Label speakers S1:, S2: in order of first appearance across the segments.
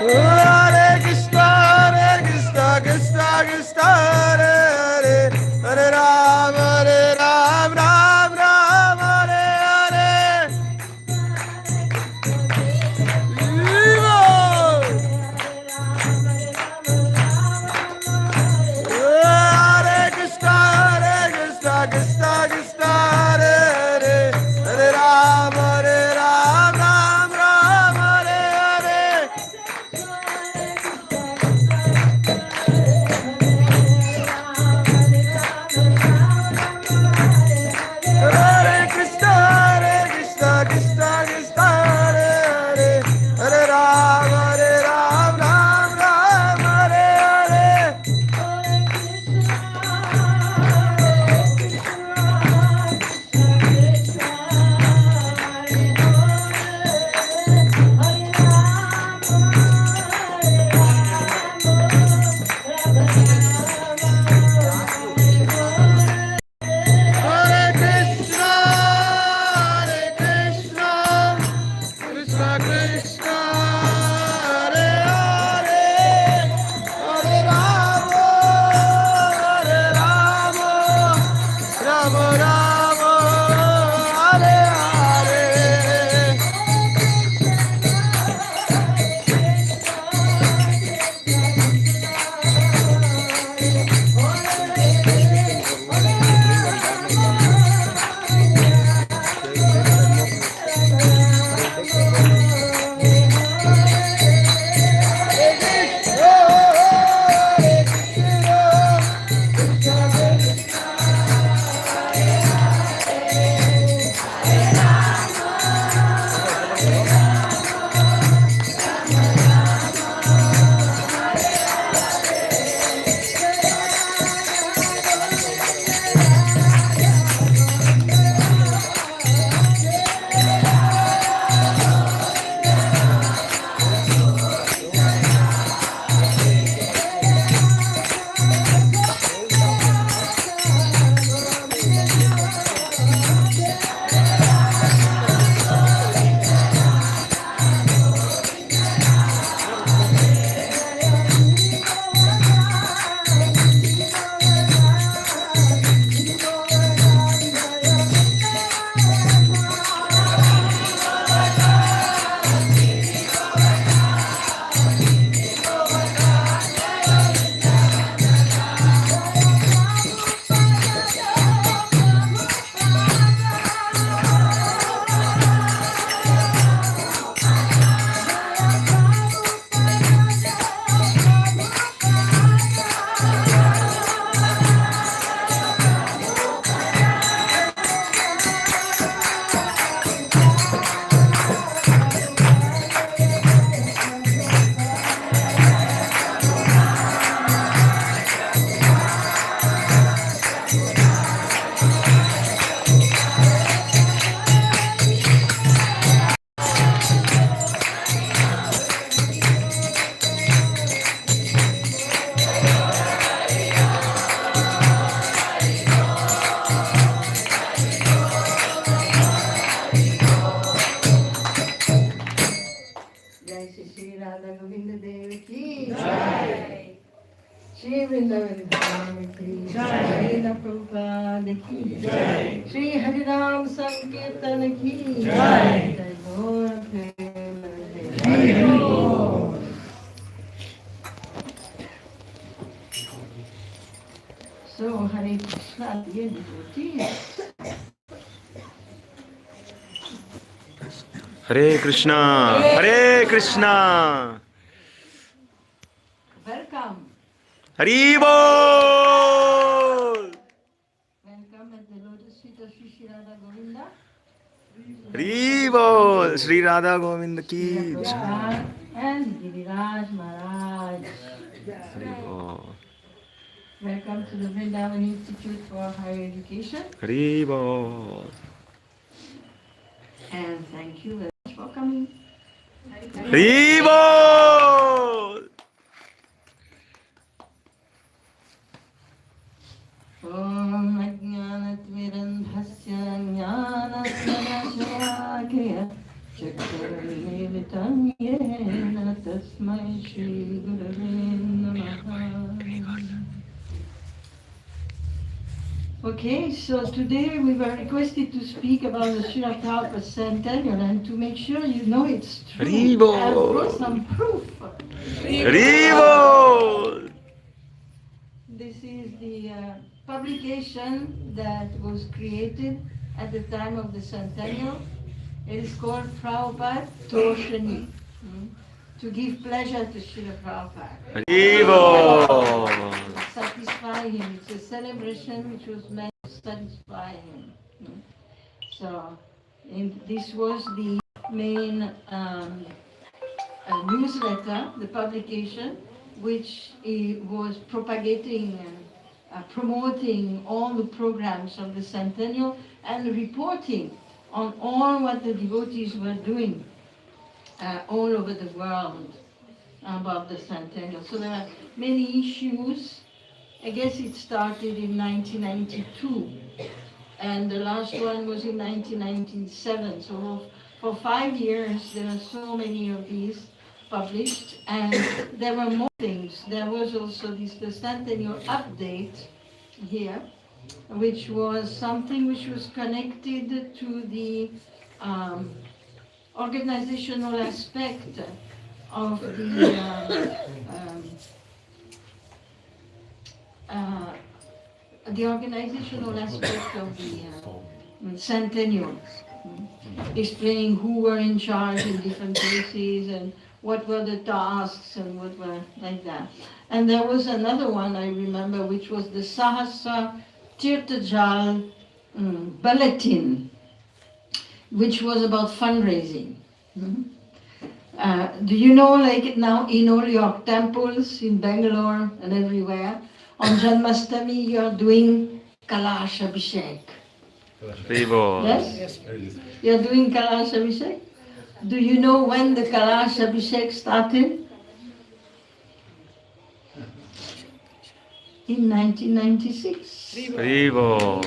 S1: Hare Krishna, Krishna Krishna, Hare Hare, Hare Ram, Ram Ram, Hare Hare. Hare Krishna, Krishna Krishna, Hare Hare, Hare Ram, Ram Ram, Hare Hare. Hare Krishna, Krishna Krishna, Hare Hare, Hare Ram, Ram Ram, Hare Hare. Hare Krishna, Krishna Krishna, Hare Hare, Hare Rama, Rama Rama, Hare Hare.
S2: Shri Vrindavan Dham ki Jai, Srila Prabhupada ki Jai, Shri Harinam Sankirtan ki Jai, Jai Gaur Premanande. So Hare Krishna, dear devotees.
S1: Hare Krishna, Hare Krishna.
S2: Welcome.
S1: Haribol!
S2: Welcome at the lotus feet of Shri Shri Radha Govinda.
S1: Haribol! Shri Radha Govinda ki
S2: Srila
S1: Jai.
S2: Prabhupada and Giriraj Maharaj.
S1: Haribol.
S2: Welcome to the Vrindavan Institute for Higher Education.
S1: Haribol.
S2: And thank you very much for coming.
S1: Haribol!
S2: Om Ajnanatvirandhasya Jnanasya Chakramilitam Yena Tasmai Tasmai Shri Gurave Namaha. Okay, so today we were requested to speak about the Srila Prabhupada centennial, and to make sure you know it's true,
S1: Haribo.
S2: I have brought some proof.
S1: Haribo.
S2: This is the publication that was created at the time of the centennial. It is called Prabhupada Toshani, to give pleasure to Srila Prabhupada.
S1: Haribo.
S2: Satisfy him. It's a celebration which was meant to satisfy him. So, this was the main newsletter, the publication, which was propagating and promoting all the programs of the centennial and reporting on all what the devotees were doing all over the world about the centennial. So there are many issues. I guess it started in 1992, and the last one was in 1997. So for 5 years, there are so many of these published, and there were more things. There was also the centennial update here, which was something which was connected to the organizational aspect of the organizational aspect of the centennial, explaining who were in charge in different places and what were the tasks and what were like that. And there was another one I remember, which was the Sahasra Tirthajal Bulletin, which was about fundraising. Do you know, like now in all your temples in Bangalore and everywhere, on Janmashtami you are doing Kalash Abhishek.
S1: Haribo.
S2: Yes? You are doing Kalash Abhishek? Do you know when the Kalash Abhishek started? In 1996.
S1: Haribo.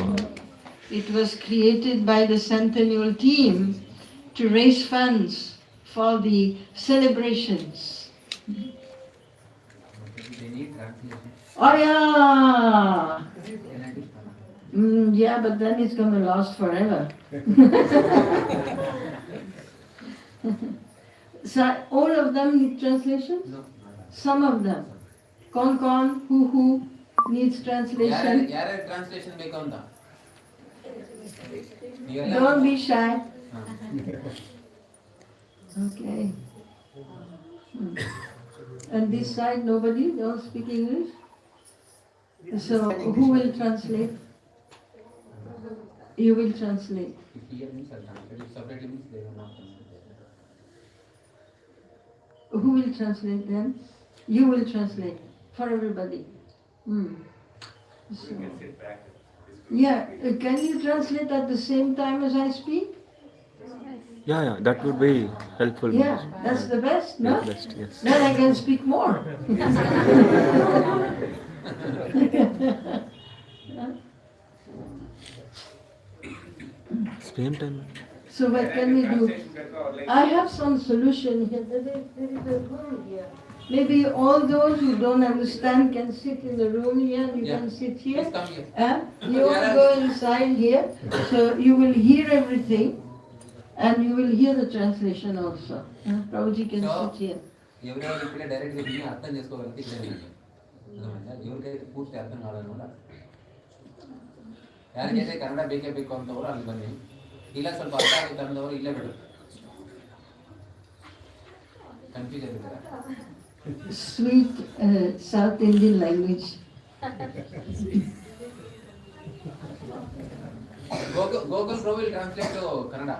S2: It was created by the Centennial team to raise funds for the celebrations. Oh yeah! Yeah, but then it's going to last forever. So all of them need translations? No. Some of them. Kon, who needs translation?
S3: Yara translation bekanda.
S2: Don't be shy. Okay. And this side, nobody? They all speak English? So, who will translate? You will translate. Who will translate then? You will translate for everybody. So, yeah, can you translate at the same time as I speak?
S1: Yeah, that would be helpful.
S2: Yeah, that's the best, no?
S1: Yeah, best, yes.
S2: Then I can speak more.
S1: Same time.
S2: So what can we do? I have some solution here. There is a room here. Maybe all those who don't understand can sit in the room here, and you can sit here. You all go inside here, so you will hear everything, and you will hear the translation also. Prabhuji can sit here.
S3: ఎవరెవరు ఇప్పుడే direct గా విని అర్థం చేసుకోగలిగితే ఇదే ఎవరికైతే పూర్తి అర్థం కావాలన్నమాట ಯಾರಿಗೈತೆ ಕನ್ನಡ ಬೇಕೇ ಬೇಕು ಅಂತವರು ಅಲ್ಲಿ ಬನ್ನಿ ಇಲ್ಲ ಸ್ವಲ್ಪ ಅರ್ಥ ಆಗುತ್ತೆ ಅನ್ನೋರು ಇಲ್ಲೇ ಬಿಡು ಕನ್ಫ್ಯೂಸ್ ಆಗಿರ್ತಾರೆ
S2: Sweet South Indian language.
S3: Google Pro will translate to Kannada.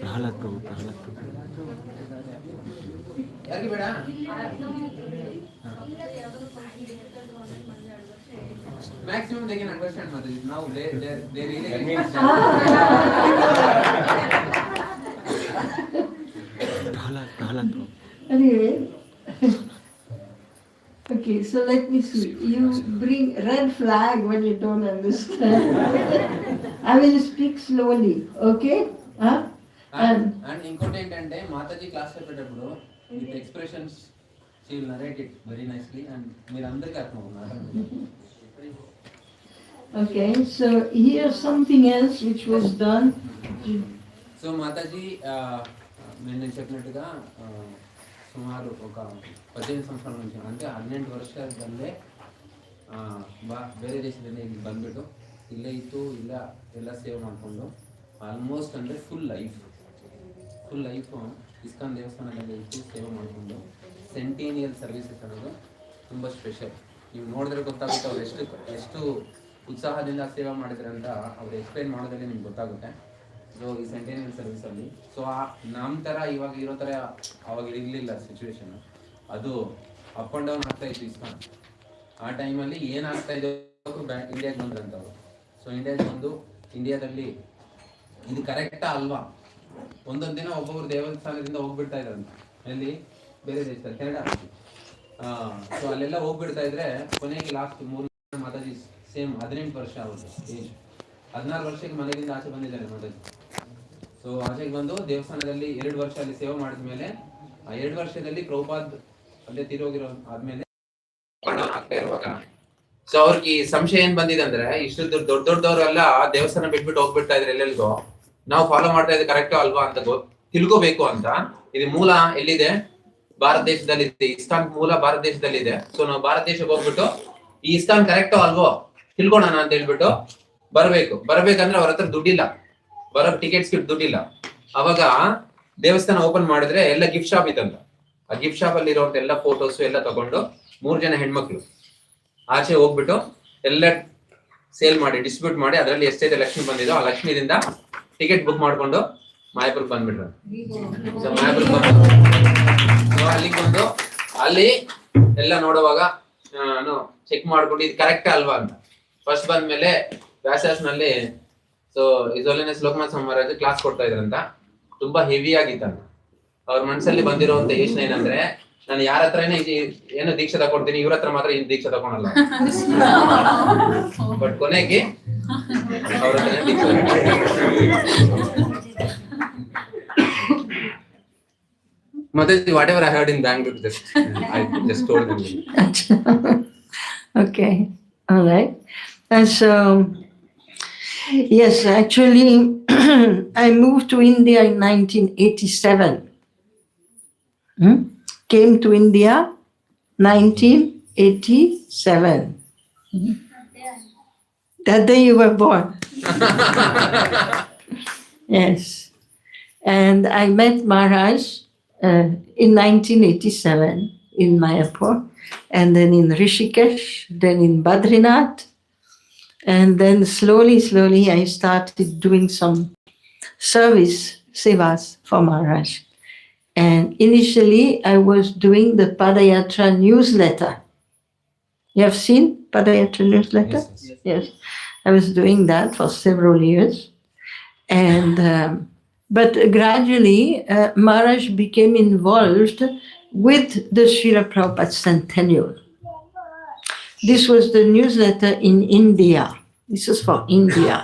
S1: Prahalad Prabhu.
S3: ಯಾರಿಗೆ ಬೇಡ maximum they can understand Mataji. Now they really
S1: Prahalad Prabhu.
S2: Anyway, okay, so let me see. You bring red flag when you don't understand. I will speak slowly, okay? Huh?
S3: And ఇంకోటి ఏంటంటే Mataji class చెప్పేటప్పుడు with expressions she will narrate it very nicely and మీరు అందరికీ అర్థమవుతున్నారు.
S2: Okay, so here's something else which was done.
S3: So Mataji నేను చెప్పినట్టుగా సుమారు ఒక 18 ಸಂವತ್ಸರಾల నుంచి అంటే 18 ವರ್ಷದಲ್ಲೇ ಬೇರೆ ದೇಶದಲ್ಲಿ ಇಲ್ಲಿ ಬಂದ್ಬಿಟ್ಟು ಇಲ್ಲೇ ಇತ್ತು ಎಲ್ಲ ಸೇವೆ ಮಾಡಿಕೊಂಡು ಆಲ್ಮೋಸ್ಟ್ ಅಂದರೆ ಫುಲ್ ಲೈಫ್ ಇಸ್ಕಾನ್ ದೇವಸ್ಥಾನದಲ್ಲಿ ಇತ್ತು ಸೇವೆ ಮಾಡಿಕೊಂಡು ಸೆಂಟೇನಿಯಲ್ ಸರ್ವಿಸಸ್ ಅನ್ನೋದು ತುಂಬ ಸ್ಪೆಷಲ್. ನೀವು ನೋಡಿದ್ರೆ ಗೊತ್ತಾಗುತ್ತೆ ಅವ್ರು ಎಷ್ಟು ಉತ್ಸಾಹದಿಂದ ಸೇವೆ ಮಾಡಿದ್ರೆ ಅಂತ ಅವ್ರು ಎಕ್ಸ್ಪ್ಲೈನ್ ಮಾಡೋದ್ರಲ್ಲಿ ನಿಮ್ಗೆ ಗೊತ್ತಾಗುತ್ತೆ. ಸೊ ಈ ಸೆಂಟೇನಿಯಲ್ ಸರ್ವಿಸಲ್ಲಿ ಸೊ ನಮ್ಮ ಥರ ಇವಾಗ ಇರೋ ಥರ ಅವಾಗ ಇರಲಿಲ್ಲ ಸಿಚುವೇಶನ್, ಅದು ಅಪ್ ಆ್ಯಂಡ್ ಡೌನ್ ಆಗ್ತಾ ಇತ್ತು ಇಸ್ಕಾನ್. ಆ ಟೈಮಲ್ಲಿ ಏನಾಗ್ತಾ ಇದೆ ಇಂಡಿಯಾಗೆ ಬಂದ್ರಂತವ್ರು. ಸೊ ಇಂಡಿಯಾಗೆ ಬಂದು ಇಂಡಿಯಾದಲ್ಲಿ ಇದು ಕರೆಕ್ಟಾ ಅಲ್ವಾ, ಒಂದೊಂದು ದಿನ ಒಬ್ಬೊಬ್ರು ದೇವಸ್ಥಾನದಿಂದ ಹೋಗ್ಬಿಡ್ತಾ ಇದ್ರಂತ, ಎಲ್ಲಿ ಬೇರೆ ದೇಶದಲ್ಲಿ ಕೆನಡಾ. ಸೊ ಅಲ್ಲೆಲ್ಲ ಹೋಗ್ಬಿಡ್ತಾ ಇದ್ರೆ ಕೊನೆಗೆ ಲಾಸ್ಟ್ 3 ಮಾತಾಜಿ ಸೇಮ್ 18 ವರ್ಷ ಆಗುತ್ತೆ ಏಜ್. 16 ವರ್ಷಕ್ಕೆ ಮನೆಯಿಂದ ಆಚೆ ಬಂದಿದ್ದಾರೆ ಮಾತಾಜಿ. ಸೊ ಆಚೆಗೆ ಬಂದು ದೇವಸ್ಥಾನದಲ್ಲಿ 2 ವರ್ಷ ಅಲ್ಲಿ ಸೇವೆ ಮಾಡಿದ ಮೇಲೆ ಆ 2 ವರ್ಷದಲ್ಲಿ ಪ್ರಭುಪಾದ್ ಅಲ್ಲೇ ತೀರೋಗಿರೋ ಆದ್ಮೇಲೆ ಆಗ್ತಾ ಇರುವಾಗ ಸೊ ಅವ್ರಿಗೆ ಸಂಶಯ ಏನ್ ಬಂದಿದೆ ಅಂದ್ರೆ, ಇಷ್ಟು ದೊಡ್ಡವರೆಲ್ಲ ದೇವಸ್ಥಾನ ಬಿಟ್ಬಿಟ್ಟು ಹೋಗ್ಬಿಡ್ತಾ ಇದ್ರೆ ಎಲ್ಲೆಲ್ಗೋ, ನಾವು ಫಾಲೋ ಮಾಡ್ತಾ ಇದ್ರೆ ಕರೆಕ್ಟೋ ಅಲ್ವಾ ಅಂತ ತಿಳ್ಕೋಬೇಕು ಅಂತ. ಇದು ಮೂಲ ಎಲ್ಲಿದೆ? ಭಾರತ ದೇಶದಲ್ಲಿ ಇದೆ. ಇಸ್ಕಾನ್ ಮೂಲ ಭಾರತ ದೇಶದಲ್ಲಿ ಇದೆ. ಸೊ ನಾವು ಭಾರತ ದೇಶಕ್ಕೆ ಹೋಗ್ಬಿಟ್ಟು ಈ ಇಸ್ಕಾನ್ ಕರೆಕ್ಟೋ ಅಲ್ವೋ ತಿಳ್ಕೊಳೋಣ ಅಂತ ಹೇಳ್ಬಿಟ್ಟು ಬರ್ಬೇಕಂದ್ರೆ ಅವ್ರ ಹತ್ರ ದುಡ್ಡಿಲ್ಲ, ಬರೋ ಟಿಕೆಟ್ಸ್ಗೆ ದುಡ್ಡಿಲ್ಲ. ಅವಾಗ ದೇವಸ್ಥಾನ ಓಪನ್ ಮಾಡಿದ್ರೆ ಎಲ್ಲ ಗಿಫ್ಟ್ ಶಾಪ್ ಇತ್ತಂತ. ಆ ಗಿಫ್ಟ್ ಶಾಪ್ ಅಲ್ಲಿ ಇರುವಂತ ಎಲ್ಲ ಫೋಟೋಸ್ ಎಲ್ಲ ತಗೊಂಡು 3 ಜನ ಹೆಣ್ಮಕ್ಳು ಆಚೆ ಹೋಗ್ಬಿಟ್ಟು ಎಲ್ಲ ಸೇಲ್ ಮಾಡಿ ಡಿಸ್ಟ್ರಿಬ್ಯೂಟ್ ಮಾಡಿ ಅದರಲ್ಲಿ ಎಷ್ಟೈತೆ ಲಕ್ಷ್ಮಿ ಬಂದಿದೋ ಆ ಲಕ್ಷ್ಮಿದಿಂದ ಟಿಕೆಟ್ ಬುಕ್ ಮಾಡ್ಕೊಂಡು ಮಾಯಾಪುರ್ಗೆ ಬಂದ್ಬಿಟ್ರು. ಸೊ ಮಾಯಾಪುರ್ಗೆ ಬಂದು ಅಲ್ಲಿಗೆ ಬಂದು ಅಲ್ಲಿ ಎಲ್ಲ ನೋಡುವಾಗ ಚೆಕ್ ಮಾಡ್ಕೊಂಡು ಇದು ಕರೆಕ್ಟ್ ಅಲ್ವಾ ಅಂತ. ಫಸ್ಟ್ ಬಂದ್ಮೇಲೆ ವ್ಯಾಸಾಸ್ನಲ್ಲಿ ಸೊ ಇಸೋಲಿನೆಸ್ ಲೋಕನಾಥ್ ಸ್ವಾಮಿ ಮಹಾರಾಜ್ ಕ್ಲಾಸ್ ಕೊಡ್ತಾ ಇದ್ರಂತ. ತುಂಬಾ ಹೆವಿ ಆಗಿತ್ತಂತ. ಅವ್ರ ಮನಸ್ಸಲ್ಲಿ ಬಂದಿರುವಂತ ಯೋಚನೆ ಏನಂದ್ರೆ, ನಾನು ಯಾರ ಹತ್ರನೇ ಏನೋ ದೀಕ್ಷೆ ತಗೊಳ್ತೀನಿ, ಇವ್ರ ಹತ್ರ ಮಾತ್ರ ಇನ್ ದೀಕ್ಷೆ ತಗೊಳಲ್ಲ. ಬಟ್ ಕೊನೆಗೆ ಅವ್ರ ಹತ್ರ ಮತ್ತೆ what ever I heard in Bangalore just told them.
S2: Okay, all right. And so yes, actually I moved to India in 1987. Came to India 1987. That day you were born. Yes. And I met Maharaj in 1987 in Mayapur, and then in Rishikesh, then in Badrinath, and then slowly I started doing some service sevas for Maharaj. And initially I was doing the Padayatra newsletter. You have seen Padayatra newsletter? Yes. I was doing that for several years. And but gradually Maharaj became involved with the Srila Prabhupada Centennial. This was the newsletter in India. This is for India.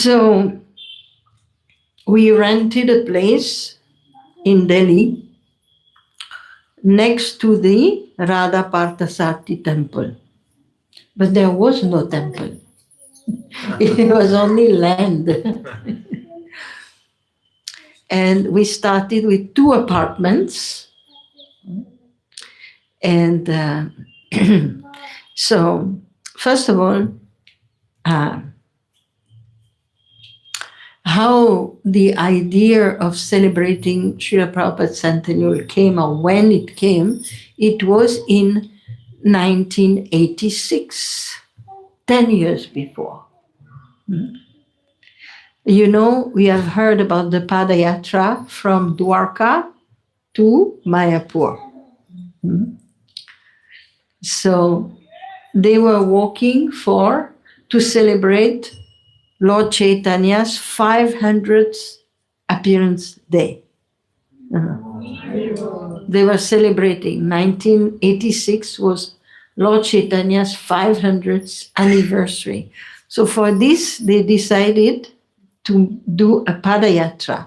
S2: So we rented a place in Delhi next to the Radha Parthasarthi temple. But there was no temple. It was only land. And we started with 2 apartments. And so, first of all, how the idea of celebrating Srila Prabhupada's centennial came, or when it came, it was in 1986, 10 years before. You know, we have heard about the Padayatra from Dwarka to Mayapur. So they were walking to celebrate Lord Chaitanya's 500th appearance day. they were celebrating. 1986 was Lord Chaitanya's 500th anniversary. So for this, they decided to do a Padayatra,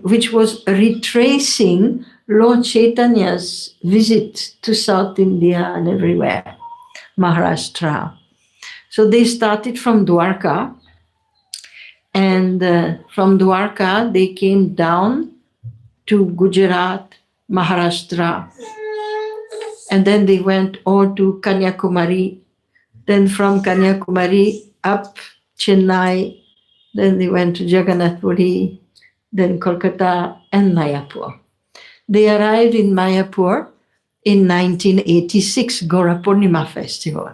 S2: which was retracing Lord Chaitanya's visit to South India and everywhere, Maharashtra. So they started from Dwarka, and from Dwarka they came down to Gujarat, Maharashtra, and then they went all to Kanyakumari. Then from Kanyakumari up Chennai, then they went to Jagannath Puri, then Kolkata and Mayapur. They arrived in Mayapur in 1986, Gora Purnima festival.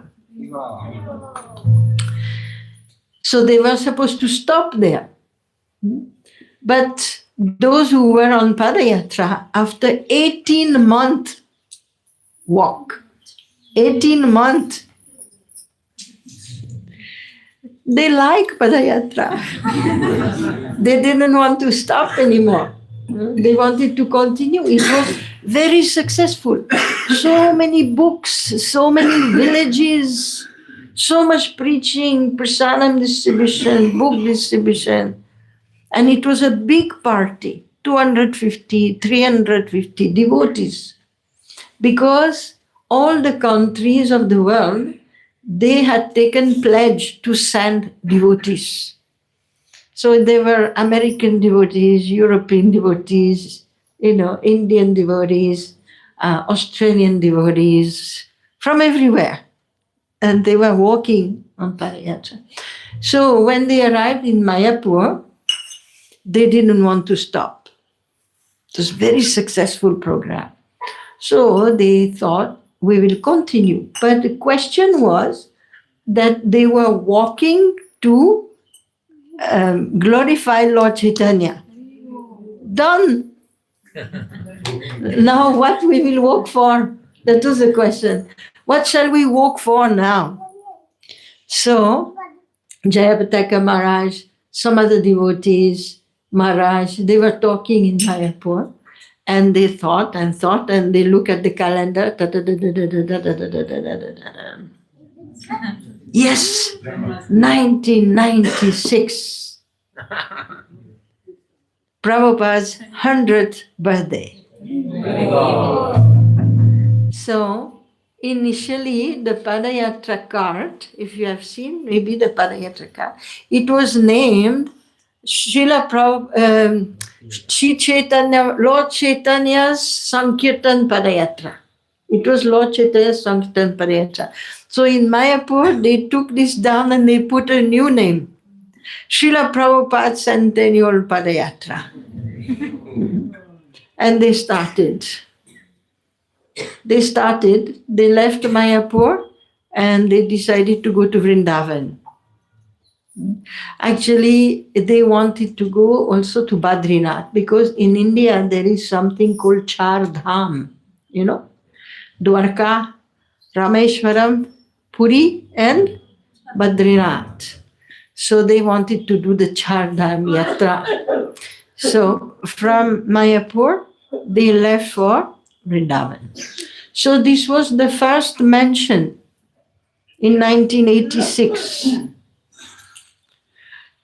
S2: So they were supposed to stop there. But those who were on Padayatra, after 18-month walk, 18 months, they like Padayatra. They didn't want to stop anymore. They wanted to continue. It was very successful. So many books, so many villages, so much preaching, prasadam distribution, book distribution. And it was a big party, 250, 350 devotees. Because all the countries of the world, they had taken pledge to send devotees. So there were American devotees, European devotees, Indian devotees, Australian devotees, from everywhere. And they were walking on Padayatra. So when they arrived in Mayapur, they didn't want to stop. It was a very successful program. So they thought, we will continue. But the question was that they were walking to glorify Lord Chaitanya. Done. Now what we will walk for? That was the question. What shall we walk for now? So Jayapataka Maharaj, some other devotees, Maharaj, they were talking in Mayapur, and they thought, and they look at the calendar. Yes, 1996. Prabhupada's 100th birthday. So, initially, the Padayatra cart, if you have seen, maybe the Padayatra cart, it was named Srila Sri Chaitanya, Lord Chaitanya's Sankirtan Padayatra. It was Lord Chaitanya's Sankirtan Padayatra. So in Mayapur, they took this down and they put a new name, Srila Prabhupada's Centennial Padayatra. And they started. They left Mayapur and they decided to go to Vrindavan. Actually, they wanted to go also to Badrinath, because in India there is something called Char Dham, Dwarka, Rameshwaram, Puri and Badrinath. So they wanted to do the Char Dham Yatra. So from Mayapur, they left for Vrindavan. So this was the first mention in 1986.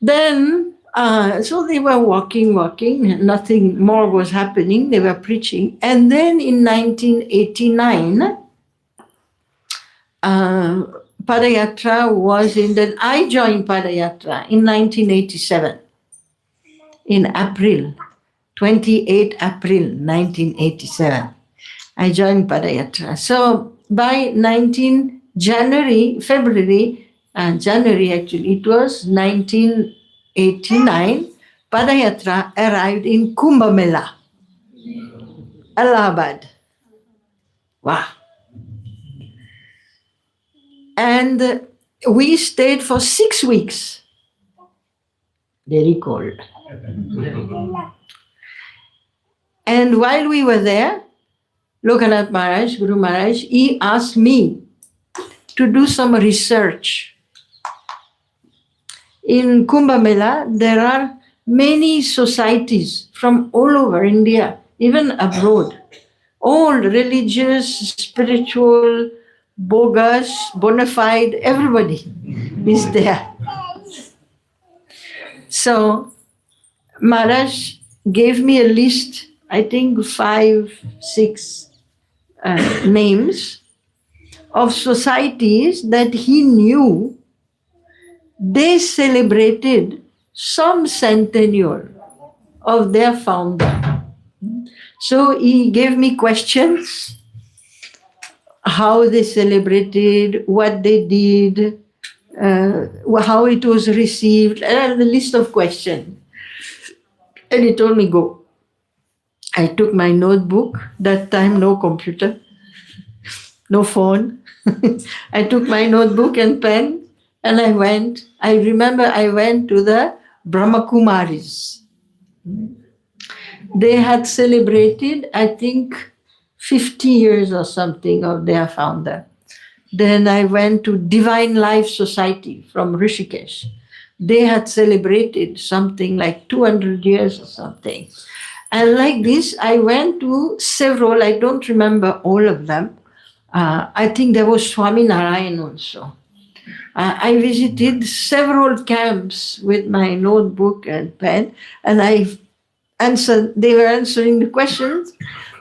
S2: Then, so they were walking, nothing more was happening, they were preaching. And then in 1989, Padayatra was I joined Padayatra in 1987, in April, 28 April 1987. I joined Padayatra. So by January actually, it was 1989, Padayatra arrived in Kumbh Mela, Allahabad. Wow. And we stayed for 6 weeks. Very cold. And while we were there, Lokanath Maharaj, Guru Maharaj, he asked me to do some research. In Kumbh Mela, there are many societies from all over India, even abroad. All religious, spiritual, bogus, bona fide, everybody is there. So Maharaj gave me a list, I think 5, 6 names of societies that he knew they celebrated some centennial of their founder. So he gave me questions, how they celebrated, what they did, how it was received, and a list of questions. And he told me, go. I took my notebook, that time no computer, no phone. I took my notebook and pen and I went. I remember I went to the Brahmakumaris. They had celebrated, I think, 50 years or something of their founder. Then I went to Divine Life Society from Rishikesh. They had celebrated something like 200 years or something. And like this, I went to several, I don't remember all of them. I think there was Swami Narayan also. I visited several camps with my notebook and pen, and they were answering the questions.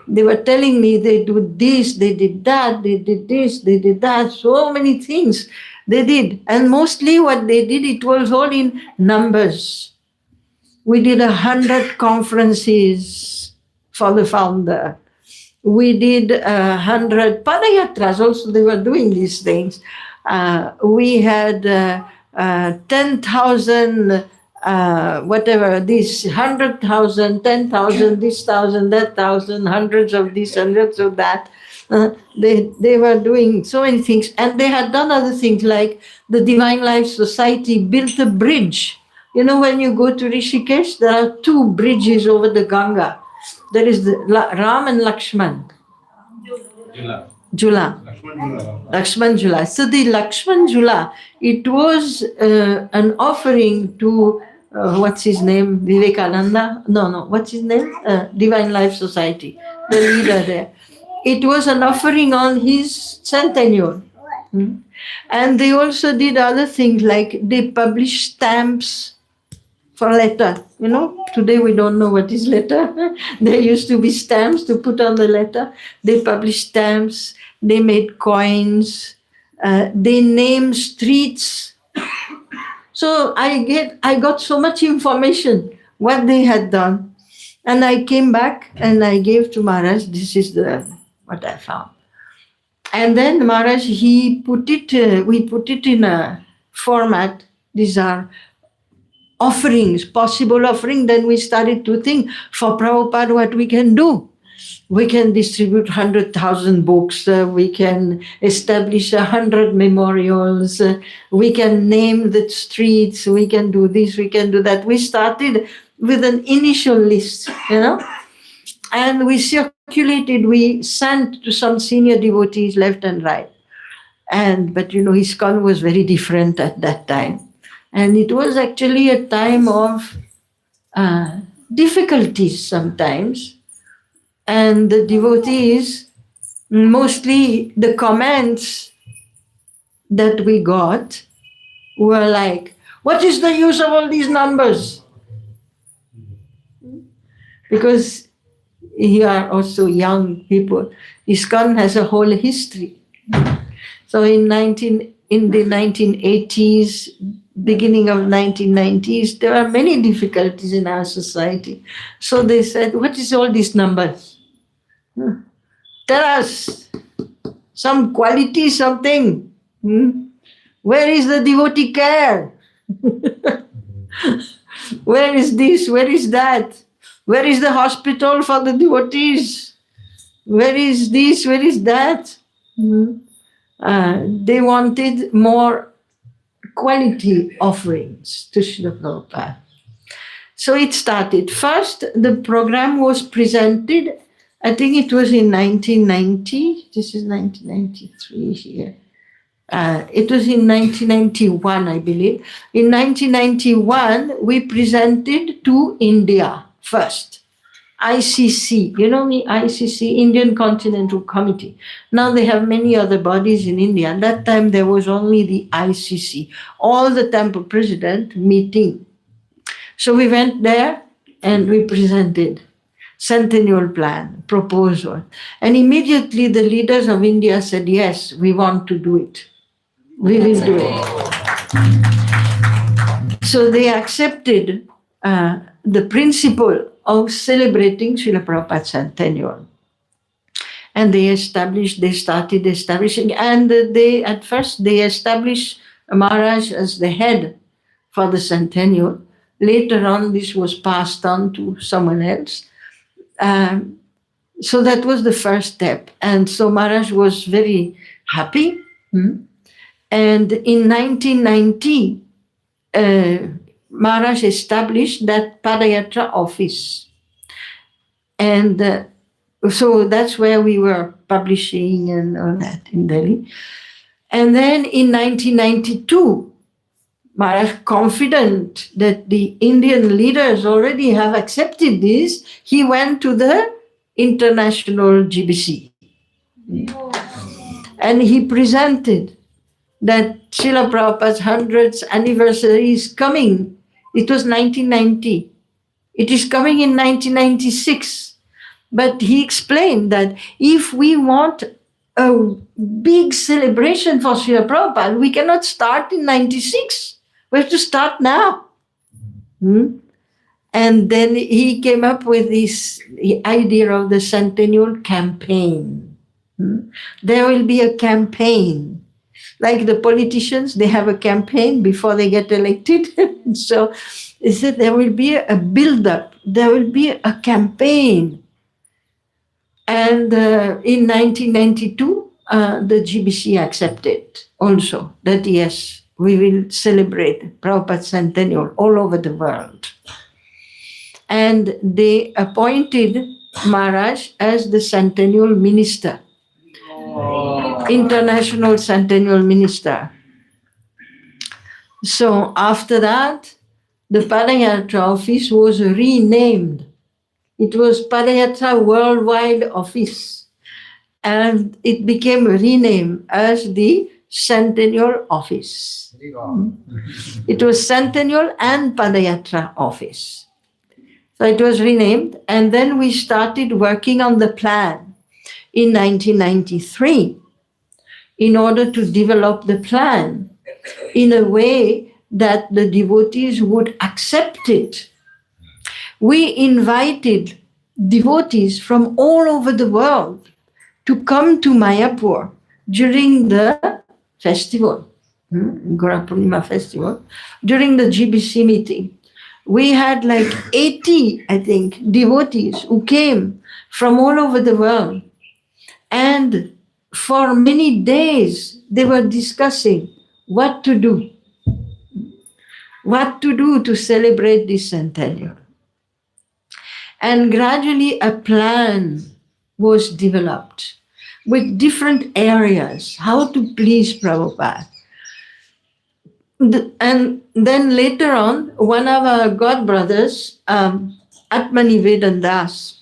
S2: They were telling me they do this, they did that, they did this, they did that, so many things they did. And mostly what they did, it was all in numbers. We did 100 conferences for the founder. We did 100 padayatras, also they were doing these things. We had 10,000 whatever, this 100,000, 10,000, this thousand, that thousand, hundreds of this, hundreds of that. They were doing so many things, and they had done other things like the Divine Life Society built a bridge. You know, when you go to Rishikesh, there are 2 bridges over the Ganga. There is the Ram and Lakshman. Jula. Lakshman Jula. So the Lakshman Jula, it was an offering to what's his name? Vivekananda? No, what's his name? Divine Life Society, the leader there. It was an offering on his centennial. And they also did other things like they published stamps for letter. You know, today we don't know what is letter. There used to be stamps to put on the letter. They published stamps, they made coins, they named streets. So I got so much information, what they had done. And I came back and I gave to Maharaj, this is what I found. And then Maharaj, we put it in a format. These are offerings, possible offering. Then we started to think for Prabhupada what we can do. We can distribute 100,000 books. We can establish 100 memorials. We can name the streets. We can do this. We can do that. We started with an initial list, and we circulated. We sent to some senior devotees left and right. But ISKCON was very different at that time. And it was actually a time of difficulties sometimes. And the devotees, mostly the comments that we got were like, what is the use of all these numbers? Because here are also young people. ISKCON has a whole history. So in the 1980s, beginning of 1990s, there are many difficulties in our society. So they said, what is all these numbers? Tell us some quality, something. Where is the devotee care? Where is this? Where is that? Where is the hospital for the devotees? Where is this? Where is that? They wanted more quality offerings to Srila Prabhupada. So it started. First, the program was presented, I think it was in 1990. This is 1993 here. It was in 1991, I believe. In 1991, we presented to India first. ICC, you know the ICC, Indian Continental Committee. Now they have many other bodies in India. At that time there was only the ICC, all the temple president meeting. So we went there and we presented centennial plan, proposal. And immediately the leaders of India said, yes, we want to do it. We will do it. So they accepted the principle of celebrating Srila Prabhupada's centennial. And they started establishing, and at first they established Maharaj as the head for the centennial. Later on, this was passed on to someone else. So that was the first step. And so Maharaj was very happy. And in 1990, Maharaj established that Padayatra office. And so that's where we were publishing and all that in Delhi. And then in 1992, Maharaj, confident that the Indian leaders already have accepted this, he went to the international GBC. And he presented that Srila Prabhupada's 100th anniversary is coming. It was 1990. It is coming in 1996. But he explained that if we want a big celebration for Srila Prabhupada, we cannot start in 96. We have to start now. And then he came up with this idea of the centennial campaign. There will be a campaign. Like the politicians, they have a campaign before they get elected. So he said there will be a build-up. There will be a campaign. And in 1992, the GBC accepted also that yes, we will celebrate Prabhupada's centennial all over the world. And they appointed Maharaj as the centennial minister, international centennial minister. So after that, the Padayatra office was renamed. It was Padayatra Worldwide Office, and it became renamed as the Centennial Office. It was Centennial and Padayatra Office. So it was renamed, and then we started working on the plan in 1993 in order to develop the plan in a way that the devotees would accept it. We invited devotees from all over the world to come to Mayapur during the festival, Gora Purnima festival, during the GBC meeting. We had like 80, I think, devotees who came from all over the world. And for many days, they were discussing what to do to celebrate this centennial. And gradually a plan was developed with different areas, how to please Prabhupada. And then later on, one of our godbrothers, Atmanivedan Das,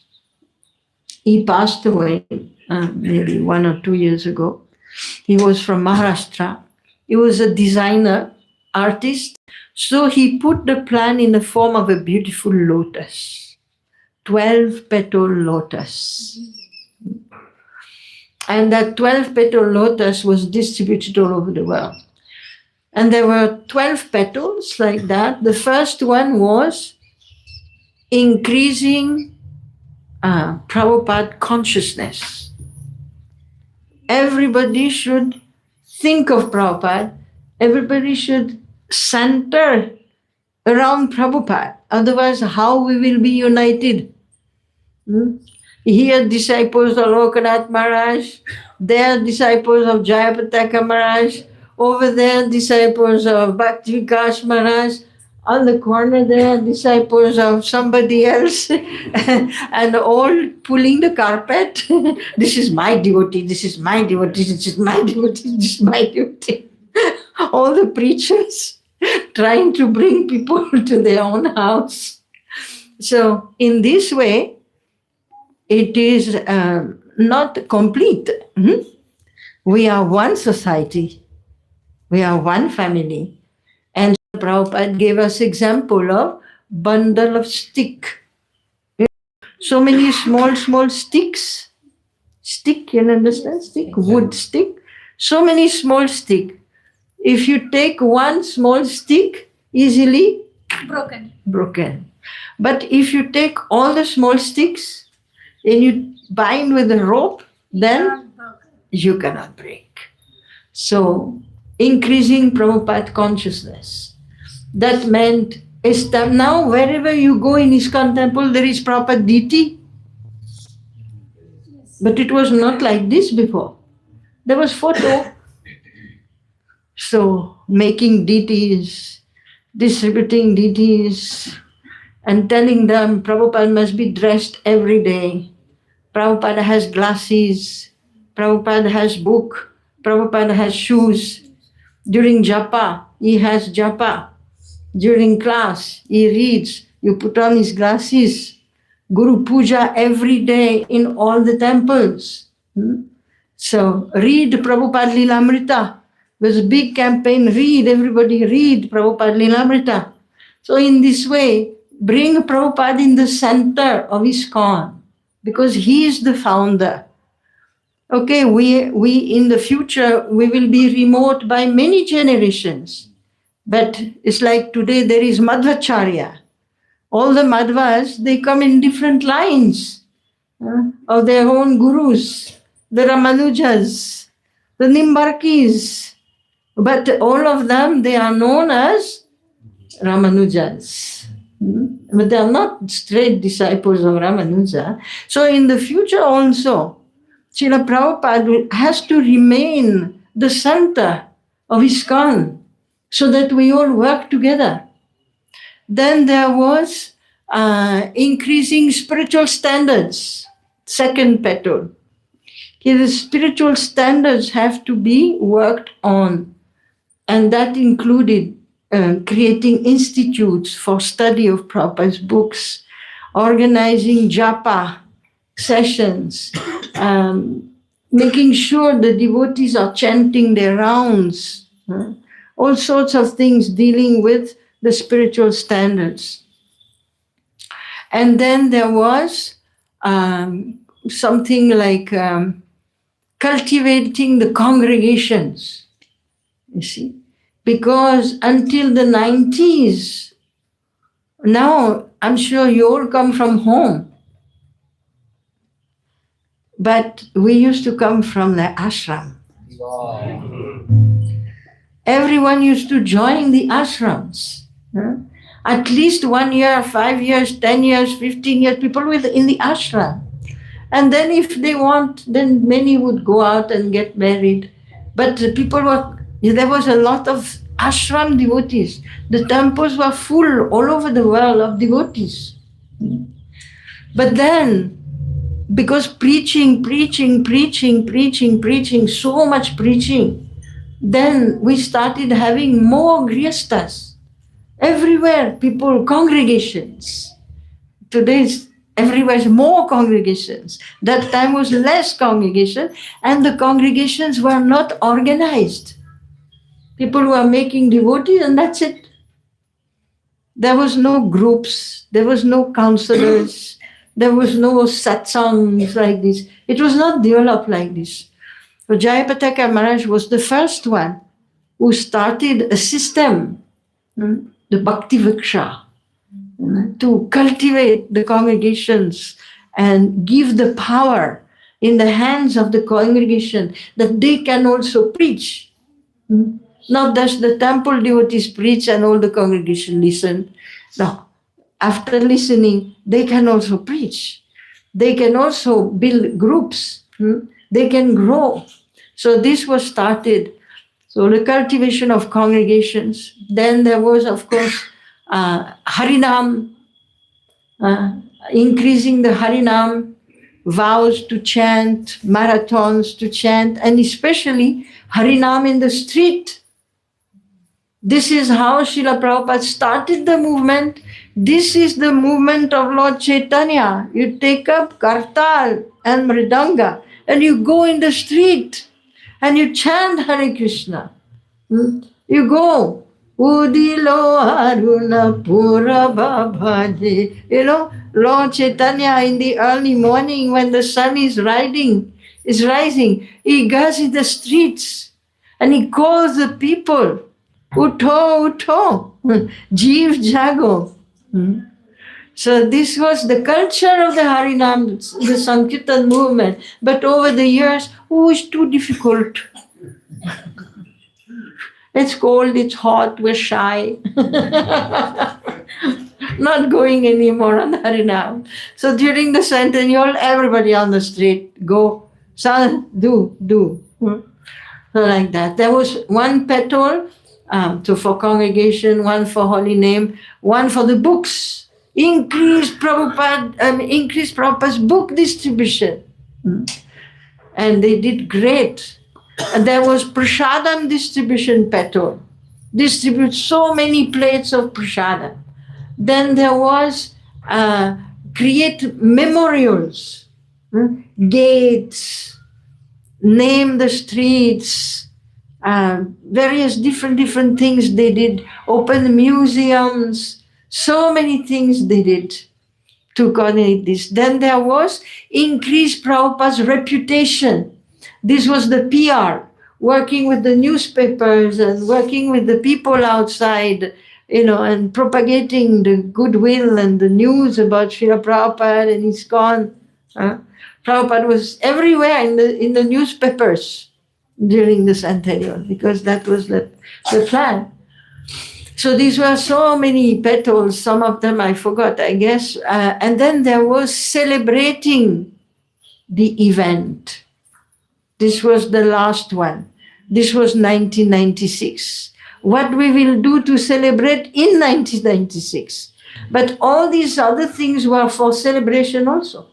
S2: he passed away maybe 1 or 2 years ago. He was from Maharashtra. He was a designer, artist. So he put the plan in the form of a beautiful lotus. 12-petal lotus. And that 12-petal lotus was distributed all over the world. And there were 12 petals like that. The first one was increasing Prabhupada consciousness. Everybody should think of Prabhupada. Everybody should center around Prabhupada. Otherwise, how we will be united? Here, disciples of Lokanath Maharaj, there, disciples of Jayapataka Maharaj, over there, disciples of Bhakti Vikas Maharaj, on the corner there, disciples of somebody else, and all pulling the carpet. This is my devotee, this is my devotee, this is my devotee, this is my devotee. All the preachers trying to bring people to their own house. So in this way, it is not complete. Hmm? We are one society. We are one family. And Prabhupada gave us example of bundle of stick. So many small sticks. Stick, you understand? Stick, wood stick. So many small stick. If you take one small stick, easily broken. But if you take all the small sticks and you bind with a rope, then you cannot break. So, increasing Prabhupada consciousness. That meant now wherever you go in ISKCON temple, there is Prabhupada deity. But it was not like this before. There was photo. So, making deities, distributing deities, and telling them Prabhupada must be dressed every day. Prabhupada has glasses. Prabhupada has book. Prabhupada has shoes. During japa, he has japa. During class, he reads. You put on his glasses. Guru Puja every day in all the temples. So read Prabhupada Lilamrita. There's a big campaign, read, everybody read Prabhupada Lilamrita. So in this way, bring Prabhupada in the center of ISKCON, because he is the founder. Okay, we in the future, we will be remote by many generations. But it's like today there is Madhvacharya. All the Madhvas, they come in different lines of their own gurus, the Ramanujas, the Nimbarkis. But all of them, they are known as Ramanujas. But they are not straight disciples of Ramanuja. So in the future also, Srila Prabhupada has to remain the center of ISKCON so that we all work together. Then there was increasing spiritual standards, second petal. The spiritual standards have to be worked on, and that included creating institutes for study of Prabhupada's books, organizing japa sessions, making sure the devotees are chanting their rounds, all sorts of things dealing with the spiritual standards. And then there was something like cultivating the congregations, you see. Because until the 90s, now I'm sure you all come from home, but we used to come from the ashram. Wow. Everyone used to join the ashrams. At least 1 year, 5 years, 10 years, 15 years, people were in the ashram. And then if they want, then many would go out and get married. But the people there was a lot of ashram devotees. The temples were full all over the world of devotees. But then, because preaching, so much preaching, then we started having more grihasthas. Everywhere, people, congregations. Today, everywhere is more congregations. That time was less congregation, and the congregations were not organized. People were making devotees, and that's it. There was no groups, there was no counselors, there was no satsangs like this. It was not developed like this. So Jayapataka Maharaj was the first one who started a system, the Bhakti Viksha, to cultivate the congregations and give the power in the hands of the congregation that they can also preach. Not just the temple devotees preach and all the congregation listen. No. After listening, they can also preach. They can also build groups. They can grow. So this was started. So the cultivation of congregations. Then there was, of course, Harinam, increasing the Harinam, vows to chant, marathons to chant, and especially Harinam in the street. This is how Srila Prabhupada started the movement, This is the movement of Lord Chaitanya. You take up kartal and mridanga and you go in the street and you chant Hare Krishna. You go. Udilo Aruna Pura Bhaji. Lord Chaitanya in the early morning when the sun is rising, he goes in the streets and he calls the people. Utho, utho, Jeev Jago. So this was the culture of the Harinam, the Sankirtan movement. But over the years, it's too difficult. It's cold, it's hot, we're shy. Not going anymore on Harinam. So during the centennial, everybody on the street, go, son, do. So like that. There was one petal for congregation, one for holy name, one for the books. Increase Prabhupada's book distribution. And they did great. And there was prasadam distribution petal. Distribute so many plates of prasadam. Then there was create memorials, gates, name the streets, various different things they did, open museums, so many things they did to coordinate this. Then there was increase Prabhupada's reputation. This was the PR, working with the newspapers and working with the people outside, and propagating the goodwill and the news about Srila Prabhupada and ISKCON. Prabhupada was everywhere in the newspapers during the centennial because that was the plan. So these were so many petals, some of them I forgot, I guess. And then there was celebrating the event. This was the last one. This was 1996. What we will do to celebrate in 1996. But all these other things were for celebration also.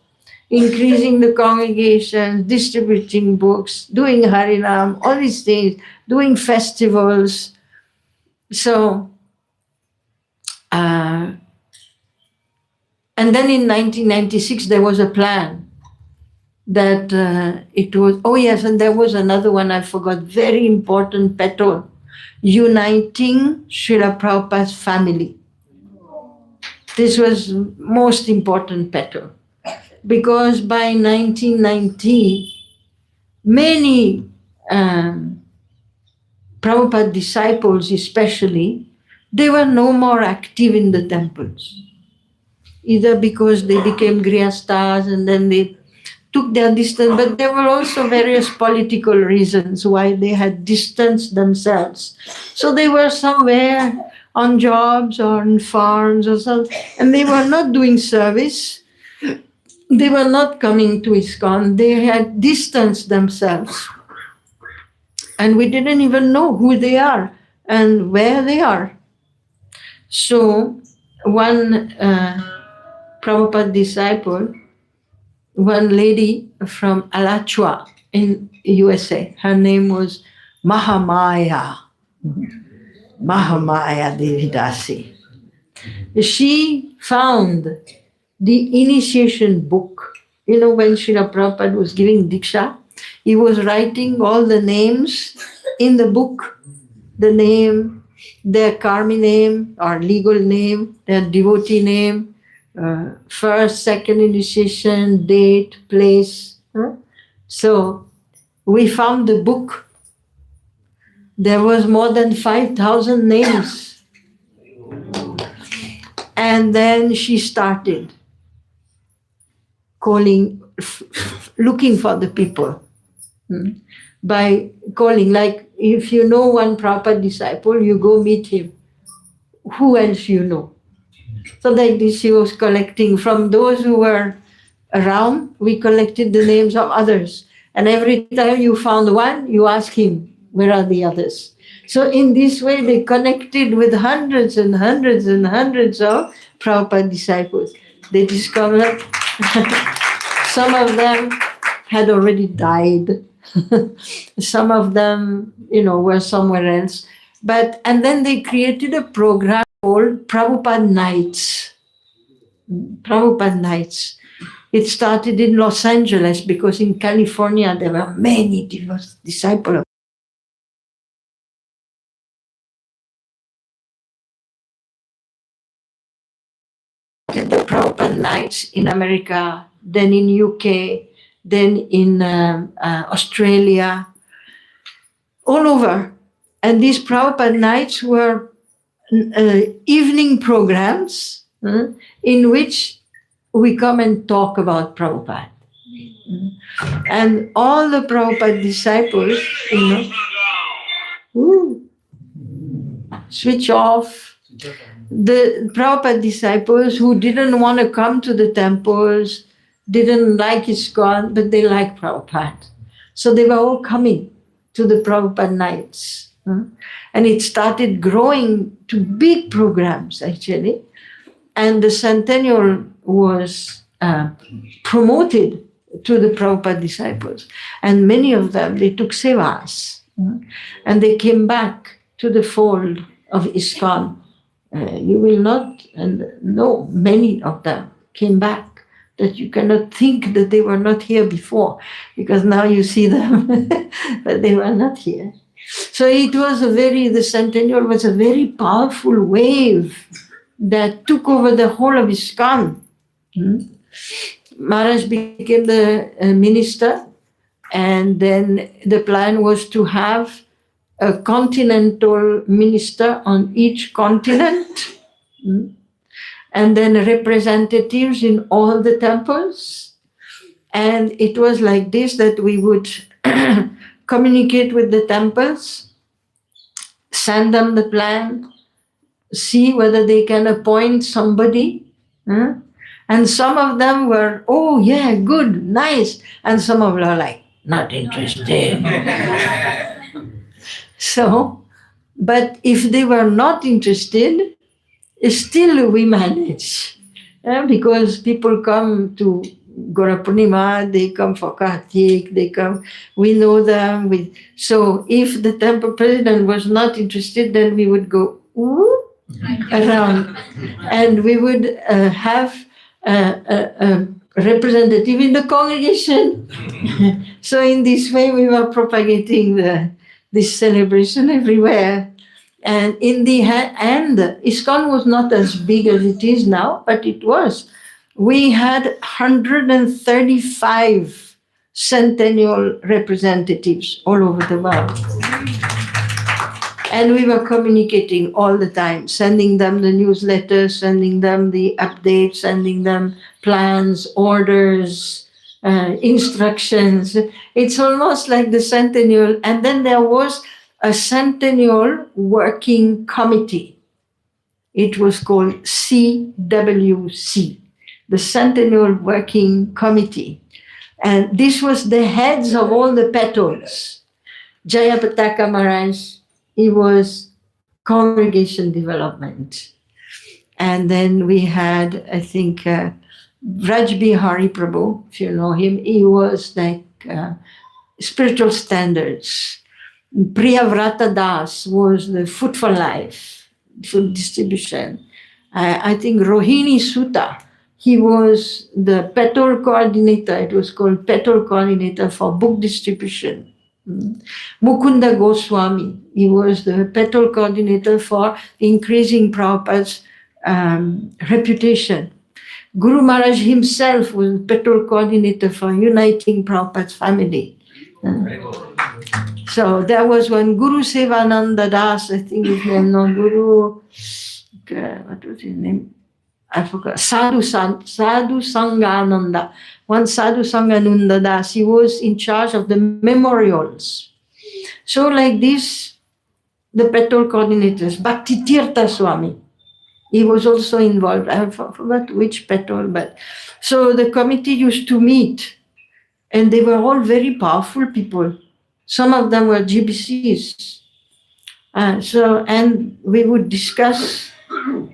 S2: Increasing the congregation, distributing books, doing Harinam, all these things, doing festivals. So, and then in 1996, there was a plan that it was, and there was another one I forgot, very important petal, uniting Srila Prabhupada's family. This was most important petal because by 1990, many Prabhupada disciples especially, they were no more active in the temples. Either because they became grihasthas and then they took their distance, but there were also various political reasons why they had distanced themselves. So they were somewhere on jobs or on farms or something, and they were not doing service. They were not coming to ISKCON. They had distanced themselves. And we didn't even know who they are and where they are. So one Prabhupada disciple, one lady from Alachua in USA, her name was Mahamaya Devidasi. She found the initiation book. When Srila Prabhupada was giving Diksha, he was writing all the names in the book, the name, their karmi name or legal name, their devotee name, first, second initiation, date, place. So we found the book. There was more than 5,000 names. And then she started calling, looking for the people. By calling, like if you know one Prabhupada disciple, you go meet him. Who else you know? So like this, she was collecting from those who were around, we collected the names of others. And every time you found one, you ask him, where are the others? So in this way, they connected with hundreds and hundreds and hundreds of Prabhupada disciples. They discovered some of them had already died. Some of them, were somewhere else. And then they created a program called Prabhupada Nights. Prabhupada nights. It started in Los Angeles because in California there were many disciples. The Prabhupada nights in America, then in UK, then in Australia, all over. And these Prabhupada nights were evening programs in which we come and talk about Prabhupada. And all the Prabhupada disciples, switch off. The Prabhupada disciples who didn't want to come to the temples, didn't like ISKCON, but they liked Prabhupada. So they were all coming to the Prabhupada nights. And it started growing to big programs, actually. And the centennial was promoted to the Prabhupada disciples. And many of them, they took sevas. And they came back to the fold of ISKCON. You will not know, many of them came back, that you cannot think that they were not here before, because now you see them, but they were not here. So it was the centennial was a very powerful wave that took over the whole of ISKCON. Maharaj became the minister, and then the plan was to have a continental minister on each continent, and then representatives in all the temples. And it was like this, that we would communicate with the temples, send them the plan, see whether they can appoint somebody. And some of them were, oh yeah, good, nice. And some of them were like, not interested. So, but if they were not interested, still we manage. Because people come to Gaurapurnima, they come for Kartik, they come, we know them. So if the temple president was not interested, then we would go around, and we would have a representative in the congregation. So in this way, we were propagating this celebration everywhere. And in the end, ISKCON was not as big as it is now, but it was. We had 135 centennial representatives all over the world. And we were communicating all the time, sending them the newsletters, sending them the updates, sending them plans, orders, instructions. It's almost like the centennial. And then there was a centennial working committee. It was called CWC, the Centennial Working Committee. And this was the heads of all the petals. Jayapataka Maharaj, he was congregation development. And then we had, I think, Rajbihari Prabhu, if you know him, he was like spiritual standards. Priyavrata Das was the Food for Life, food distribution. I think Rohini Sutta, he was the petal coordinator. It was called petal coordinator for book distribution. Mukunda Goswami, he was the petal coordinator for increasing Prabhupada's reputation. Guru Maharaj himself was the petal coordinator for uniting Prabhupada's family. So there was one Guru Sevananda Das, I think his name, no, Guru, what was his name? I forgot. Sadhu Sangananda. One Sadhu Sangananda Das, he was in charge of the memorials. So like this, the petal coordinators, Bhakti Tirtha Swami, he was also involved. I forgot which petal, but so the committee used to meet, and they were all very powerful people. Some of them were GBCs. And we would discuss,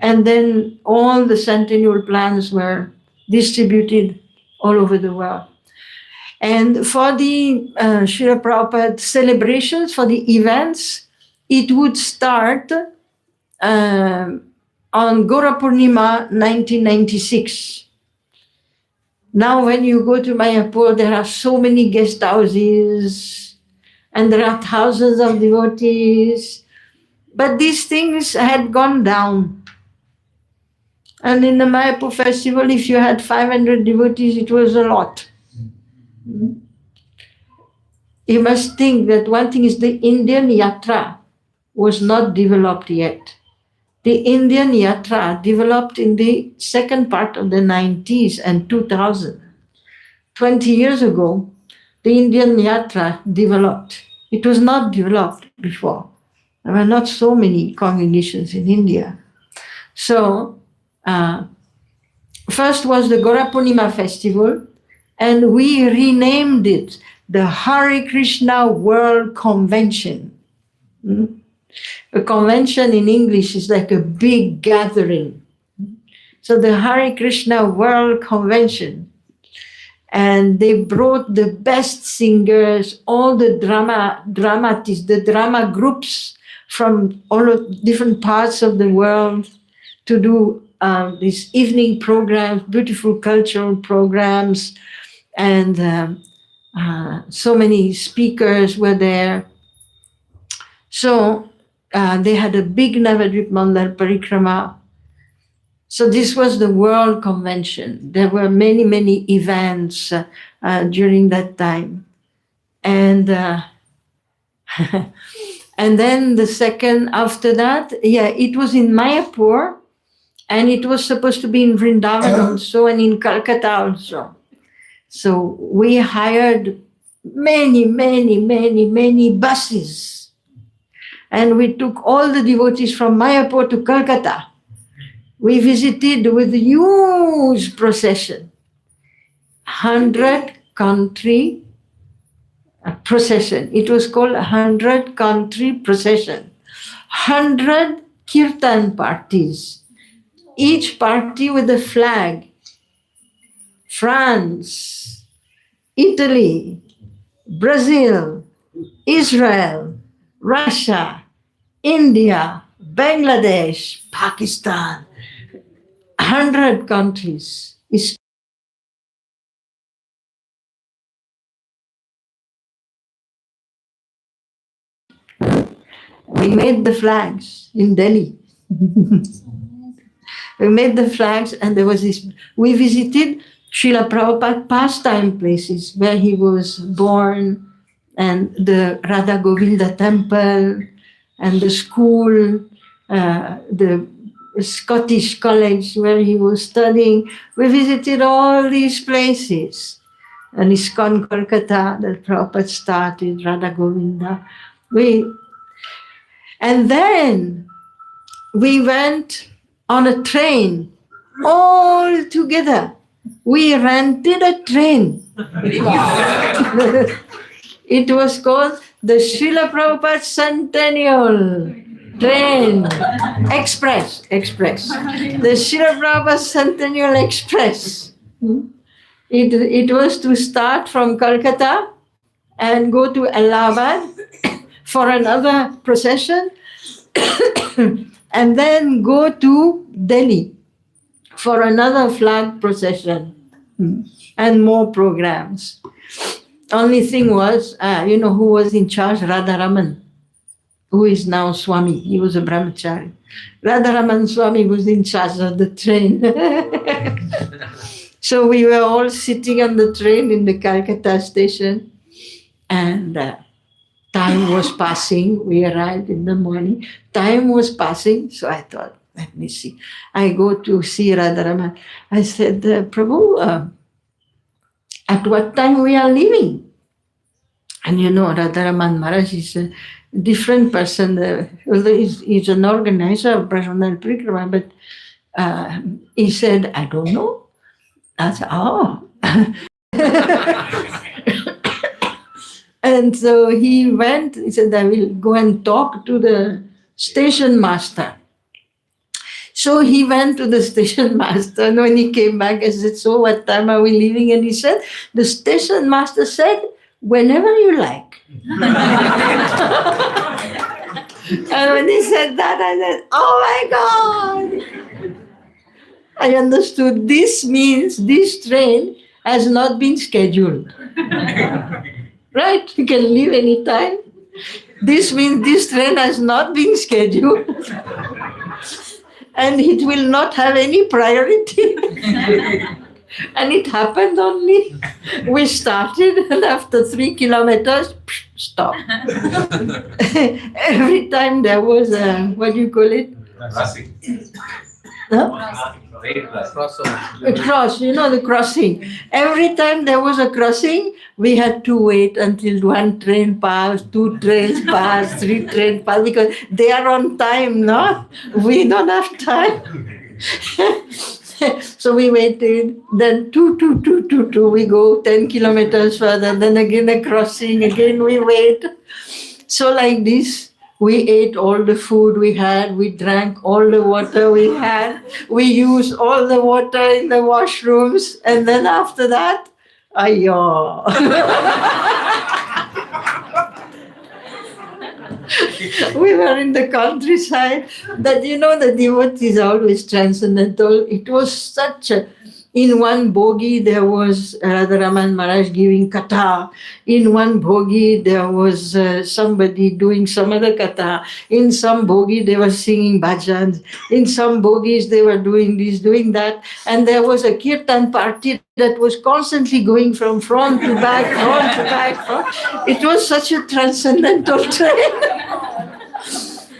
S2: and then all the centennial plans were distributed all over the world. And for the Srila Prabhupada celebrations, for the events, it would start on Gora Purnima 1996. Now when you go to Mayapur, there are so many guest houses and there are thousands of devotees. But these things had gone down. And in the Mayapur festival, if you had 500 devotees, it was a lot. You must think that one thing is the Indian yatra was not developed yet. The Indian yatra developed in the second part of the 90s and 2000. 20 years ago, the Indian yatra developed. It was not developed before. There were not so many congregations in India. So, first was the Gora Purnima festival, and we renamed it the Hare Krishna World Convention. A convention in English is like a big gathering. So the Hare Krishna World Convention. And they brought the best singers, all the dramatists, the drama groups from all of different parts of the world to do these evening programs, beautiful cultural programs, and so many speakers were there. So they had a big Navadvip Mandal Parikrama. So this was the World Convention. There were many, many events during that time. And and then the second after that, it was in Mayapur, and it was supposed to be in Vrindavan also and in Calcutta also. So we hired many, many, many, many buses. And we took all the devotees from Mayapur to Calcutta. We visited with a huge procession, 100 country procession. It was called 100 country procession. 100 kirtan parties, each party with a flag. France, Italy, Brazil, Israel, Russia, India, Bangladesh, Pakistan, 100 countries. We made the flags in Delhi. We made the flags, and there was this. We visited Srila Prabhupada pastime places where he was born, and the Radha Govinda temple, and the school, the Scottish college where he was studying. We visited all these places. And ISKCON Kolkata that Prabhupada started, Radha Govinda. And then we went on a train all together. We rented a train. It was called the Srila Prabhupada Centennial Train Express. The Srila Prabhupada Centennial Express. It was to start from Calcutta and go to Allahabad for another procession and then go to Delhi for another flag procession and more programs. Only thing was, who was in charge? Radharaman, who is now Swami. He was a brahmachari. Radharaman Swami was in charge of the train. So we were all sitting on the train in the Calcutta station, and time was passing. We arrived in the morning. Time was passing, so I thought, let me see. I go to see Radharaman. I said, Prabhu, at what time we are leaving? And Radharaman Maharaj is a different person. He's an organizer of Brahmanal Parikrama, but he said, I don't know. I said, oh. And so he went, he said, I will go and talk to the station master. So he went to the station master, and when he came back, I said, so what time are we leaving? And he said, the station master said, whenever you like. And when he said that, I said, oh my God, I understood this means this train has not been scheduled. Right? You can leave anytime. This means this train has not been scheduled and it will not have any priority. And it happened only. We started, and after 3 kilometers, stop. Every time there was a, what do you call it?
S4: Crossing.
S2: Huh?
S3: Crossover.
S2: A cross, the crossing. Every time there was a crossing, we had to wait until one train passed, 2 trains passed, 3 trains passed, because they are on time, no? We don't have time. So we waited, then two, we go 10 kilometers further, then again a crossing, again we wait. So like this, we ate all the food we had, we drank all the water we had, we used all the water in the washrooms, and then after that, ayo. We were in the countryside, that the devotees are always transcendental. It was such a, in one bogie there was Radharaman Maharaj giving katha. In one bogie there was somebody doing some other katha. In some bogie they were singing bhajans. In some bogies they were doing this, doing that. And there was a kirtan party that was constantly going from front to back, front to back. Front. It was such a transcendental train.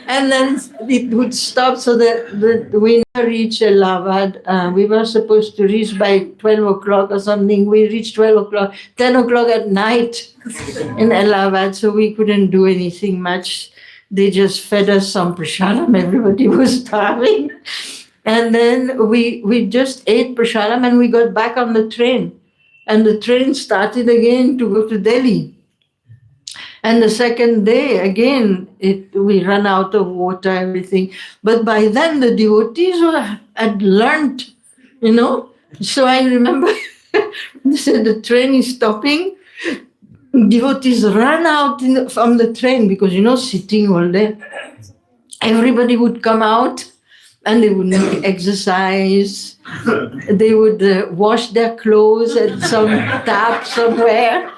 S2: And then it would stop, so that we never reached Allahabad. We were supposed to reach by 12 o'clock or something. We reached 12 o'clock, 10 o'clock at night in Allahabad, so we couldn't do anything much. They just fed us some prasadam. Everybody was starving. And then we just ate prasadam and we got back on the train. And the train started again to go to Delhi. And the second day, again, we ran out of water, everything. But by then, the devotees had learnt, So I remember, they said the train is stopping. Devotees ran out from the train because, sitting all day. Everybody would come out and they would make exercise. They would wash their clothes at some tap somewhere.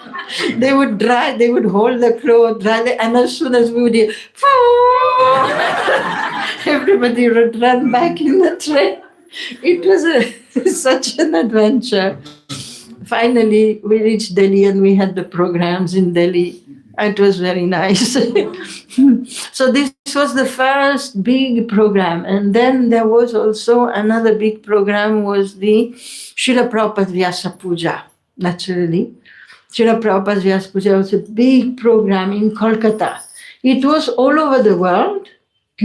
S2: They would dry, they would hold the clothes, dry, and as soon as we would hear, everybody would run back in the train. It was such an adventure. Finally, we reached Delhi and we had the programs in Delhi. It was very nice. So this was the first big program. And then there was also another big program, was the Srila Prabhupada Vyasa Puja, naturally. Srila Prabhupada's Vyasa Puja was a big program in Kolkata. It was all over the world,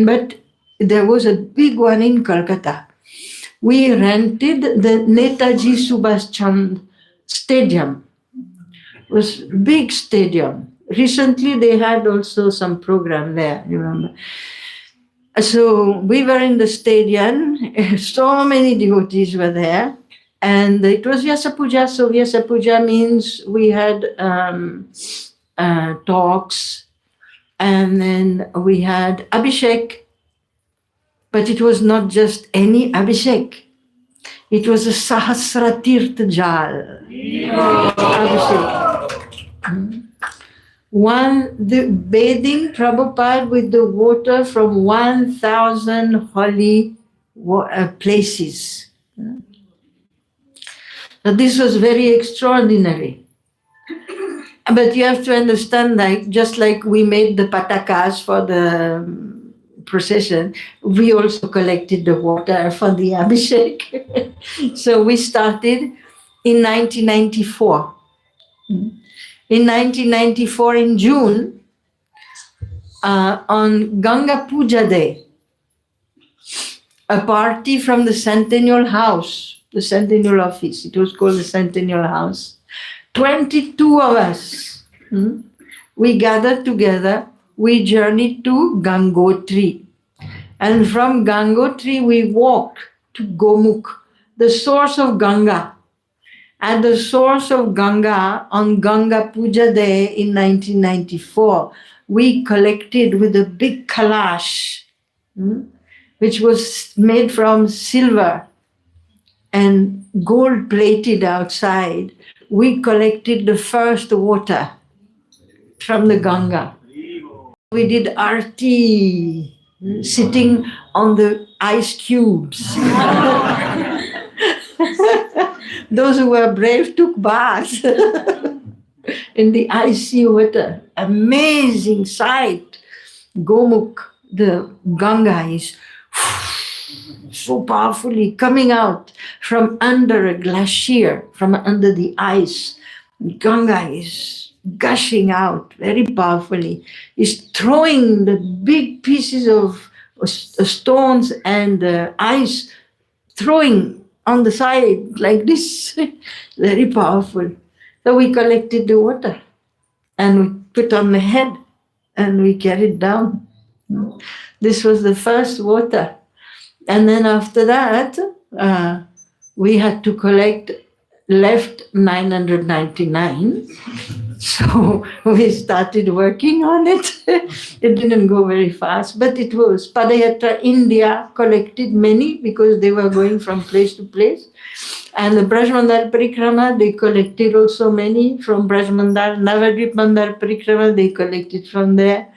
S2: but there was a big one in Kolkata. We rented the Netaji Subhash Chandra Stadium. It was a big stadium. Recently they had also some program there, remember. So we were in the stadium, so many devotees were there. And it was Vyasa Puja, so Vyasa Puja means we had talks, and then we had Abhishek, but it was not just any Abhishek. It was a Sahasra Tirtha Jal Abhishek. The bathing Prabhupada with the water from 1,000 holy places. So this was very extraordinary. But you have to understand, just like we made the patakas for the procession, we also collected the water for the Abhishek. So we started in 1994. In 1994, in June, on Ganga Puja Day, a party from the Centennial House, the Centennial Office, it was called the Centennial House, 22 of us, we gathered together, we journeyed to Gangotri. And from Gangotri, we walked to Gomukh, the source of Ganga. At the source of Ganga, on Ganga Puja Day in 1994, we collected with a big kalash, which was made from silver, and gold plated outside, we collected the first water from the Ganga. We did arti, sitting on the ice cubes. Those who were brave took baths in the icy water. Amazing sight. Gomukh, the Ganga is so powerfully coming out from under a glacier, from under the ice. Ganga is gushing out very powerfully, is throwing the big pieces of stones and ice, throwing on the side like this, very powerful. So we collected the water and we put on the head and we carried down. This was the first water. And then after that, we had to collect left 999. So we started working on it. It didn't go very fast, but it was. Padayatra India collected many because they were going from place to place. And the Brajmandal Parikrama, they collected also many from Brajmandal. Navadvip Mandal Parikrama, they collected from there.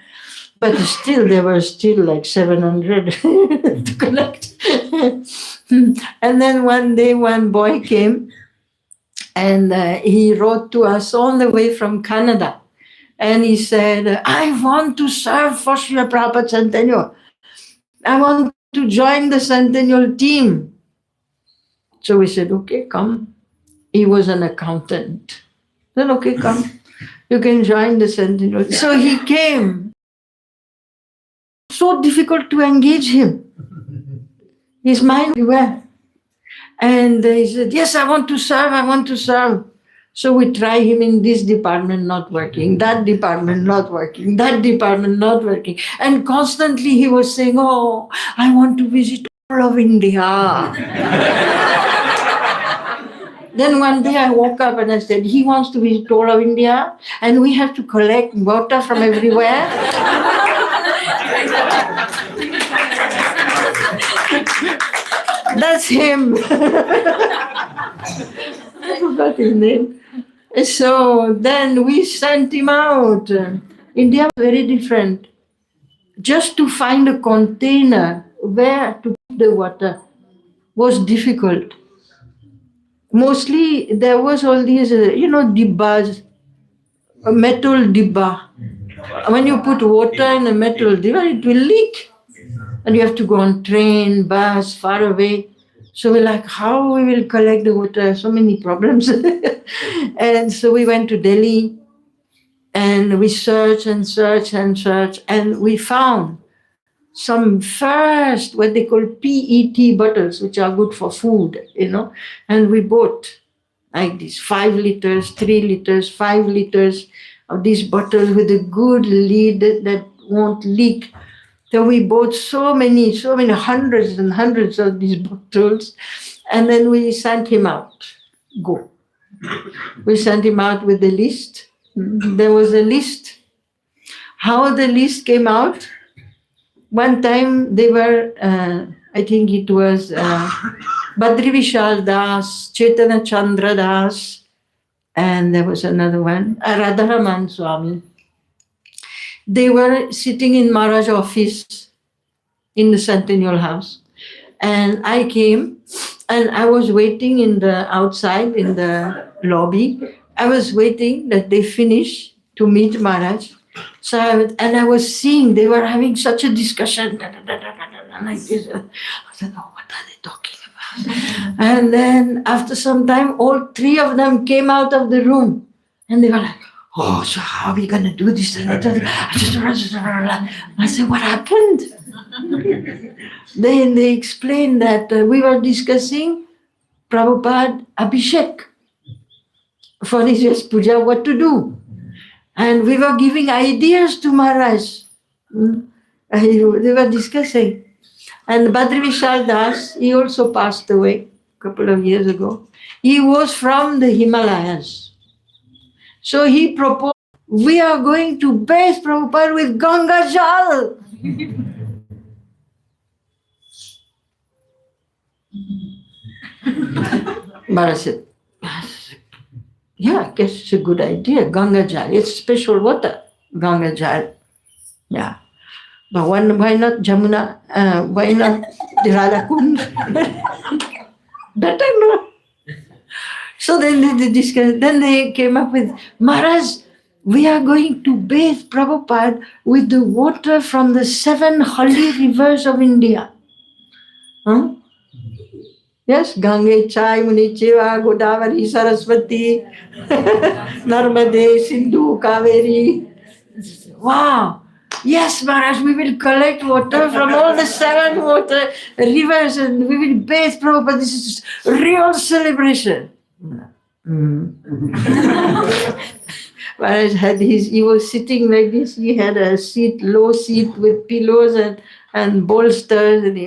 S2: But still, there were still like 700 to collect. And then one day, one boy came and he wrote to us all the way from Canada. And he said, I want to serve for Srila Prabhupada Centennial. I want to join the Centennial team. So we said, okay, come. He was an accountant. Then, okay, come. You can join the Centennial. So he came. So difficult to engage him. His mind everywhere. And he said, yes, I want to serve, I want to serve. So we try him in this department not working, that department not working, that department not working. And constantly he was saying, oh, I want to visit all of India. Then one day I woke up and I said, he wants to visit all of India and we have to collect water from everywhere. That's him. I forgot his name. So then we sent him out. India was very different. Just to find a container where to put the water was difficult. Mostly there was all these, dibbas, a metal dibba. When you put water in a metal dibba, it will leak. And you have to go on train, bus, far away. So we're like, how we will collect the water? So many problems. And so we went to Delhi and we searched and searched and searched. And we found some first, what they call PET bottles, which are good for food, And we bought like these 5 liters, 3 liters, 5 liters of these bottles with a good lid that won't leak. So we bought so many, hundreds and hundreds of these bottles. And then we sent him out. Go. We sent him out with the list. There was a list. How the list came out? One time they were, I think it was Badri Vishal Das, Chaitanya Chandra Das, and there was another one, Radharaman Swami. They were sitting in Maharaj's office in the Centennial House. And I came and I was waiting outside in the lobby. I was waiting that they finish to meet Maharaj. So I was seeing they were having such a discussion. Like this. I said, oh, what are they talking about? And then after some time, all 3 of them came out of the room. And they were like, oh, so how are we going to do this? I said, what happened? Then they explained that we were discussing Prabhupada Abhishek for his Yes Puja, what to do. And we were giving ideas to Maharaj. They were discussing. And Badri Vishal Das, he also passed away a couple of years ago. He was from the Himalayas. So he proposed, we are going to bathe Prabhupada with Ganga Jal. Maharaj said, yeah, I guess it's a good idea. Ganga Jal, it's special water. Ganga Jal. Yeah. But why not Jamuna? Why not the Radha Kund? Better no. So then they discussed, then they came up with, Maharaj, we are going to bathe Prabhupada with the water from the 7 holy rivers of India. Huh? Yes, Gange, Chai, Munichiva, Godavari, Saraswati, Narmade, Sindhu, Kaveri. Wow! Yes, Maharaj, we will collect water from all the 7 water rivers and we will bathe Prabhupada. This is real celebration. Maharaj he was sitting like this. He had a seat, low seat with pillows and bolsters. And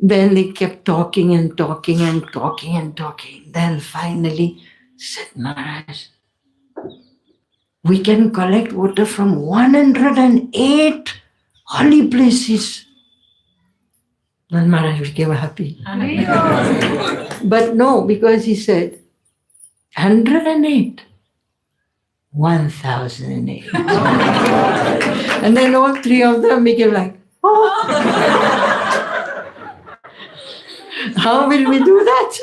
S2: then they kept talking and talking and talking and talking. Then finally said, Maharaj, we can collect water from 108 holy places. Then Maharaj became happy. But no, because he said, 108, 1008. And then all 3 of them became like, oh. How will we do that?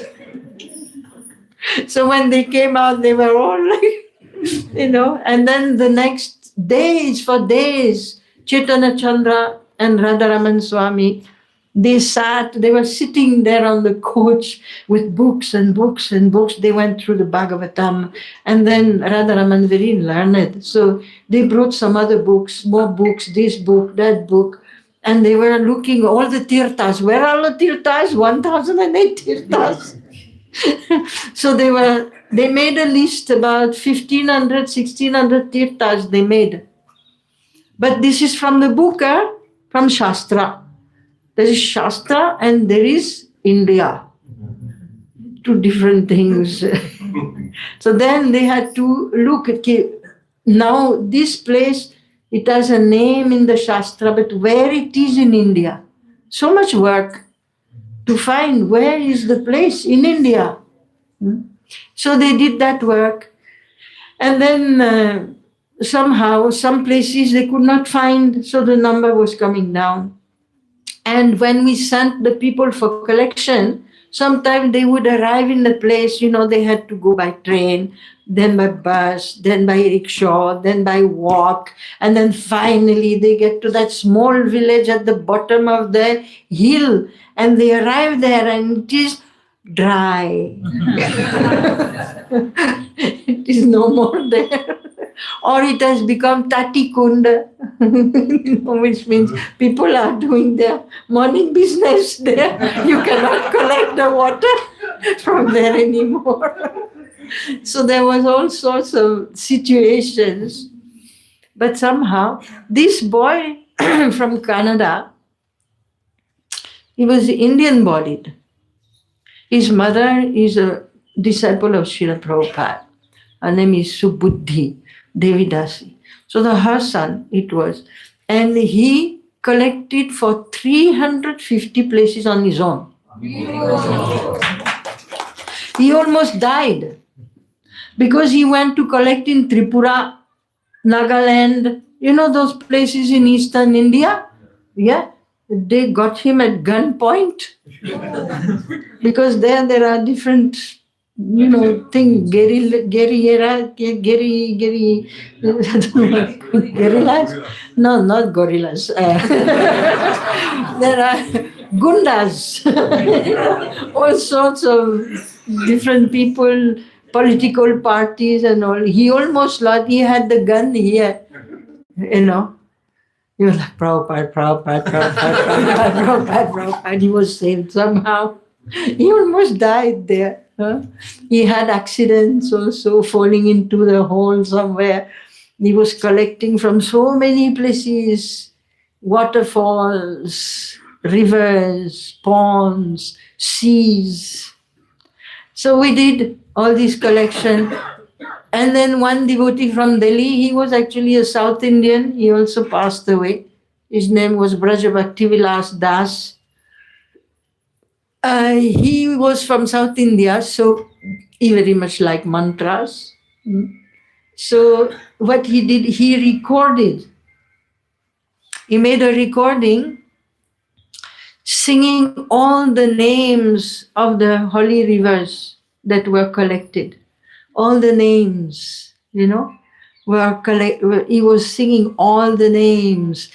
S2: So when they came out, they were all like, and then the next days, for days, Chaitanya Chandra and Radharaman Swami, they were sitting there on the coach with books and books and books. They went through the Bhagavatam, and then Radharaman, very learned. So they brought some other books, more books, this book, that book. And they were looking all the tirthas. Where are the tirthas? 1008 tirthas. So they made a list about 1500, 1600 tirthas they made. But this is from the book, from Shastra. There is Shastra and there is India. 2 different things. So then they had to look at, now this place, it has a name in the Shastra, but where it is in India. So much work to find where is the place in India. So they did that work. And then somehow, some places they could not find, so the number was coming down. And when we sent the people for collection, sometimes they would arrive in the place, they had to go by train, then by bus, then by rickshaw, then by walk. And then finally they get to that small village at the bottom of the hill. And they arrive there and it is dry. It is no more there. Or it has become Tati Kunda, which means people are doing their morning business there. You cannot collect the water from there anymore. So there was all sorts of situations. But somehow, this boy from Canada, he was Indian-bodied. His mother is a disciple of Srila Prabhupada. Her name is Subuddhi Devidasi. So her son it was. And he collected for 350 places on his own. He almost died because he went to collect in Tripura, Nagaland, those places in eastern India. Yeah, they got him at gunpoint because there are different guerrillas. No, not gorillas. There are gundas, all sorts of different people, political parties and all. He almost lost, he had the gun here, He was like, Prabhupada. He was saved somehow. He almost died there. He had accidents also, falling into the hole somewhere. He was collecting from so many places, waterfalls, rivers, ponds, seas. So we did all this collection. And then one devotee from Delhi, he was actually a South Indian. He also passed away. His name was Braja Bhaktivilas Das. He was from South India, so he very much like mantras. So what he did, he recorded. He made a recording singing all the names of the holy rivers that were collected. All the names, he was singing all the names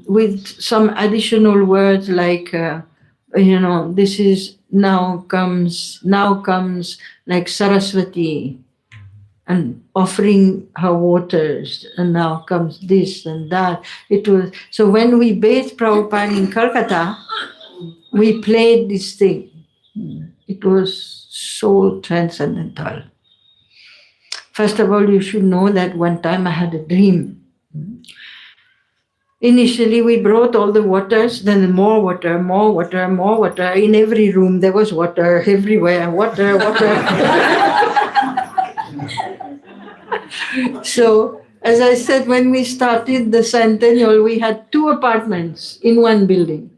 S2: with some additional words like, this is now comes like Saraswati and offering her waters, and now comes this and that. It was so when we bathed Prabhupada in Calcutta, we played this thing. It was so transcendental. First of all, you should know that one time I had a dream. Initially, we brought all the waters, then more water, more water, more water. In every room, there was water everywhere, water, water. So, as I said, when we started the centennial, we had 2 apartments in one building.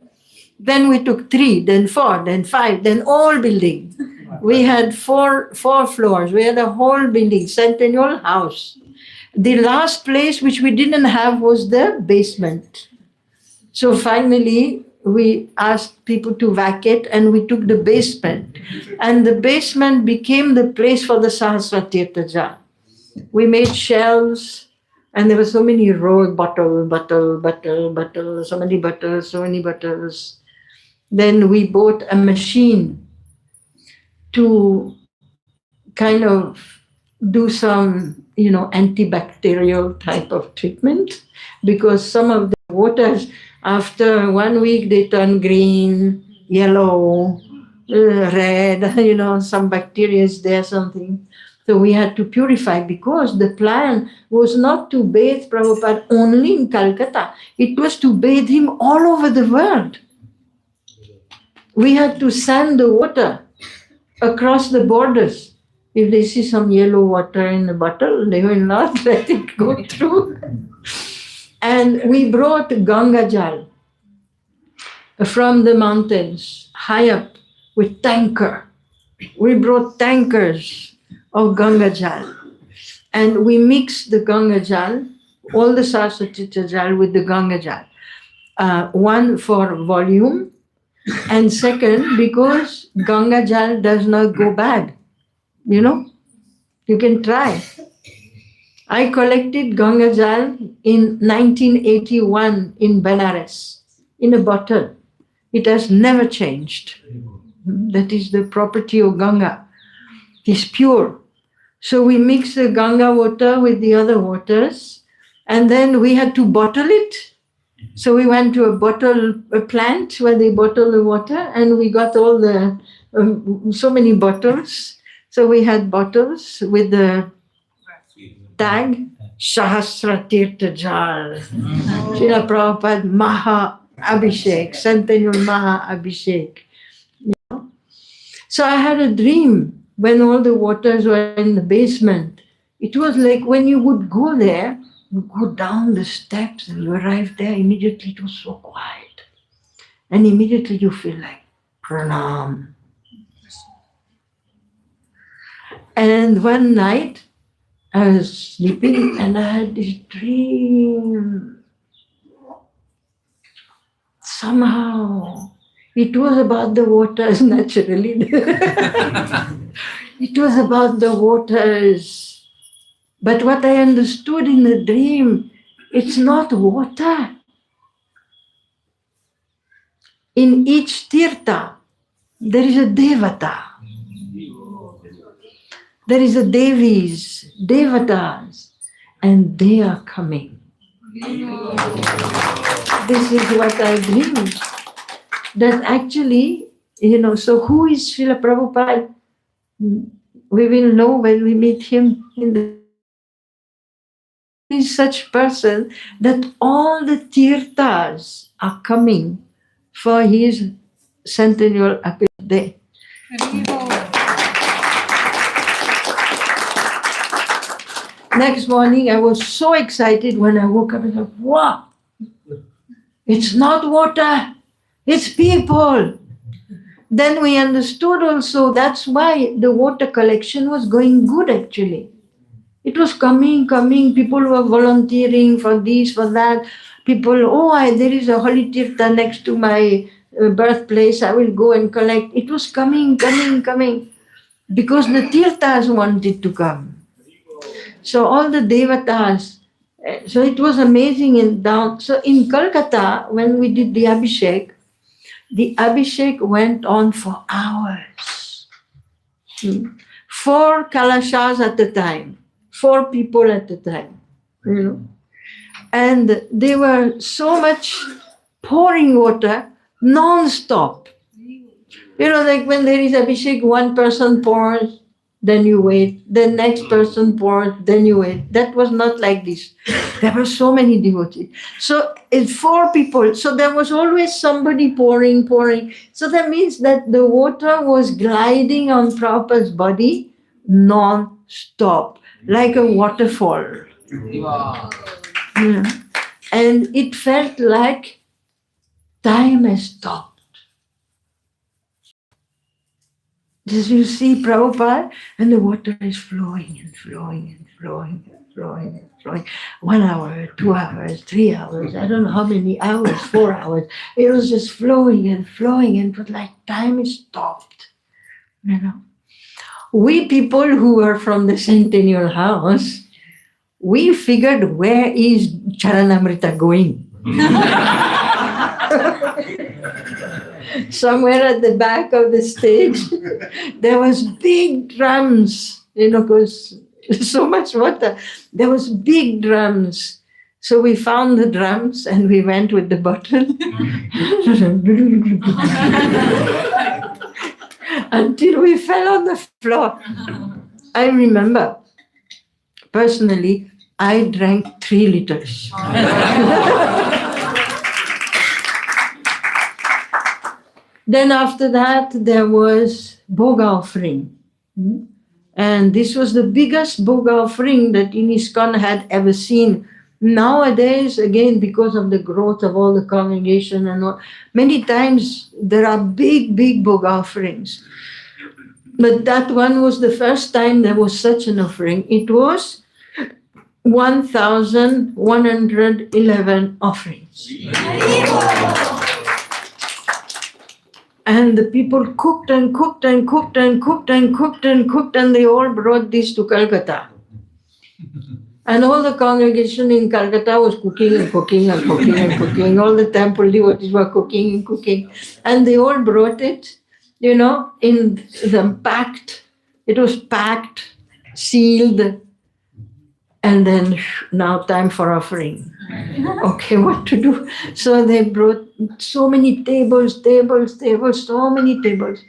S2: Then we took 3, then 4, then 5, then all building. We had four floors. We had a whole building, centennial house. The last place which we didn't have was the basement. So finally, we asked people to vacate and we took the basement. And the basement became the place for the Sahasra Tirtha Jal. We made shelves and there were so many rows, bottle, so many bottles. Then we bought a machine to kind of do some, antibacterial type of treatment, because some of the waters, after 1 week, they turn green, yellow, red, some bacteria is there, something. So we had to purify, because the plan was not to bathe Prabhupada only in Calcutta. It was to bathe him all over the world. We had to send the water across the borders. If they see some yellow water in the bottle, they will not let it go through. And we brought Ganga Jal from the mountains, high up, with tanker. We brought tankers of Ganga Jal. And we mixed the Ganga Jal, all the Saraswati Jal with the Ganga Jal. One for volume, and second, because Ganga Jal does not go bad. You can try. I collected Ganga Jal in 1981 in Benares, in a bottle. It has never changed. That is the property of Ganga. It is pure. So we mix the Ganga water with the other waters, and then we had to bottle it. So we went to a plant where they bottle the water, and we got all the, so many bottles. So we had bottles with the tag, Sahasra Tirtha Jal, Srila Prabhupada Maha Abhishek, Centennial Maha Abhishek. So I had a dream when all the waters were in the basement. It was like when you would go there, you go down the steps and you arrive there, immediately it was so quiet. And immediately you feel like, Pranam. And one night, I was sleeping and I had this dream. Somehow, it was about the waters, naturally. It was about the waters. But what I understood in the dream, it's not water. In each tirtha, there is a devata. There is a devis, devatas, and they are coming. This is what I dreamed. That actually, so who is Srila Prabhupada? We will know when we meet him in the is such person that all the tirthas are coming for his centennial day. Next morning, I was so excited when I woke up and said, wow, it's not water, it's people. then we understood also that's why the water collection was going good actually. It was coming. People were volunteering for this, for that. People, there is a holy tirtha next to my birthplace. I will go and collect. It was coming. Because the tirthas wanted to come. So all the devatas. So it was amazing. So in Kolkata, when we did the Abhishek went on for hours. 4 kalashas at a time. 4 people at a time. And they were so much pouring water non-stop. Like when there is Abhishek, one person pours, then you wait. The next person pours, then you wait. That was not like this. There were so many devotees. So it's 4 people. So there was always somebody pouring. So that means that the water was gliding on Prabhupada's body non-stop, like a waterfall.
S3: Wow.
S2: Yeah. And it felt like time has stopped. Just you see Prabhupada, and the water is flowing. 1 hour, 2 hours, 3 hours, I don't know how many hours, 4 hours. It was just flowing, and it was like time is stopped. We people who were from the Centennial House, we figured, where is Charanamrita going? Somewhere at the back of the stage, there was big drums, because so much water. There was big drums. So we found the drums and we went with the bottle until we fell on the floor. I remember, personally, I drank 3 liters. Then after that, there was bhog offering. And this was the biggest bhog offering that ISKCON had ever seen. Nowadays, again, because of the growth of all the congregation and all, many times there are big bhog offerings. But that one was the first time there was such an offering. It was 1,111 offerings. And the people cooked and they all brought this to Calcutta. And all the congregation in Calcutta was cooking. All the temple devotees were cooking. And they all brought it, in the packed. It was packed, sealed. And then now time for offering. Okay, what to do? So they brought so many tables, so many tables.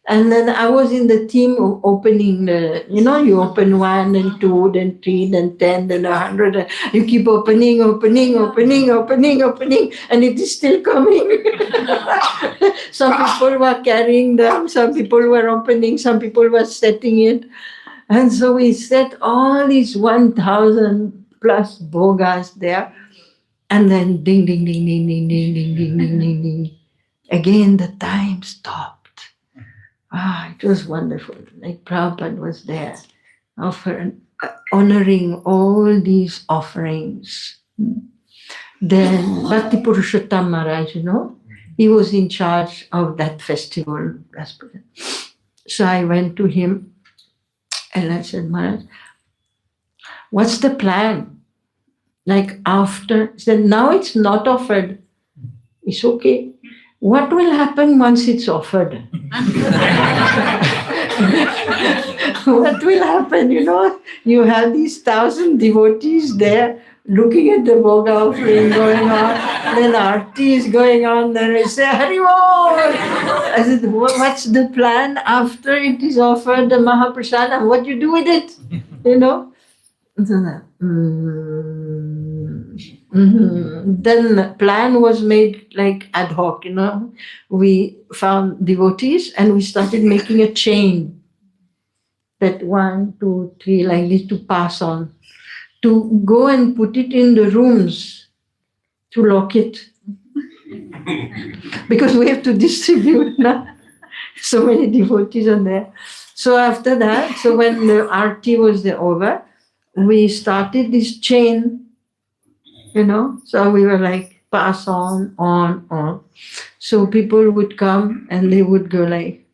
S2: And then I was in the team of opening you open 1, then 2, then 3, then 10, then 100. You keep opening, and it is still coming. Some people were carrying them, some people were opening, some people were setting it. And so we set all these 1,000 plus bhogas there, and then ding. Again, the time stopped. It was wonderful. Like Prabhupada was there, honoring all these offerings. Then Bhakti Purushottam Maharaj, he was in charge of that festival. So I went to him. And I said, Maharaj, what's the plan? Like after, he said, now it's not offered. It's okay. What will happen once it's offered? What will happen? You have these 1,000 devotees there looking at the bhoga offering going on, then Aarti is going on, then we say, Hari Bol! I said, what's the plan after it is offered, the Mahaprasadam? What do you do with it? Then the plan was made like ad hoc, We found devotees and we started making a chain. That 1, 2, 3, like this to pass on. To go and put it in the rooms to lock it. Because we have to distribute now. So many devotees are there. So after that, so when the arti was over, we started this chain, So we were like, pass on, on. So people would come and they would go like,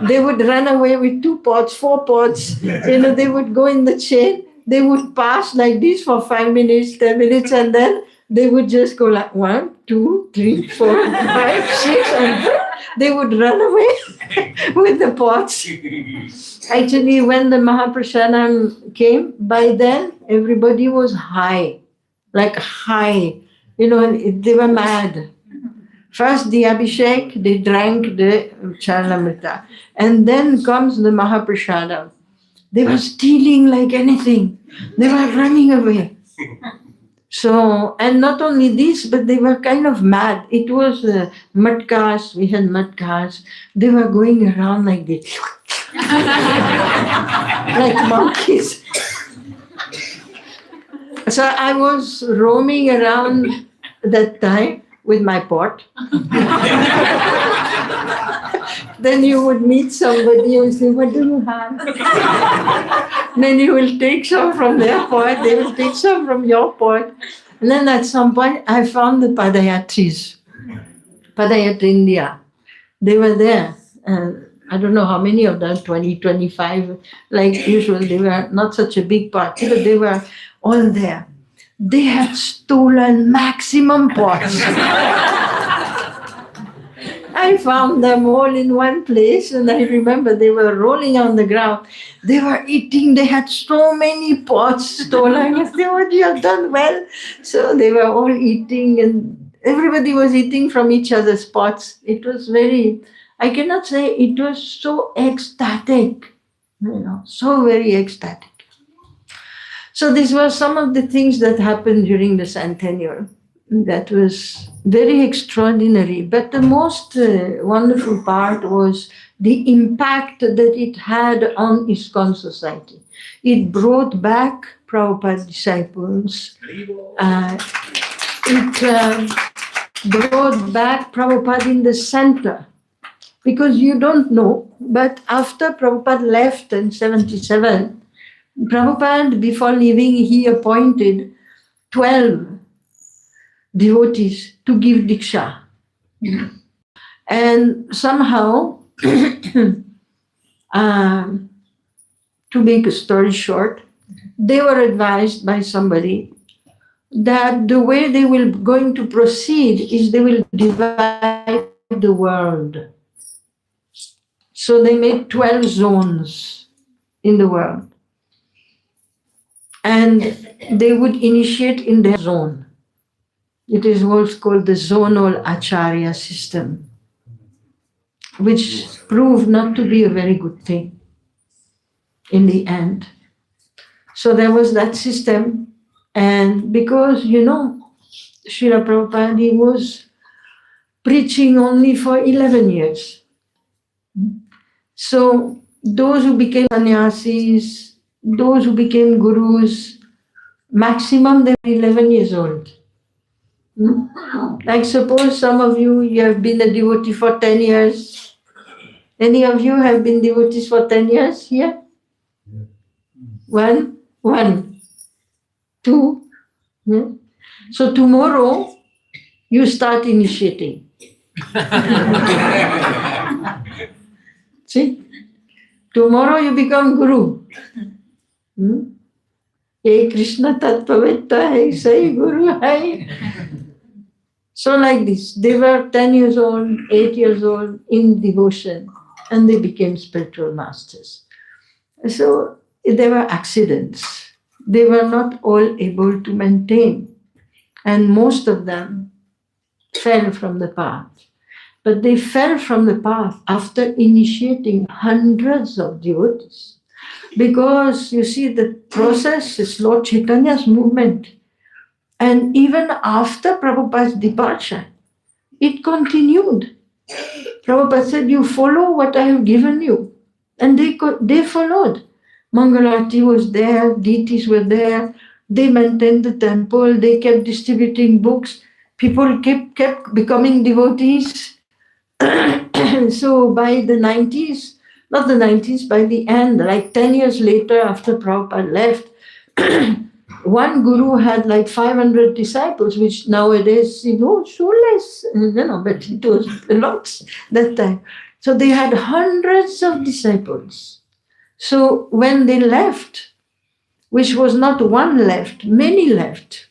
S2: they would run away with 2 pots, 4 pots. They would go in the chain. They would pass like this for 5 minutes, 10 minutes, and then they would just go like 1, 2, 3, 4, 5, 6, and they would run away with the pots. Actually, when the Mahaprashanam came, by then everybody was high, like high. They were mad. First the Abhishek, they drank the Charnamrita. And then comes the Mahaprasada. They were stealing like anything. They were running away. So, and not only this, but they were kind of mad. It was matkas, we had matkas. They were going around like this. Like monkeys. So I was roaming around that time with my pot. Then you would meet somebody and say, what do you have? Then you will take some from their pot, they will take some from your pot. And then at some point, I found the Padayatris, Padayatra India. They were there. I don't know how many of them, 20, 25, like usual. They were not such a big party, but they were all there. They had stolen maximum pots. I found them all in one place, and I remember they were rolling on the ground. They were eating. They had so many pots stolen. I said, "What, you have done well." So they were all eating, and everybody was eating from each other's pots. It was very, I cannot say, it was so ecstatic, so very ecstatic. So these were some of the things that happened during the centennial. That was very extraordinary. But the most wonderful part was the impact that it had on ISKCON society. It brought back Prabhupada's disciples. It brought back Prabhupada in the center. Because you don't know, but after Prabhupada left in 77, Prabhupada, before leaving, he appointed 12 devotees to give Diksha. And somehow, to make a story short, they were advised by somebody that the way they will going to proceed is they will divide the world. So they made 12 zones in the world. And they would initiate in their zone. It is what's called the zonal acharya system, which proved not to be a very good thing in the end. So there was that system, and because, Srila Prabhupada, he was preaching only for 11 years. So those who became sannyasis, those who became gurus, maximum they were 11 years old. Like suppose some of you have been a devotee for 10 years. Any of you have been devotees for 10 years here? One, two. So tomorrow you start initiating. See? Tomorrow you become guru. Hey Krishna Tattvavetta, hey Sai Guru, hey. So like this, they were 10 years old, 8 years old in devotion, and they became spiritual masters. So there were accidents. They were not all able to maintain, and most of them fell from the path. But they fell from the path after initiating hundreds of devotees. Because you see, the process is Lord Chaitanya's movement. And even after Prabhupada's departure, it continued. Prabhupada said, you follow what I have given you. And they followed. Mangalarti was there, deities were there, They maintained the temple, they kept distributing books, people kept becoming devotees. So by the 90s, not the 90s, by the end, like 10 years later after Prabhupada left, one guru had like 500 disciples, which nowadays, so less, but it was lots that time. So they had hundreds of disciples. So when they left, which was not one left, many left,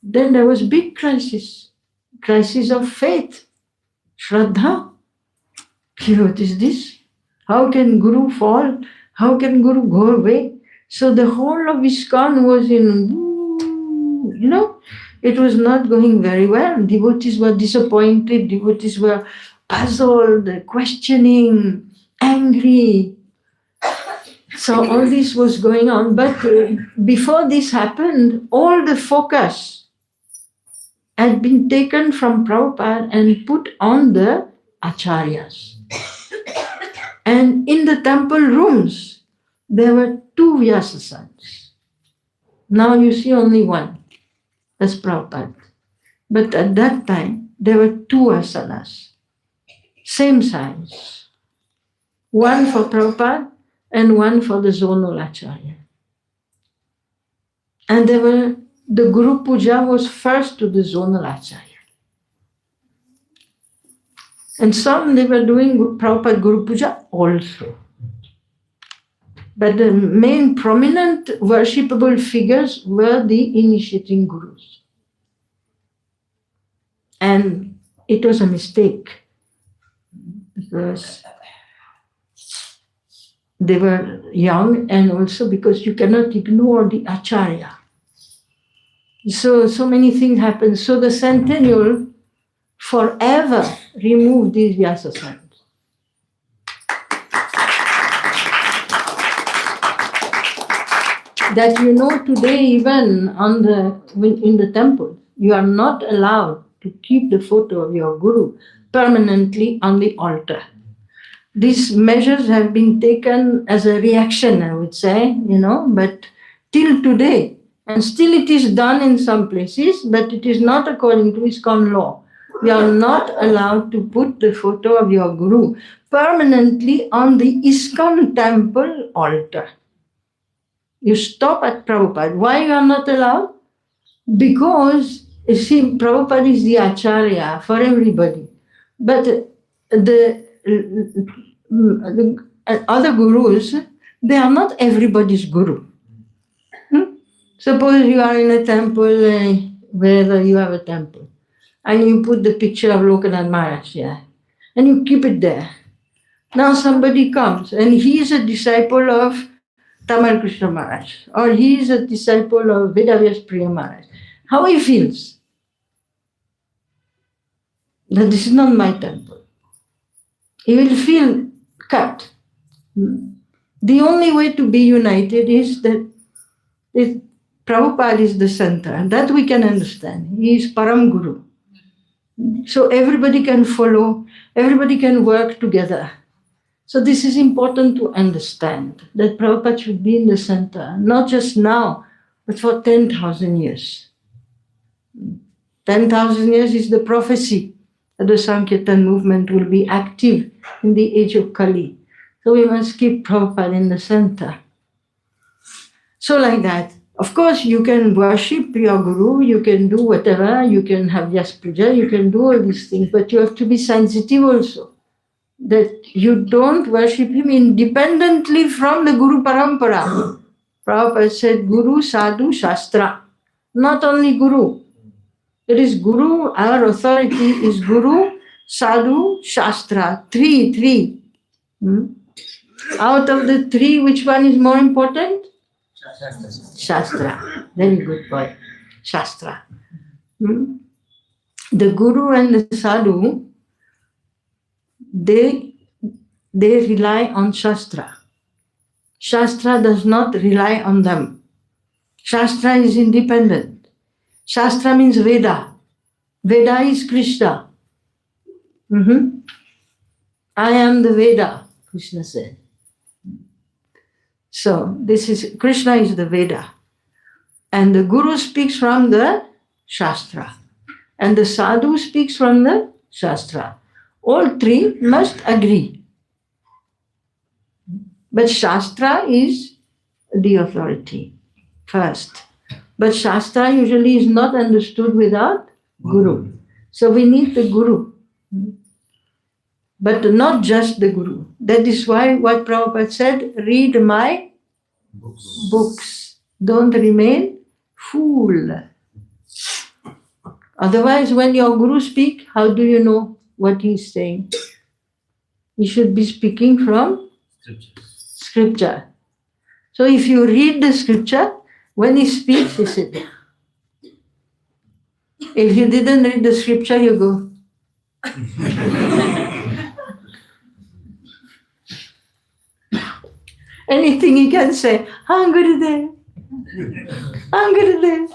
S2: then there was big crisis of faith, Shraddha. What is this? How can Guru fall? How can Guru go away? So the whole of ISKCON was it was not going very well. Devotees were disappointed, devotees were puzzled, questioning, angry. So all this was going on. But before this happened, all the focus had been taken from Prabhupada and put on the acharyas. And in the temple rooms, there were 2 Vyasasans. Now you see only one. That's Prabhupada. But at that time, there were 2 asanas. Same size. One for Prabhupada and one for the zonal acharya. And the Guru Puja was first to the zonal acharya. And some they were doing Prabhupada Guru Puja also. But the main prominent worshipable figures were the initiating gurus. And it was a mistake because they were young and also because you cannot ignore the acharya. So many things happened. So the centennial forever removed these Vyasasans. That today even in the temple, you are not allowed to keep the photo of your Guru permanently on the altar. These measures have been taken as a reaction, I would say, but till today, and still it is done in some places, but it is not according to ISKCON law. You are not allowed to put the photo of your Guru permanently on the ISKCON temple altar. You stop at Prabhupada. Why you are not allowed? Because, you see, Prabhupada is the Acharya for everybody. But the other gurus, they are not everybody's Guru. Suppose you are in a temple, wherever you have a temple, and you put the picture of Lokanath Maharaj, and you keep it there. Now somebody comes, and he is a disciple of Tamal Krishna Maharaj, or he is a disciple of Vedavyas Priya Maharaj. How he feels? That this is not my temple. He will feel cut. The only way to be united is that Prabhupada is the center, and that we can understand. He is Param Guru. So everybody can follow, everybody can work together. So this is important to understand, that Prabhupada should be in the center, not just now, but for 10,000 years. 10,000 years is the prophecy that the Sankirtan movement will be active in the age of Kali. So we must keep Prabhupada in the center. So like that. Of course, you can worship your Guru, you can do whatever, you can have Yas Puja, you can do all these things, but you have to be sensitive also, that you don't worship him independently from the Guru Parampara. Prabhupada said, Guru, Sadhu, Shastra. Not only Guru. It is Guru, our authority is Guru, Sadhu, Shastra. Three. Out of the 3, which one is more important? Shastra. Very good boy. Shastra. The Guru and the Sadhu, they rely on Shastra. Shastra does not rely on them. Shastra is independent. Shastra means Veda. Veda is Krishna. I am the Veda, Krishna said. So this is Krishna is the Veda. And the Guru speaks from the Shastra. And the Sadhu speaks from the Shastra. All three must agree. But Shastra is the authority first. But Shastra usually is not understood without Guru. So we need the Guru. But not just the Guru. That is why what Prabhupada said, read my books. Don't remain fool. Otherwise, when your Guru speaks, how do you know what he is saying? He should be speaking from scripture. So if you read the scripture, when he speaks, he sit there. If you didn't read the scripture, you go. Anything he can say, Gurudev, Gurudev,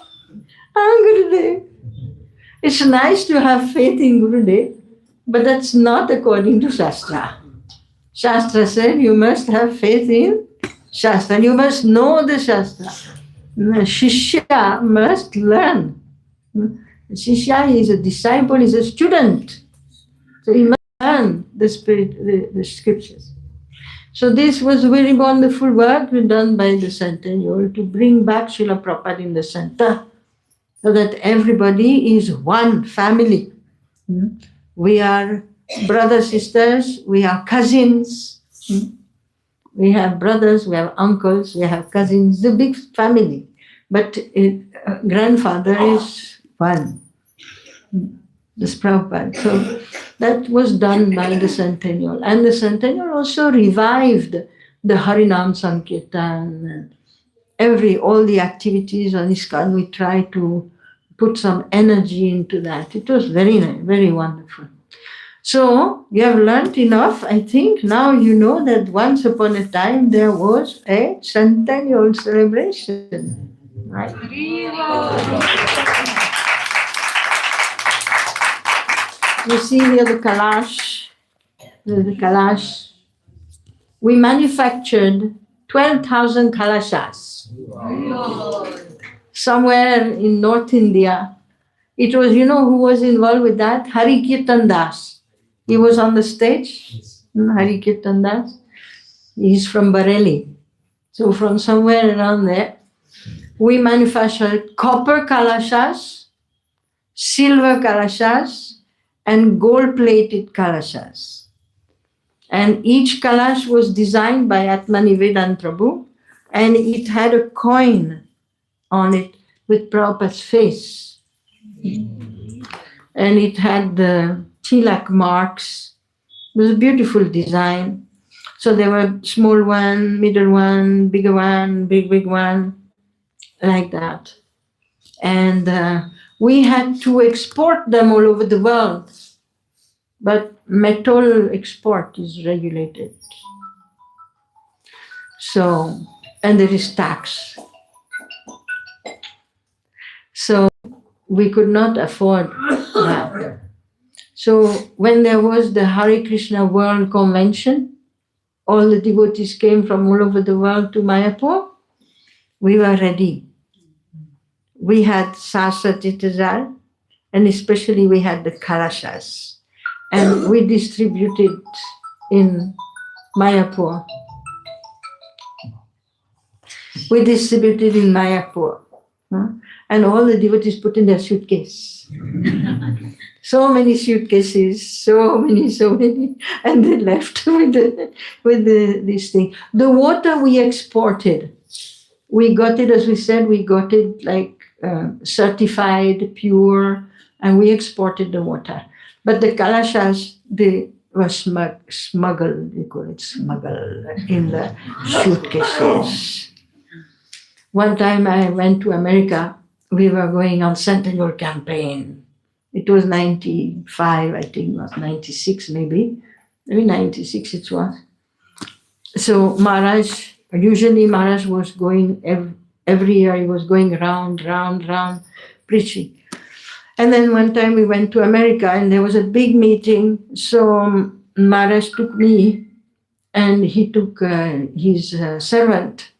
S2: Gurudev. It's nice to have faith in Gurudev, but that's not according to Shastra. Shastra said you must have faith in Shastra. You must know the Shastra. Shishya must learn. Shishya is a disciple, is a student. So he must learn the spirit, the scriptures. So this was a very wonderful work done by the Centennial to bring back Srila Prabhupada in the center so that everybody is one family. We are brothers, sisters, we are cousins. We have brothers, we have uncles, we have cousins, the big family. But grandfather is one, this Prabhupada. So that was done by the Centennial. And the Centennial also revived the Harinam Sankirtan, all the activities on ISKCON. We try to put some energy into that. It was very nice, very wonderful. So you have learnt enough, I think. Now you know that once upon a time there was a Centennial celebration. Right? You see here the Kalash. The Kalash. We manufactured 12,000 Kalashas. Somewhere in North India. It was, who was involved with that? Hari Kirtan Das. He was on the stage. Hari Kirtan Das. He's from Bareilly. So from somewhere around there, we manufactured copper Kalashas, silver Kalashas, and gold-plated Kalashas. And each Kalash was designed by Atmanivedan Prabhu, and it had a coin on it with Prabhupada's face. And it had the tilak marks. It was a beautiful design. So there were small one, middle one, bigger one, big one, like that. And we had to export them all over the world. But metal export is regulated. So, and there is tax. So we could not afford that. So when there was the Hare Krishna World Convention, all the devotees came from all over the world to Mayapur. We were ready. We had Saraswati Tazar, and especially we had the Kalashas. And we distributed in Mayapur. We distributed in Mayapur. And all the devotees put in their suitcase. So many suitcases, so many, and they left with this thing. The water we exported. We got it, as we said, we got it like certified, pure, and we exported the water. But the Kalashas, they were smuggled, they call it smuggled, in the suitcases. One time I went to America, we were going on Centennial campaign. It was 95, I think, not 96 maybe 96 it was. So usually Maharaj was going, every year he was going round, preaching. And then one time we went to America and there was a big meeting. So Maharaj took me and he took his servant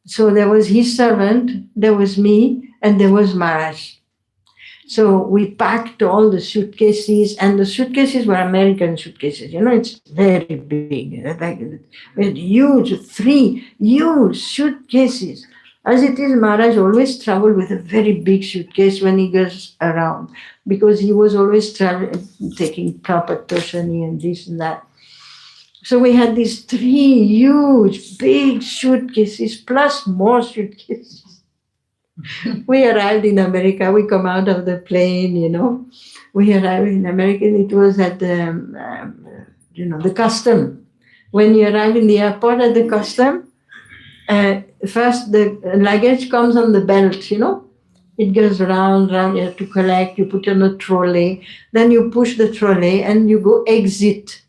S2: So there was his servant, there was me, and there was Maharaj. So we packed all the suitcases, and the suitcases were American suitcases. It's very big, like with huge, 3 huge suitcases. As it is, Maharaj always traveled with a very big suitcase when he goes around, because he was always taking proper toshani and this and that. So we had these 3 huge, big suitcases, plus more suitcases. We arrived in America. We come out of the plane, We arrived in America. It was at the custom. When you arrive in the airport at the custom, first the luggage comes on the belt, It goes round, you have to collect, you put it on a trolley, then you push the trolley and you go exit.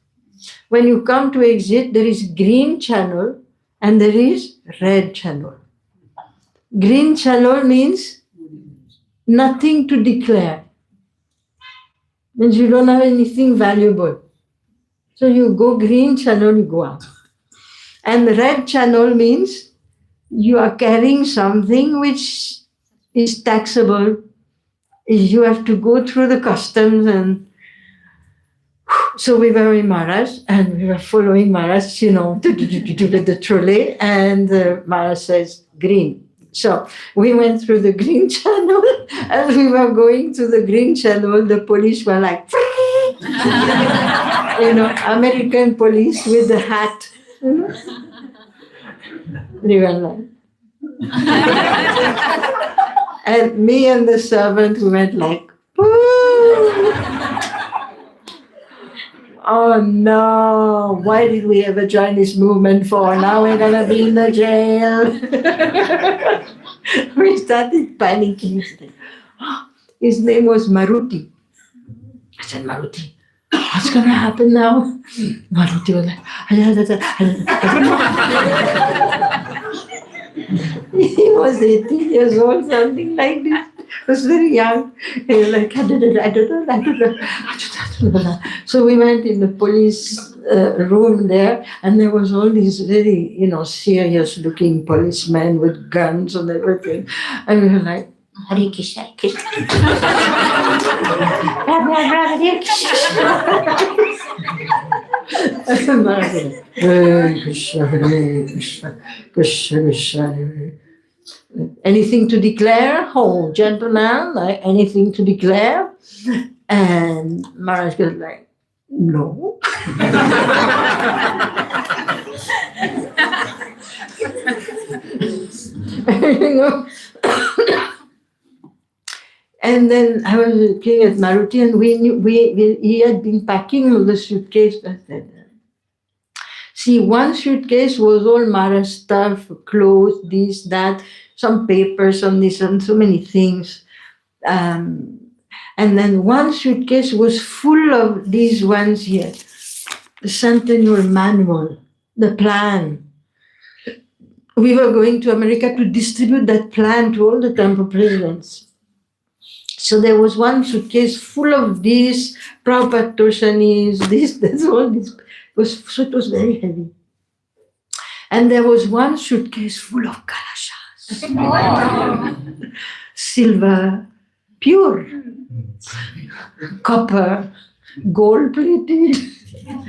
S2: When you come to exit, there is green channel and there is red channel. Green channel means nothing to declare. Means you don't have anything valuable. So you go green channel, you go out. And red channel means you are carrying something which is taxable. You have to go through the customs. And so we were in Maharaj and we were following Maharaj, to the trolley, and Maharaj says green. So we went through the green channel. As we were going through the green channel, the police were like, American police with the hat. They were like. And me and the servant, we went like, oh no, why did we ever join this movement for? Now we're going to be in the jail. We started panicking. His name was Maruti. I said, Maruti, what's going to happen now? Maruti was like, he was 18 years old, something like this. He was very young. He was like, I don't know. So we went in the police room there, and there was all these very, serious-looking policemen with guns and everything. And we were like, Hare Krishna, Krishna. Hare Krishna, Hare Krishna, Krishna Krishna. Anything to declare? Oh, gentlemen, like anything to declare? And Maharaj goes like, no. And then I was looking at Maruti, and he had been packing all the suitcase. I said, see, one suitcase was all Maharaj stuff, clothes, this, that, some papers on this, and so many things. And then one suitcase was full of these ones here. The Centennial Manual, the plan. We were going to America to distribute that plan to all the temple presidents. So there was one suitcase full of these Prabhupada Toshanis, that's all this. It was very heavy. And there was one suitcase full of kalashas. Wow. Silver, pure, copper, gold plated. I don't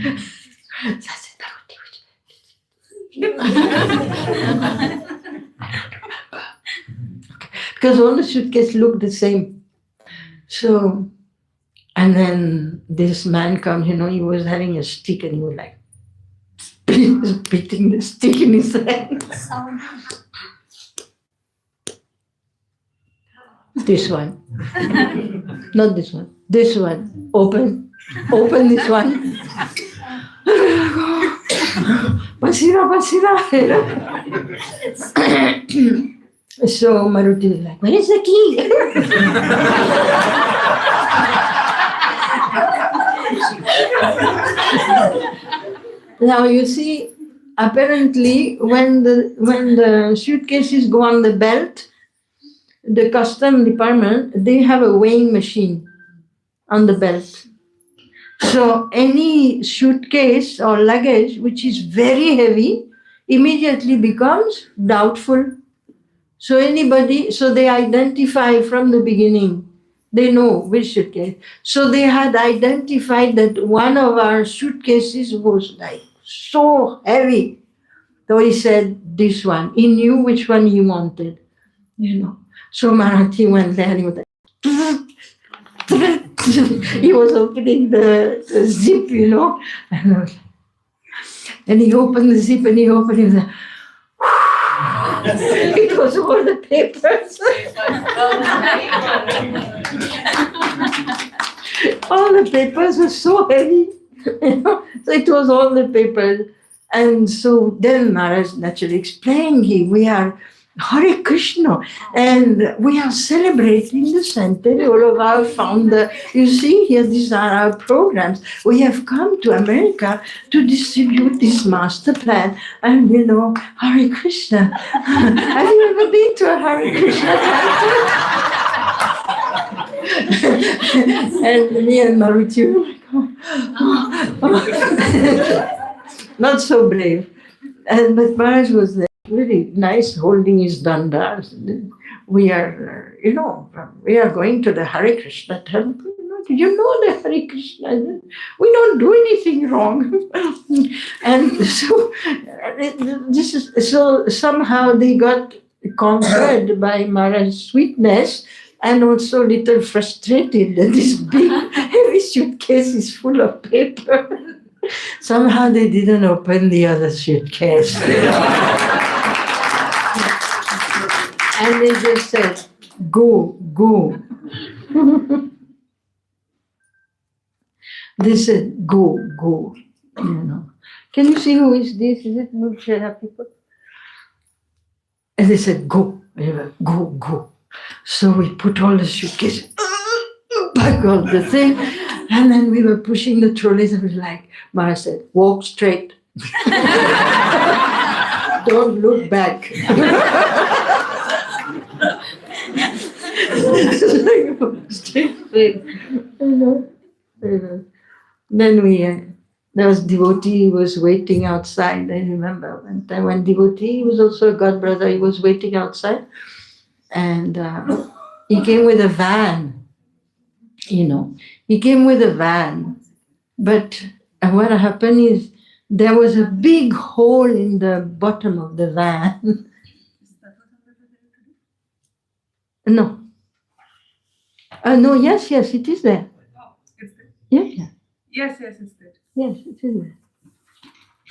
S2: remember. Okay. Because all the suitcases looked the same. So, and then this man comes, he was having a stick and he was like, beating the stick in his hand. This one. Not this one. This one. Open this one. Pasira. So Maruti was like, where is the key? Now you see, apparently when the suitcases go on the belt, the custom department, they have a weighing machine on the belt. So any suitcase or luggage which is very heavy immediately becomes doubtful. So so they identify from the beginning. They know which suitcase. So they had identified that one of our suitcases was like so heavy. So he said this one. He knew which one he wanted, you know. So Marathi went there and he was like, he was opening the zip, you know. And he opened the zip and he opened it. It was all the papers. All the papers were so heavy, you know. So it was all the papers. And so then Maharaj naturally explained, we are Hare Krishna, and we are celebrating the centennial of our founder. You see here, these are our programs. We have come to America to distribute this master plan, and you know, Hare Krishna. Have you ever been to a Hare Krishna temple? And me and Maruti were like, not so brave. But Maharaj was there. Really nice, holding his dandas. We are, we are going to the Hare Krishna temple. Did you know the Hare Krishna? We don't do anything wrong. And so so somehow they got conquered by Maharaj's sweetness and also a little frustrated that this big heavy suitcase is full of paper. Somehow they didn't open the other suitcase. And they just said, go, go. They said, go, go. Can you see who is this? Is it Nurshera people? And they said, go. And they went, go, go. So we put all the suitcases back on the thing. And then we were pushing the trolleys and we were like, Mara said, walk straight. Don't look back. Straight. Then there was devotee who was waiting outside. I remember one time when devotee, he was also a god brother, he was waiting outside. And he came with a van, He came with a van. But what happened is there was a big hole in the bottom of the van. No. No, yes, it is there. Yeah.
S4: Yes, it's there.
S2: Yes, it is there.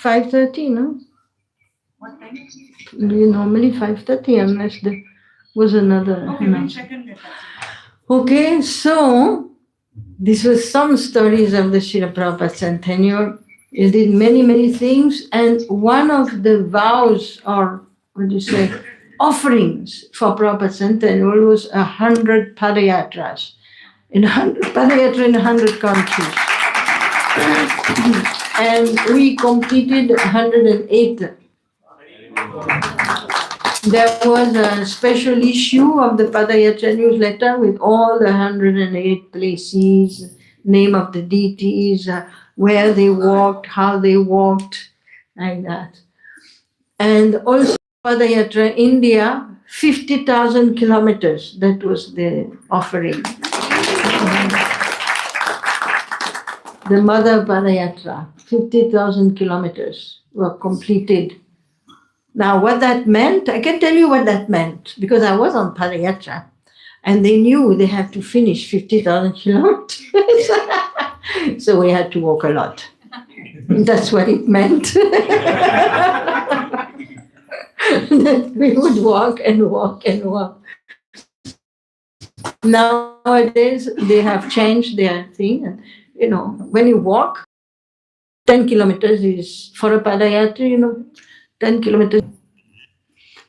S2: 5:30, no?
S4: What time?
S2: Normally 5:30, unless there was another.
S4: Okay, we'll check and get that.
S2: Okay, so this was some stories of the Srila Prabhupada centennial. He did many, many things, and one of the vows, or offerings for Prabhupada centennial was 100 padayatras. Padayatra in 100 countries. And we completed 108. There was a special issue of the Padayatra newsletter with all the 108 places, name of the deities, where they walked, how they walked, like that. And also Padayatra India, 50,000 kilometers. That was the offering. The Mother Padayatra, 50,000 kilometers were completed. Now, what that meant, I can tell you what that meant, because I was on Padayatra, and they knew they had to finish 50,000 kilometers. So we had to walk a lot. That's what it meant. That we would walk and walk and walk. Nowadays, they have changed their thing. And, when you walk, 10 kilometers is for a Padayatra, 10 kilometers.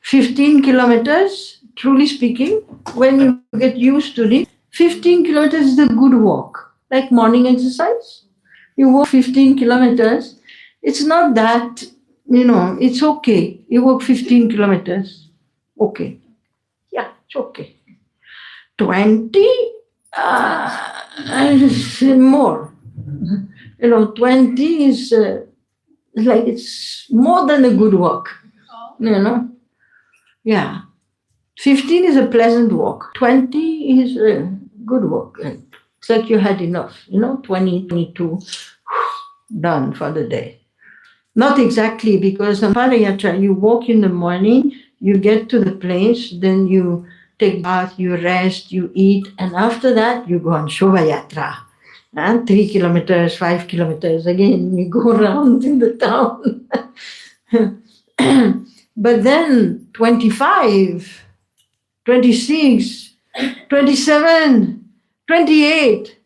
S2: 15 kilometers, truly speaking, when you get used to it, 15 kilometers is a good walk, like morning exercise. You walk 15 kilometers, it's not that, it's okay. You walk 15 kilometers, okay. Yeah, it's okay. 20, more. 20 is it's more than a good walk. Yeah. 15 is a pleasant walk. 20 is a good walk. It's like you had enough, 20, 22, done for the day. Not exactly, because on Padayatra, you walk in the morning, you get to the place, then you take bath, you rest, you eat, and after that, you go on Shobha And 3 kilometers, 5 kilometers, again, you go around in the town. But then 25, 26, 27, 28,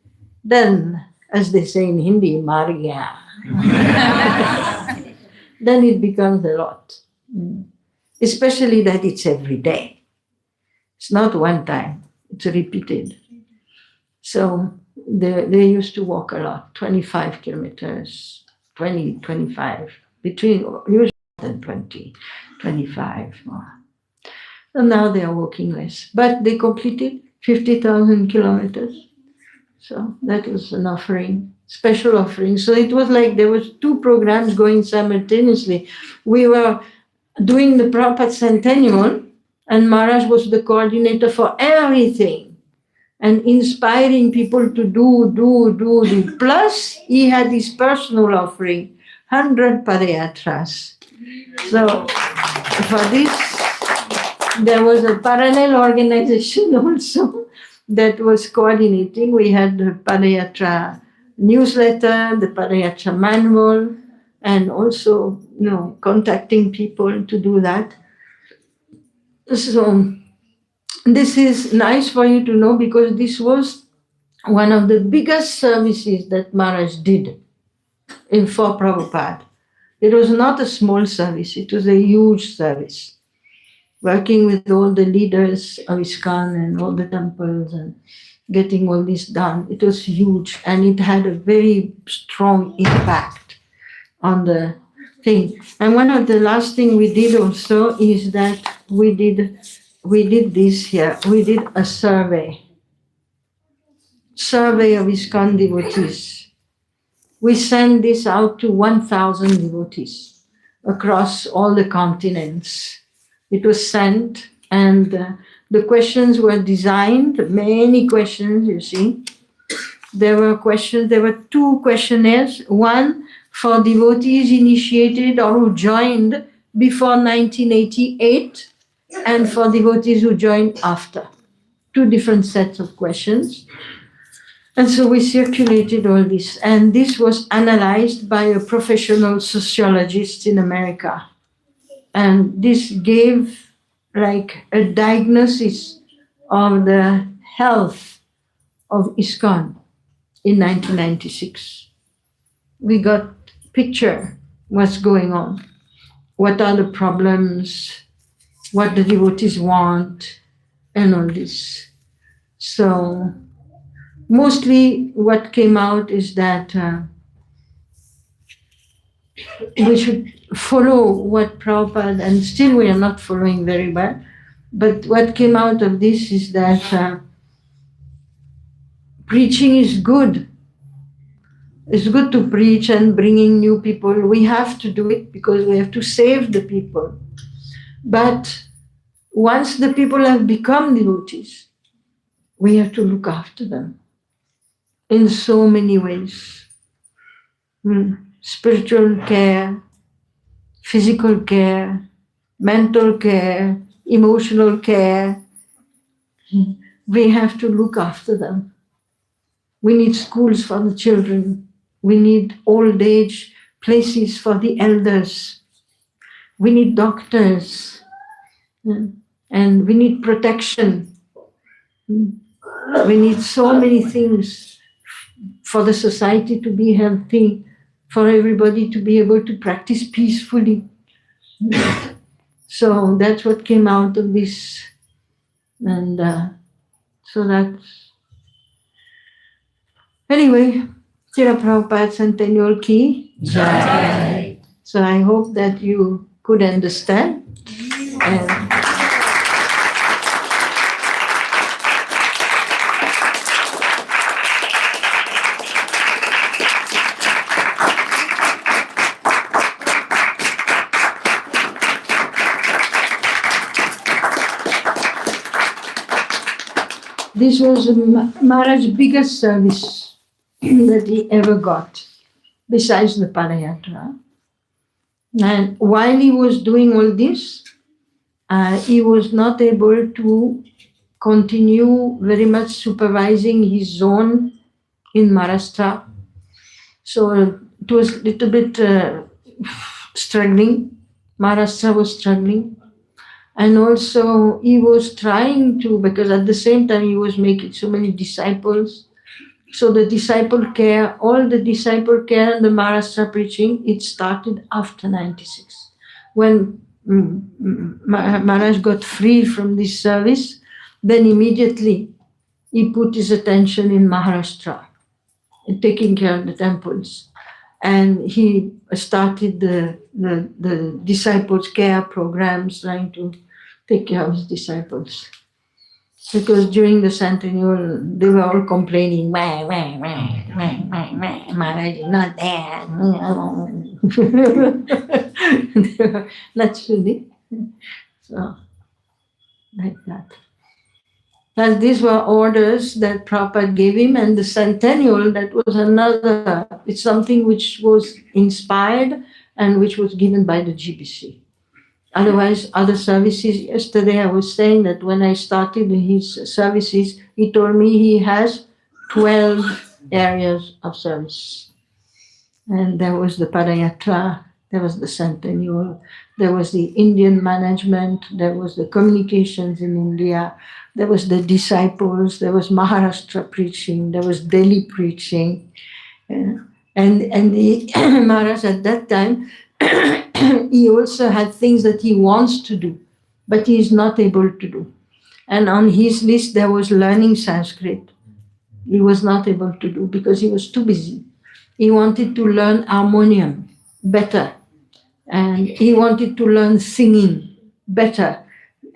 S2: then, as they say in Hindi, maar gaya. Then it becomes a lot. Especially that it's every day. It's not one time, it's repeated. So they used to walk a lot, 25 kilometers, 20, 25, between usually than 20, 25. And now they are walking less. But they completed 50,000 kilometers. So that was an offering, special offering. So it was like there was 2 programs going simultaneously. We were doing the Prabhupada Centennial, and Maharaj was the coordinator for everything and inspiring people to do. Plus, he had his personal offering, 100 Padayatras. So for this, there was a parallel organization also that was coordinating. We had the Padayatra newsletter, the Padayatra manual, and also, contacting people to do that. So this is nice for you to know, because this was one of the biggest services that Maharaj did for Prabhupada. It was not a small service, it was a huge service. Working with all the leaders of ISKCON and all the temples and getting all this done. It was huge, and it had a very strong impact on the thing. And one of the last thing we did also is that we did this here. We did a survey of ISKCON devotees. We sent this out to 1,000 devotees across all the continents. It was sent, and the questions were designed, many questions, you see. There were 2 questionnaires, one for devotees initiated or who joined before 1988, and for devotees who joined after. 2 different sets of questions. And so we circulated all this, and this was analyzed by a professional sociologist in America. And this gave like a diagnosis of the health of ISKCON in 1996. We got picture what's going on, what are the problems, what the devotees want, and all this. So mostly what came out is that we should follow what Prabhupada, and still we are not following very well, but what came out of this is that preaching is good. It's good to preach and bringing new people. We have to do it because we have to save the people. But once the people have become devotees, we have to look after them in so many ways. Spiritual care, physical care, mental care, emotional care. We have to look after them. We need schools for the children. We need old age places for the elders. We need doctors. And we need protection. We need so many things for the society to be healthy, for everybody to be able to practice peacefully. So that's what came out of this. And so that's... Anyway, Srila Prabhupada Centennial Ki Jai. So I hope that you could understand. And this was Maharaj's biggest service that he ever got, besides the Padayatra. And while he was doing all this, he was not able to continue very much supervising his zone in Maharashtra. So it was a little bit struggling. Maharashtra was struggling. And also he was trying to, because at the same time he was making so many disciples. So the disciple care, all the disciple care and the Maharashtra preaching, it started after 96. When Maharaj got free from this service, then immediately he put his attention in Maharashtra, taking care of the temples. And he started the disciples' care programs, trying to take care of his disciples. Because during the centennial, they were all complaining, Maharaj is not there. Naturally. So, like that. And these were orders that Prabhupada gave him, and the centennial, that was another, it's something which was inspired and which was given by the GBC. Otherwise, other services, yesterday I was saying that when I started his services, he told me he has 12 areas of service. And there was the Padayatra, there was the centennial, there was the Indian management, there was the communications in India, there was the disciples, there was Maharashtra preaching, there was Delhi preaching. And the Maharaj at that time, he also had things that he wants to do, but he is not able to do. And on his list, there was learning Sanskrit. He was not able to do because he was too busy. He wanted to learn harmonium better. And he wanted to learn singing better.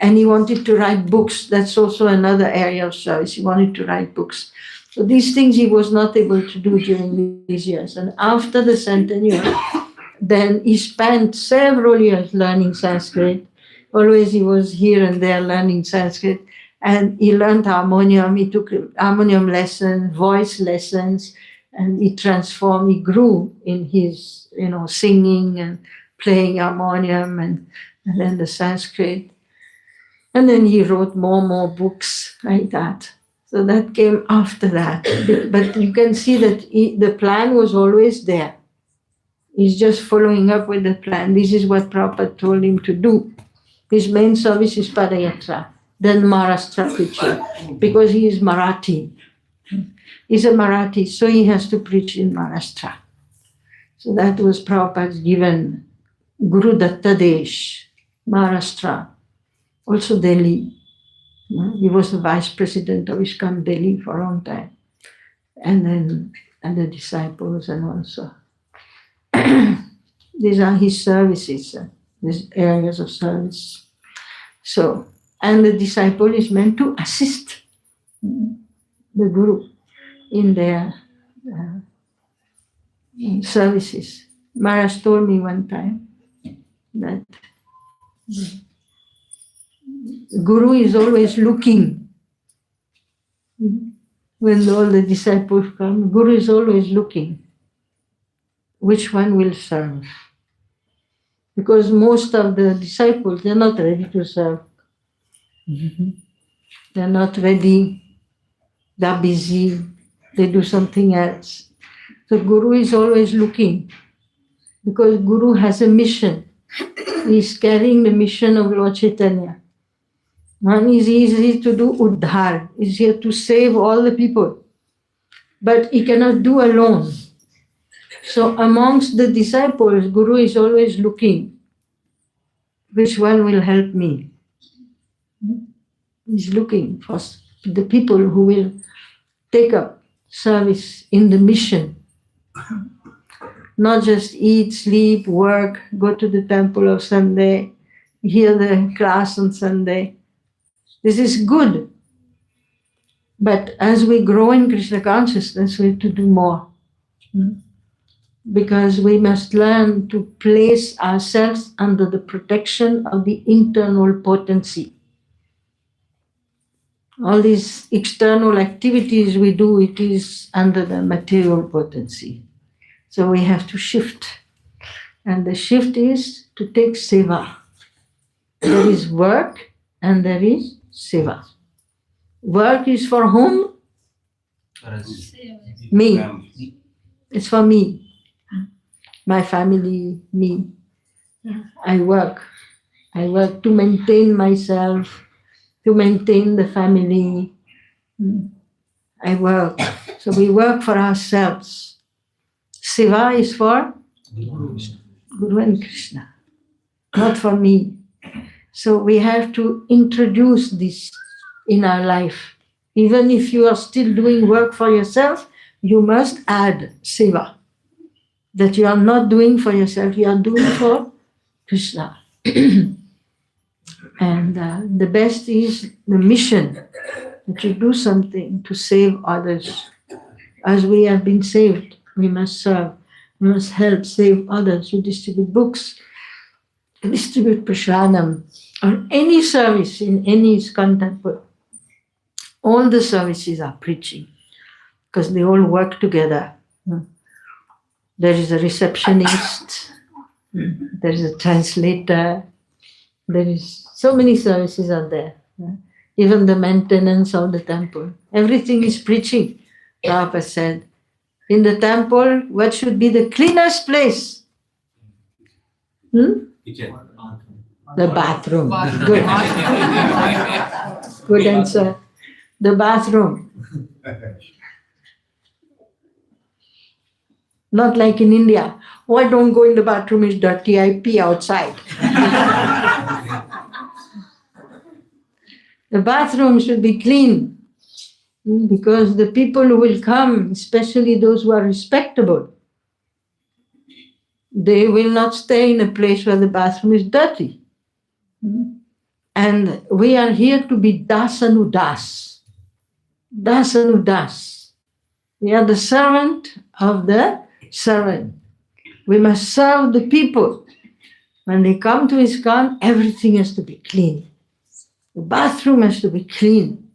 S2: And he wanted to write books. That's also another area of service. He wanted to write books. So these things he was not able to do during these years. And after the centennial, then he spent several years learning Sanskrit. Always he was here and there learning Sanskrit. And he learned harmonium. He took harmonium lessons, voice lessons, and he transformed. He grew in his, singing and playing harmonium and then the Sanskrit. And then he wrote more books like that. So that came after that. But you can see that the plan was always there. He's just following up with the plan. This is what Prabhupada told him to do. His main service is Padayatra, then Maharashtra preaching, because he is Marathi. He's a Marathi, so he has to preach in Maharashtra. So that was Prabhupada's given Guru Datta Desh, Maharashtra, also Delhi. He was the vice president of ISKCON Delhi for a long time. And the disciples and also. These are his services, these areas of service. So, and the disciple is meant to assist the Guru in their services. Maharaj told me one time that Guru is always looking. When all the disciples come, Guru is always looking. Which one will serve? Because most of the disciples, they're not ready to serve. They're not ready. They're busy. They do something else. So Guru is always looking. Because Guru has a mission. He's carrying the mission of Lord Chaitanya. One is easy to do Uddhar. He's here to save all the people. But he cannot do alone. So amongst the disciples, Guru is always looking, which one will help me? He's looking for the people who will take up service in the mission. Not just eat, sleep, work, go to the temple on Sunday, hear the class on Sunday. This is good. But as we grow in Krishna consciousness, we have to do more. Because we must learn to place ourselves under the protection of the internal potency. All these external activities we do, it is under the material potency. So we have to shift. And the shift is to take seva. There is work and there is seva. Work is for whom? Me. It's for me. My family, me. I work. I work to maintain myself, to maintain the family. I work. So we work for ourselves. Seva is for Guru and Krishna, not for me. So we have to introduce this in our life. Even if you are still doing work for yourself, you must add seva. That you are not doing for yourself, you are doing for Krishna. And the best is the mission, that you do something to save others. As we have been saved, we must serve. We must help save others. You distribute books, you distribute prasadam, or any service in any ISKCON temple. All the services are preaching, because they all work together. There is a receptionist, there is a translator, there is so many services are there. Even the maintenance of the temple. Everything is preaching. Prabhupada said, in the temple, what should be the cleanest place?
S1: Kitchen.
S2: The bathroom. Good. Good answer. The bathroom. Not like in India. Oh, I don't go in the bathroom, it's dirty, I pee outside. The bathroom should be clean, because the people who will come, especially those who are respectable, they will not stay in a place where the bathroom is dirty. And we are here to be dasanudas. Dasanudas. We are the servant of the servant. We must serve the people. When they come to ISKCON, everything has to be clean. The bathroom has to be clean.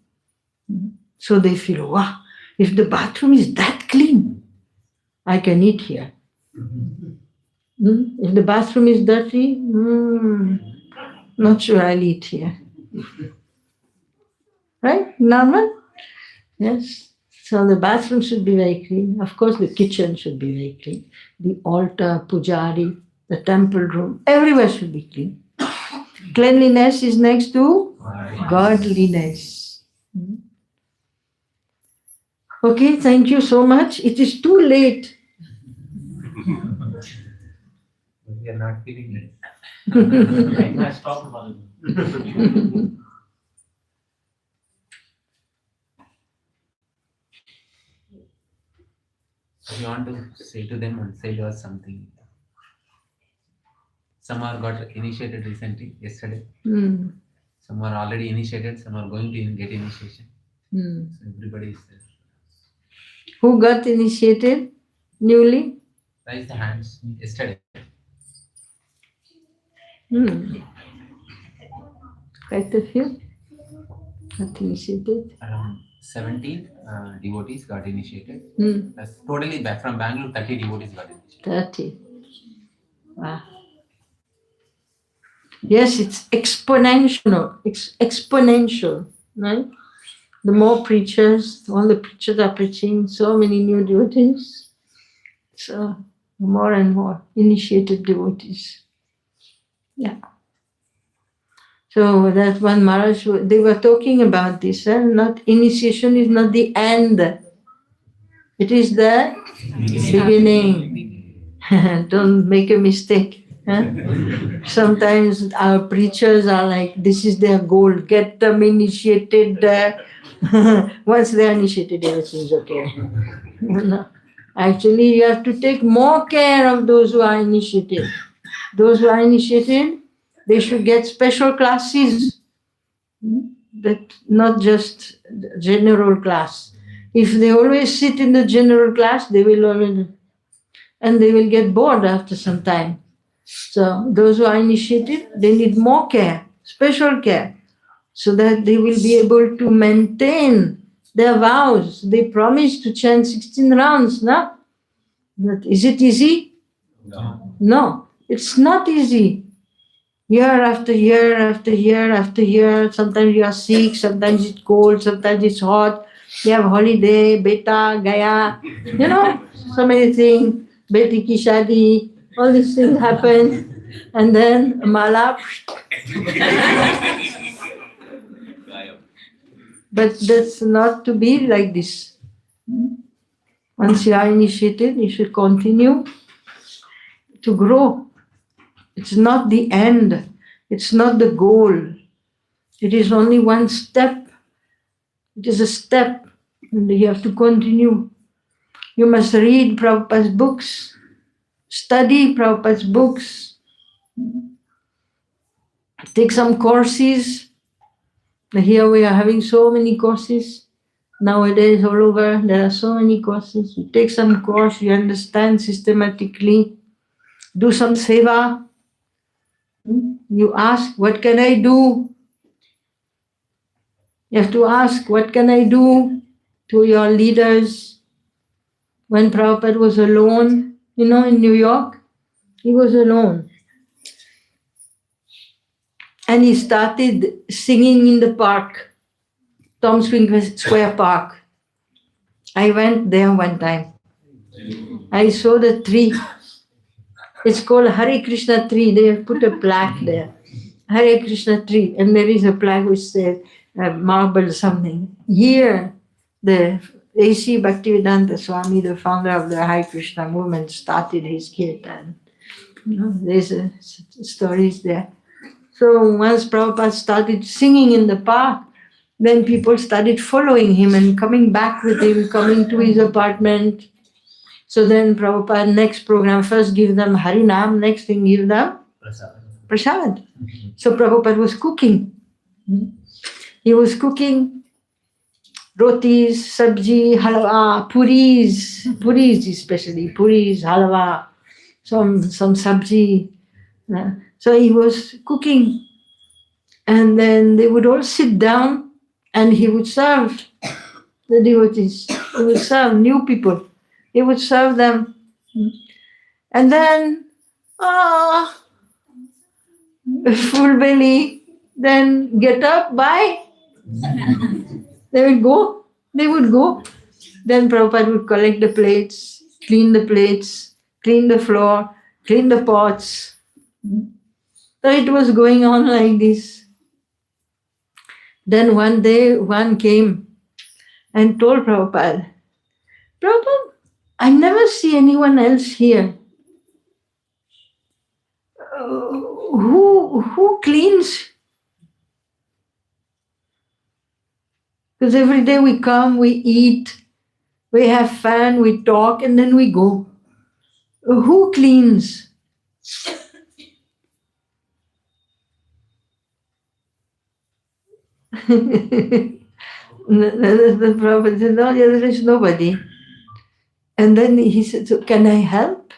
S2: So they feel, wow, if the bathroom is that clean, I can eat here. If the bathroom is dirty, not sure I'll eat here. Right? Normal? Yes. So the bathroom should be very clean. Of course, the kitchen should be very clean. The altar, pujari, the temple room, everywhere should be clean. Cleanliness is next to godliness. Okay, thank you so much. It is too late.
S3: We are not feeling it.
S5: I stopped about
S3: You want to say to them and say to us something. Some are got initiated recently, yesterday. Some are already initiated, some are going to get initiation. So everybody is there.
S2: Who got initiated newly?
S3: Raise the hands yesterday.
S2: Quite a few got initiated.
S3: Around 17 devotees got initiated.
S2: Hmm.
S3: That's totally back from Bangalore, 30 devotees got initiated.
S2: 30. Wow. Yes, it's exponential. It's exponential, right? The more preachers, all the preachers are preaching, so many new devotees. So more and more initiated devotees. Yeah. So that one Maharaj, they were talking about this, not initiation is not the end. It is the beginning. Don't make a mistake. Sometimes our preachers are like, this is their goal, get them initiated. Once they are initiated, everything is okay. No. Actually, you have to take more care of those who are initiated. Those who are initiated, they should get special classes, that not just general class. If they always sit in the general class, they will always, and they will get bored after some time. So those who are initiated, they need more care, special care. so that they will be able to maintain their vows. They promised to chant 16 rounds, no? But is it easy? No, it's not easy. Year after year after year after year, sometimes you are sick, sometimes it's cold, sometimes it's hot. You have holiday, beta, gaya, so many things, beti ki shadi, all these things happen. And then mala. But that's not to be like this. Once you are initiated, you should continue to grow. It's not the end. It's not the goal. It is only one step. It is a step. And you have to continue. You must read Prabhupada's books. Study Prabhupada's books. Take some courses. Here we are having so many courses. Nowadays all over there are so many courses. You take some course, you understand systematically. Do some seva. You ask, what can I do? You have to ask, what can I do to your leaders? When Prabhupada was alone, in New York, he was alone. And he started singing in the park, Tom Swing Square Park. I went there one time. I saw the tree. It's called Hare Krishna tree. They have put a plaque there. Hare Krishna tree. And there is a plaque which says, marble something. Here, the A.C. Bhaktivedanta Swami, the founder of the Hare Krishna movement, started his kirtan. There's stories there. So once Prabhupada started singing in the park, then people started following him and coming back with him, coming to his apartment. So then Prabhupada, next program, first give them Harinam, next thing give them Prasad. So Prabhupada was cooking. He was cooking rotis, sabji, halwa, puris especially, puris, halwa, some sabji. So he was cooking. And then they would all sit down and he would serve the devotees. He would serve new people. He would serve them. And then, full belly, then get up, bye. They would go. Then Prabhupada would collect the plates, clean the floor, clean the pots. So it was going on like this. Then one day, one came and told Prabhupada, Prabhupada, I never see anyone else here. Who cleans? Because every day we come, we eat, we have fun, we talk, and then we go. Who cleans? The Prabhupada said, no, there is nobody. And then he said, so can I help?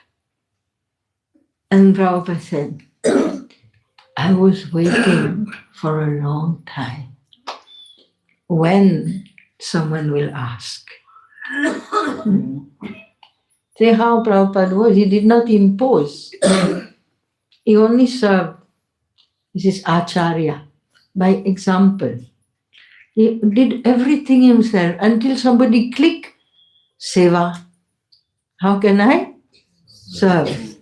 S2: And Prabhupada said, I was waiting for a long time. When someone will ask. See how Prabhupada was? He did not impose. He only served. This is Acharya, by example. He did everything himself until somebody click, seva. How can I serve?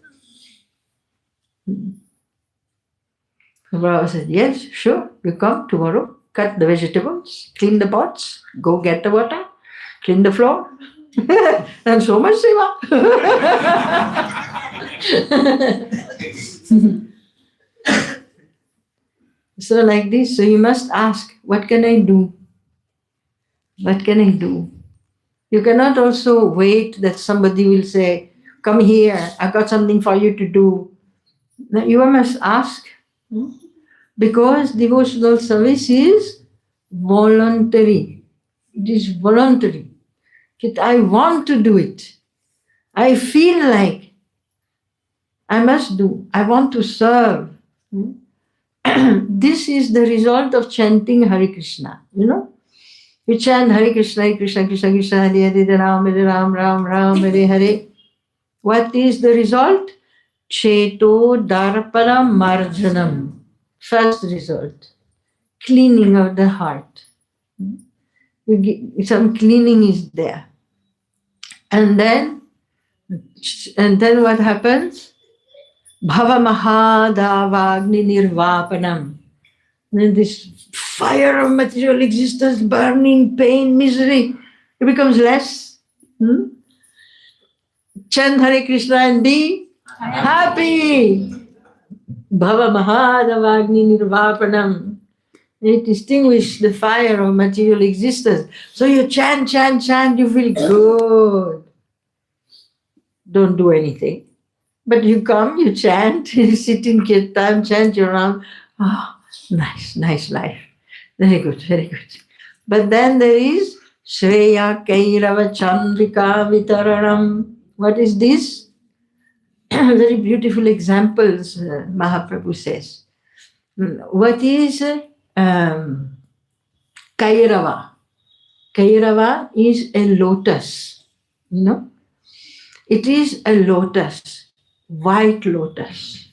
S2: Prabhupada said, yes, sure, you come tomorrow, cut the vegetables, clean the pots, go get the water, clean the floor, and so much seva. So like this, so you must ask, what can I do? What can I do? You cannot also wait that somebody will say, come here, I've got something for you to do. Now you must ask, because devotional service is voluntary. It is voluntary. I want to do it. I feel like I must do. I want to serve. this is the result of chanting Hare Krishna, you know. You chant Hare Krishna, Krishna Krishna, Hare Hare, Ram Ram, Ram Hare Hare. What is the result? Cheto Darpana Marjanam. First result. Cleaning of the heart. Some cleaning is there. And then what happens? Bhava Mahadavagni Nirvapanam. Then this fire of material existence, burning, pain, misery, it becomes less. Chant Hare Krishna and be happy. Bhava Mahadavagni Nirvapanam. It distinguishes the fire of material existence. So you chant, chant, chant, you feel good. Don't do anything. But you come, you chant, you sit in kirtan, chant your Ram. Oh, nice, nice life. Very good, very good. But then there is Shreya Kairava Chandrika Vitaranam. What is this? Very beautiful examples, Mahaprabhu says. What is Kairava? Kairava is a lotus, you know. It is a lotus, white lotus.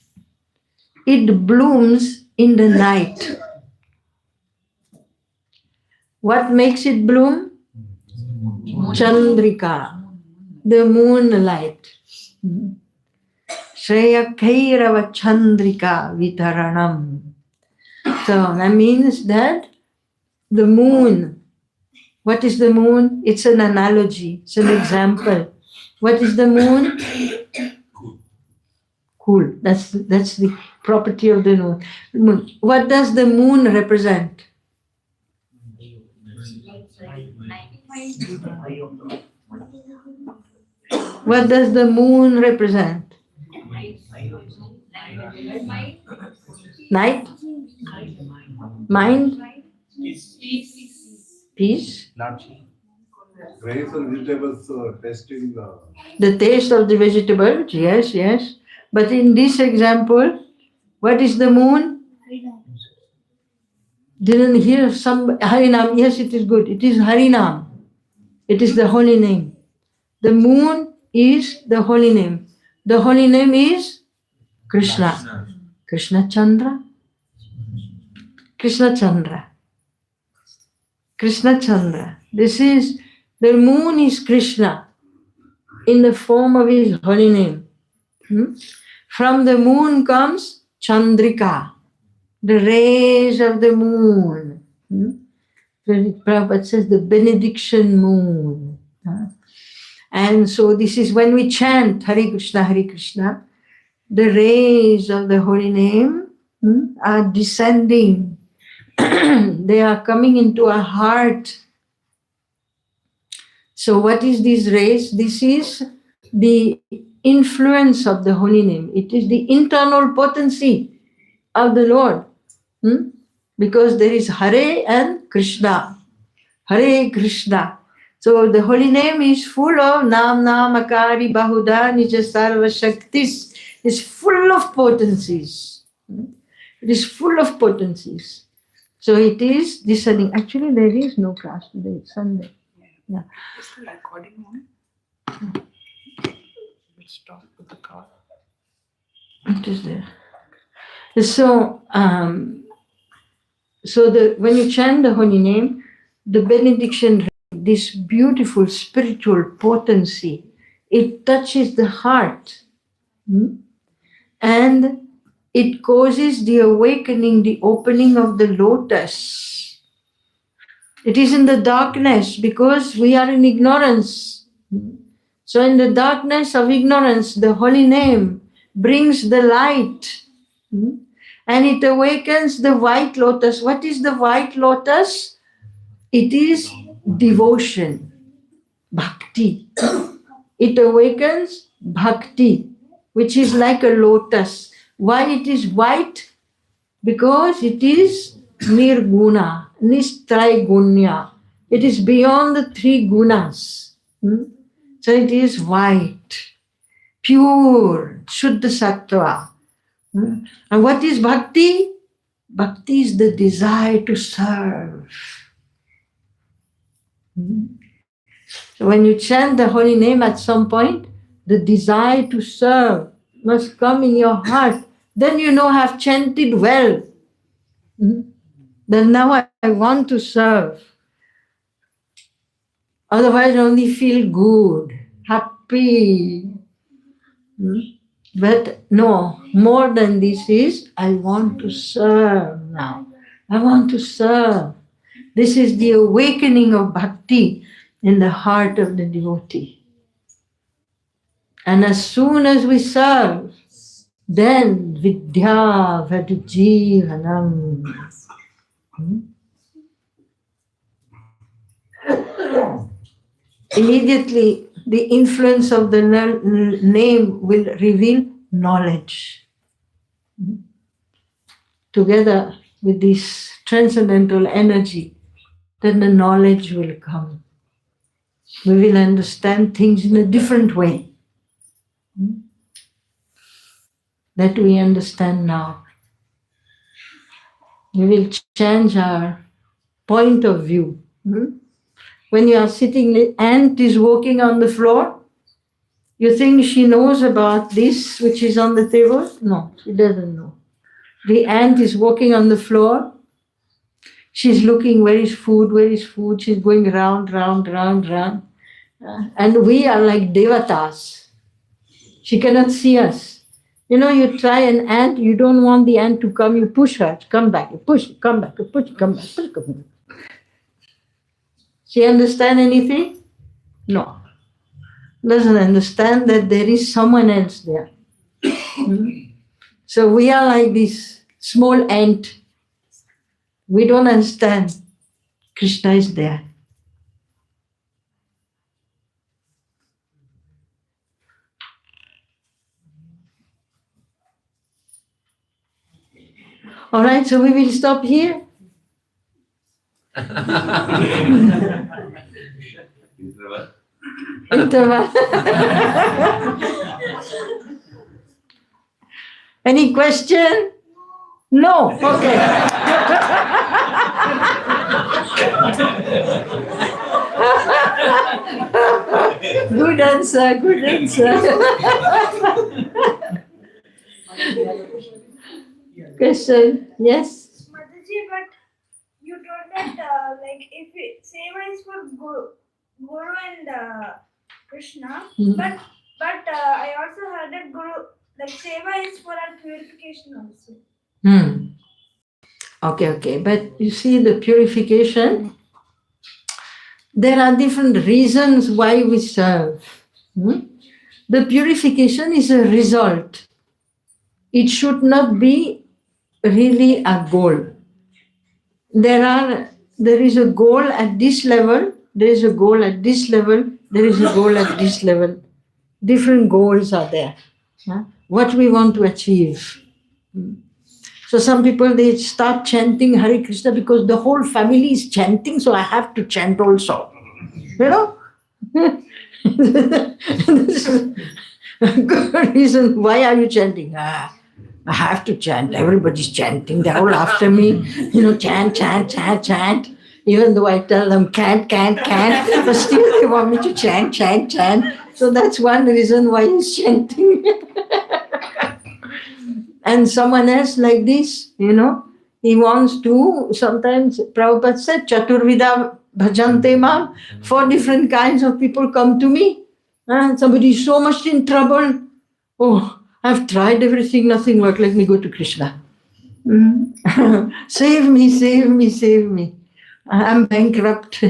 S2: It blooms in the night. What makes it bloom? Chandrika, the moonlight. Shreya Kairava Chandrika Vitaranam. So that means that the moon, what is the moon? It's an analogy, it's an example. What is the moon? Cool. That's the property of the moon. What does the moon represent? What does the moon represent? Night? Mind? Peace?
S6: Rice and vegetables tasting
S2: The taste of the vegetables, yes, yes. But in this example, what is the moon? Didn't hear some Harinam? Yes, it is good. It is Harinam. It is the holy name. The moon is the holy name. The holy name is Krishna. Krishna Chandra. Krishna Chandra. Krishna Chandra. This is, the moon is Krishna in the form of his holy name. From the moon comes Chandrika, the rays of the moon. Prabhupada says the benediction moon. And so this is when we chant Hare Krishna, the rays of the holy name are descending. They are coming into our heart. So what is these rays? This is the influence of the holy name. It is the internal potency of the Lord. Because there is Hare and Krishna. Hare Krishna. So the holy name is full of Nam Namakari Bahuda Nija Sarva Shaktis. It's full of potencies. It is full of potencies. So it is descending. Actually, there is no class today. It's Sunday. Yeah.
S4: Is the recording on? We'll stop with the car.
S2: It is there. So, when you chant the holy name, the benediction, this beautiful spiritual potency, it touches the heart. And it causes the awakening, the opening of the lotus. It is in the darkness because we are in ignorance. So in the darkness of ignorance, the holy name brings the light. And it awakens the white lotus. What is the white lotus? It is devotion, bhakti. It awakens bhakti, which is like a lotus. Why it is white? Because it is nirguna, nistraigunya. It is beyond the three gunas. So it is white, pure, shuddha sattva. And what is bhakti? Bhakti is the desire to serve. So when you chant the holy name at some point, the desire to serve must come in your heart. Then you know I've chanted well. Then now I want to serve. Otherwise I only feel good, happy. But no, more than this is, I want to serve now. I want to serve. This is the awakening of bhakti in the heart of the devotee. And as soon as we serve, then vidya vadjivanam. Immediately, the influence of the name will reveal knowledge. Together with this transcendental energy, then the knowledge will come. We will understand things in a different way that we understand now. We will change our point of view. When you are sitting, the ant is walking on the floor. You think she knows about this which is on the table? No, she doesn't know. The ant is walking on the floor. She's looking, where is food, where is food? She's going round, round, round, round. And we are like devatas. She cannot see us. You know, you try an ant, you don't want the ant to come, you push her, come back, you push, come back, you push, come back, push, come back. She understand anything? No. Doesn't understand that there is someone else there. So we are like this small ant. We don't understand. Krishna is there. All right, so we will stop here. Interval. Any question? No. Okay. Good answer. Good answer. Question? Yes.
S7: Mataji, but you told that like if seva is for Guru and Krishna, but I also heard that Guru like seva is for our purification also.
S2: Okay. But you see the purification, there are different reasons why we serve. The purification is a result. It should not be really a goal. There is a goal at this level, there is a goal at this level, there is a goal at this level. Different goals are there. What we want to achieve. So some people, they start chanting Hare Krishna because the whole family is chanting, so I have to chant also. You know? This is a good reason. Why are you chanting? I have to chant. Everybody's chanting. They're all after me. You know, chant. Even though I tell them can't, but still they want me to chant. So that's one reason why he's chanting. And someone else like this, you know, he wants to, sometimes Prabhupada said, Chaturvida bhajante mam, 4 different kinds of people come to me. Somebody is so much in trouble. Oh, I've tried everything, nothing worked. Let me go to Krishna. Save me. I'm bankrupt.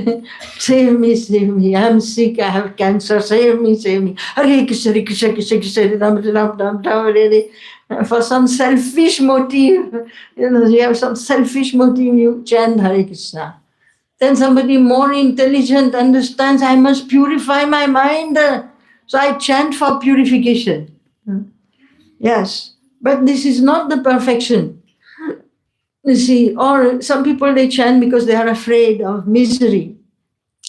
S2: Save me. I'm sick. I have cancer. Save me. Hare Krishna, Ram. For some selfish motive, you have some selfish motive, you chant Hare Krishna. Then somebody more intelligent understands, I must purify my mind. So I chant for purification. Yes, but this is not the perfection. You see, or some people they chant because they are afraid of misery.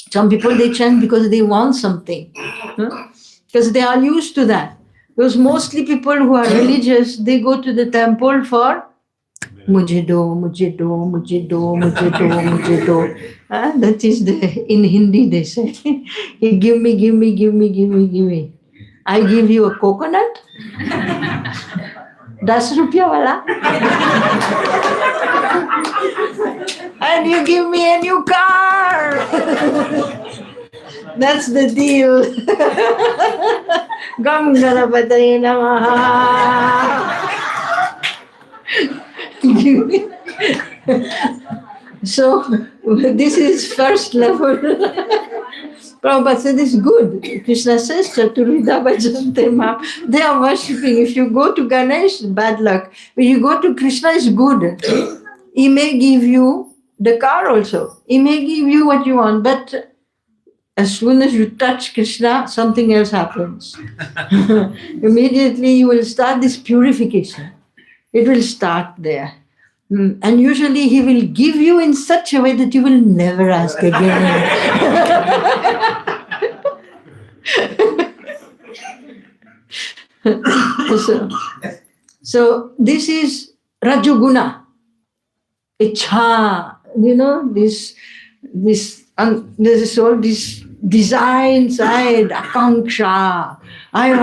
S2: Some people they chant because they want something. Because they are used to that. Because mostly people who are religious, they go to the temple for Mujhe do, mujhe do, mujhe do, mujhe do, mujhe do. That is in Hindi they say. Give me, give me, give me, give me, give me. I give you a coconut. 10 rupiya wala. And you give me a new car. That's the deal. Gam Ganapataye Namaha. So this is first level. Prabhupada said it's good. Krishna says Chaturvida Bhajante Mam. They are worshipping. If you go to Ganesh, bad luck. When you go to Krishna, it's good. He may give you the car also. He may give you what you want, but as soon as you touch Krishna, something else happens. Immediately you will start this purification. It will start there. And usually he will give you in such a way that you will never ask again. So this is Rajoguna. Ichha, this all this desire inside, akanksha. I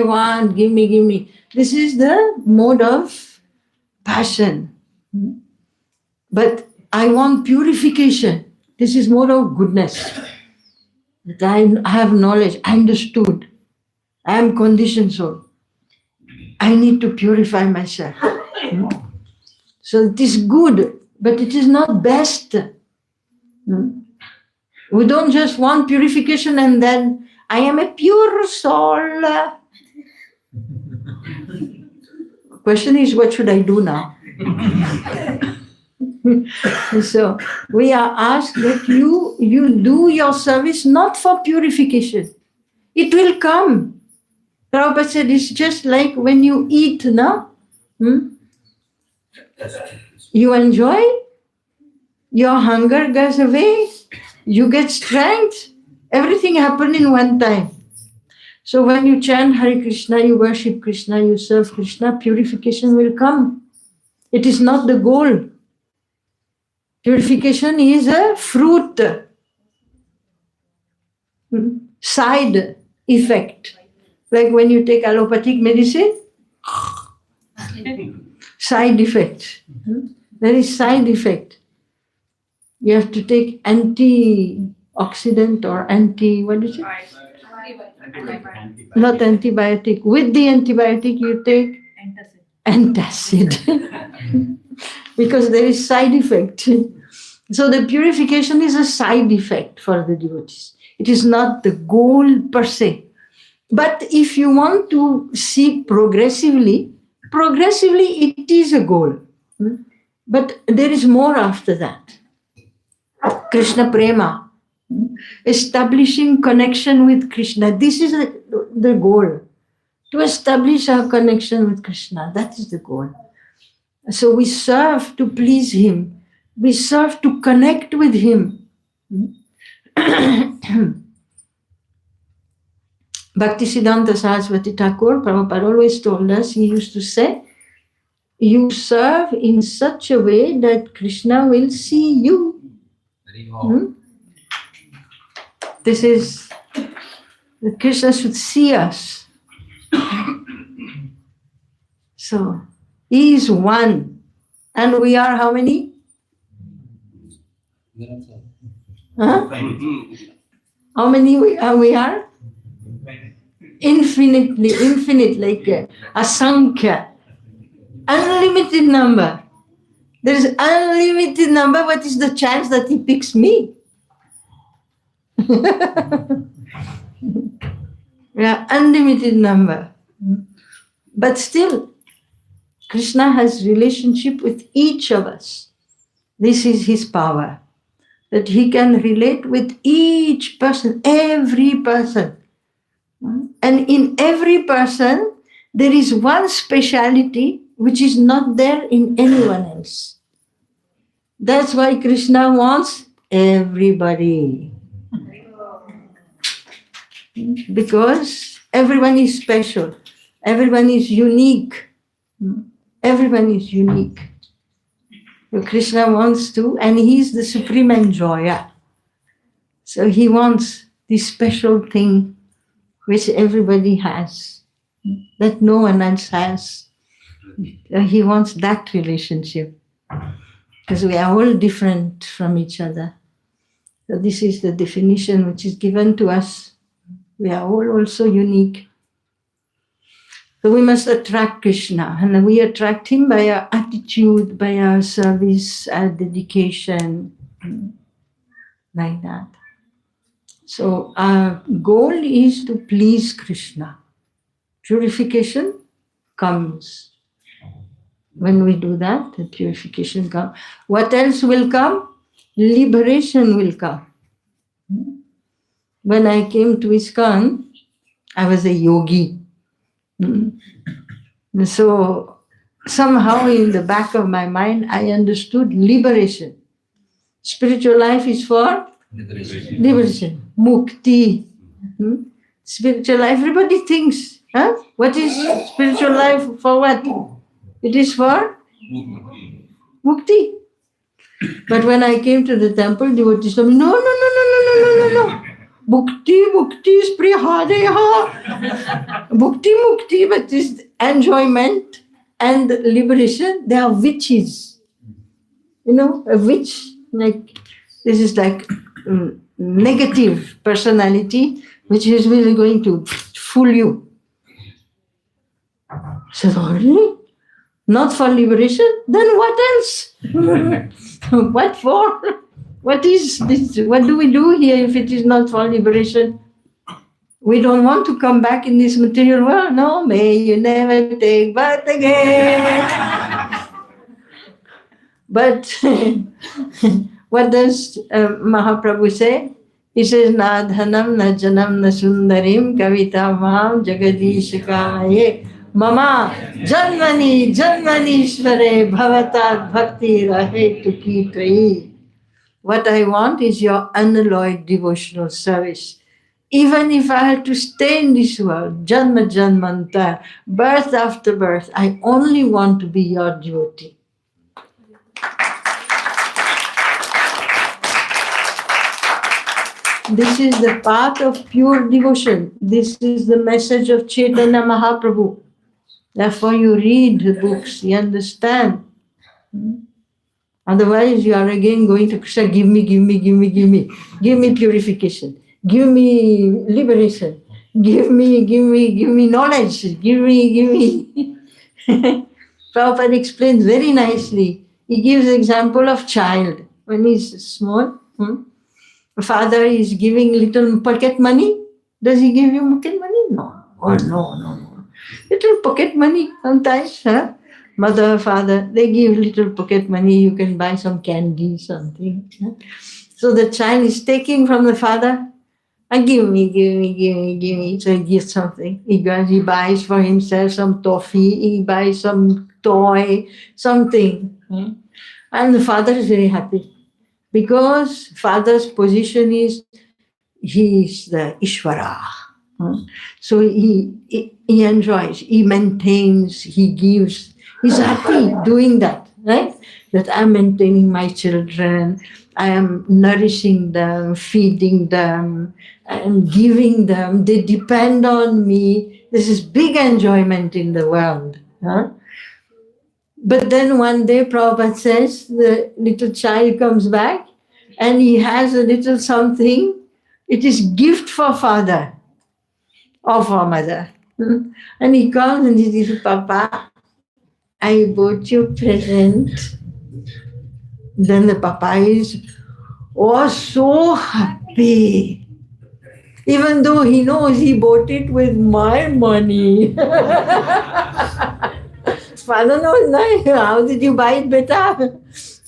S2: want, give me, give me. This is the mode of passion. But I want purification. This is mode of goodness. That I have knowledge, I understood. I am conditioned soul. I need to purify myself. So it is good, but it is not best. We don't just want purification and then I am a pure soul. Question is, what should I do now? So we are asked that you do your service not for purification. It will come. Prabhupada said it's just like when you eat, no? You enjoy, your hunger goes away, you get strength, everything happens in one time. So when you chant Hare Krishna, you worship Krishna, you serve Krishna, purification will come. It is not the goal. Purification is a fruit, side effect. Like when you take allopathic medicine, side effect. There is side effect. You have to take antioxidant or what is it? Not antibiotic. With the antibiotic you take antacid. Because there is side effect. So the purification is a side effect for the devotees. It is not the goal per se. But if you want to see progressively it is a goal. But there is more after that. Krishna Prema. Establishing connection with Krishna. This is the goal. To establish our connection with Krishna. That is the goal. So we serve to please Him. We serve to connect with Him. Bhaktisiddhanta Saraswati Thakur, Prabhupada always told us, he used to say, you serve in such a way that Krishna will see you. This is, that Krishna should see us. So, He is one. And we are how many? Huh? How many we are? Infinite, like asankhya. Unlimited number. There is unlimited number. What is the chance that He picks me? Yeah, unlimited number. But still, Krishna has relationship with each of us. This is His power. That He can relate with each person, every person. And in every person, there is one speciality which is not there in anyone else. That's why Krishna wants everybody. Because everyone is special. Everyone is unique. Everyone is unique. Krishna wants to, and he's the supreme enjoyer. So he wants this special thing which everybody has, that no one else has. He wants that relationship. Because we are all different from each other. So this is the definition which is given to us. We are all also unique. So we must attract Krishna, and we attract him by our attitude, by our service, our dedication, like that. So our goal is to please Krishna. Purification comes. When we do that, the purification comes. What else will come? Liberation will come. When I came to ISKCON, I was a yogi. So somehow in the back of my mind, I understood liberation. Spiritual life is for liberation. Mukti. Spiritual life, everybody thinks, what is spiritual life for what? It is for mukti. But when I came to the temple, devotees told me, no. Mukti is prihadeha. Mukti, but this enjoyment and liberation, they are witches. A witch, like this is like negative personality, which is really going to fool you. So, really? Not for liberation? Then what else? What for? What is this? What do we do here if it is not for liberation? We don't want to come back in this material world. No, may you never take birth again. But what does Mahaprabhu say? He says, na dhanam, na janam, na sundarim, kavita maham, jagadish kamaye, mama, janmani, janmanishvare, bhavatat bhakti rahe tuki trai. What I want is your unalloyed devotional service. Even if I have to stay in this world, janma janmantar, birth after birth, I only want to be your devotee. This is the path of pure devotion. This is the message of Chaitanya Mahaprabhu. Therefore you read the books, you understand. Otherwise you are again going to Krishna, give me. Give me purification. Give me liberation. Give me knowledge. Give me. Prabhupada explains very nicely. He gives example of child. When he's small, father is giving little pocket money. Does he give you pocket money? No. Oh, no. Little pocket money sometimes. Mother, father, they give little pocket money. You can buy some candy, something. So the child is taking from the father. Give me. So he gives something. He buys for himself some toffee. He buys some toy, something. And the father is very happy. Because father's position is, he is the Ishvara. So he enjoys, he maintains, he gives. He's happy doing that, right? That I'm maintaining my children, I am nourishing them, feeding them, and giving them. They depend on me. This is big enjoyment in the world. But then one day Prabhupada says, the little child comes back and he has a little something. It is gift for father or for mother. And he comes and he says, Papa, I bought you a present. Then the papa is so happy. Even though he knows he bought it with my money. Father knows, no, how did you buy it, beta?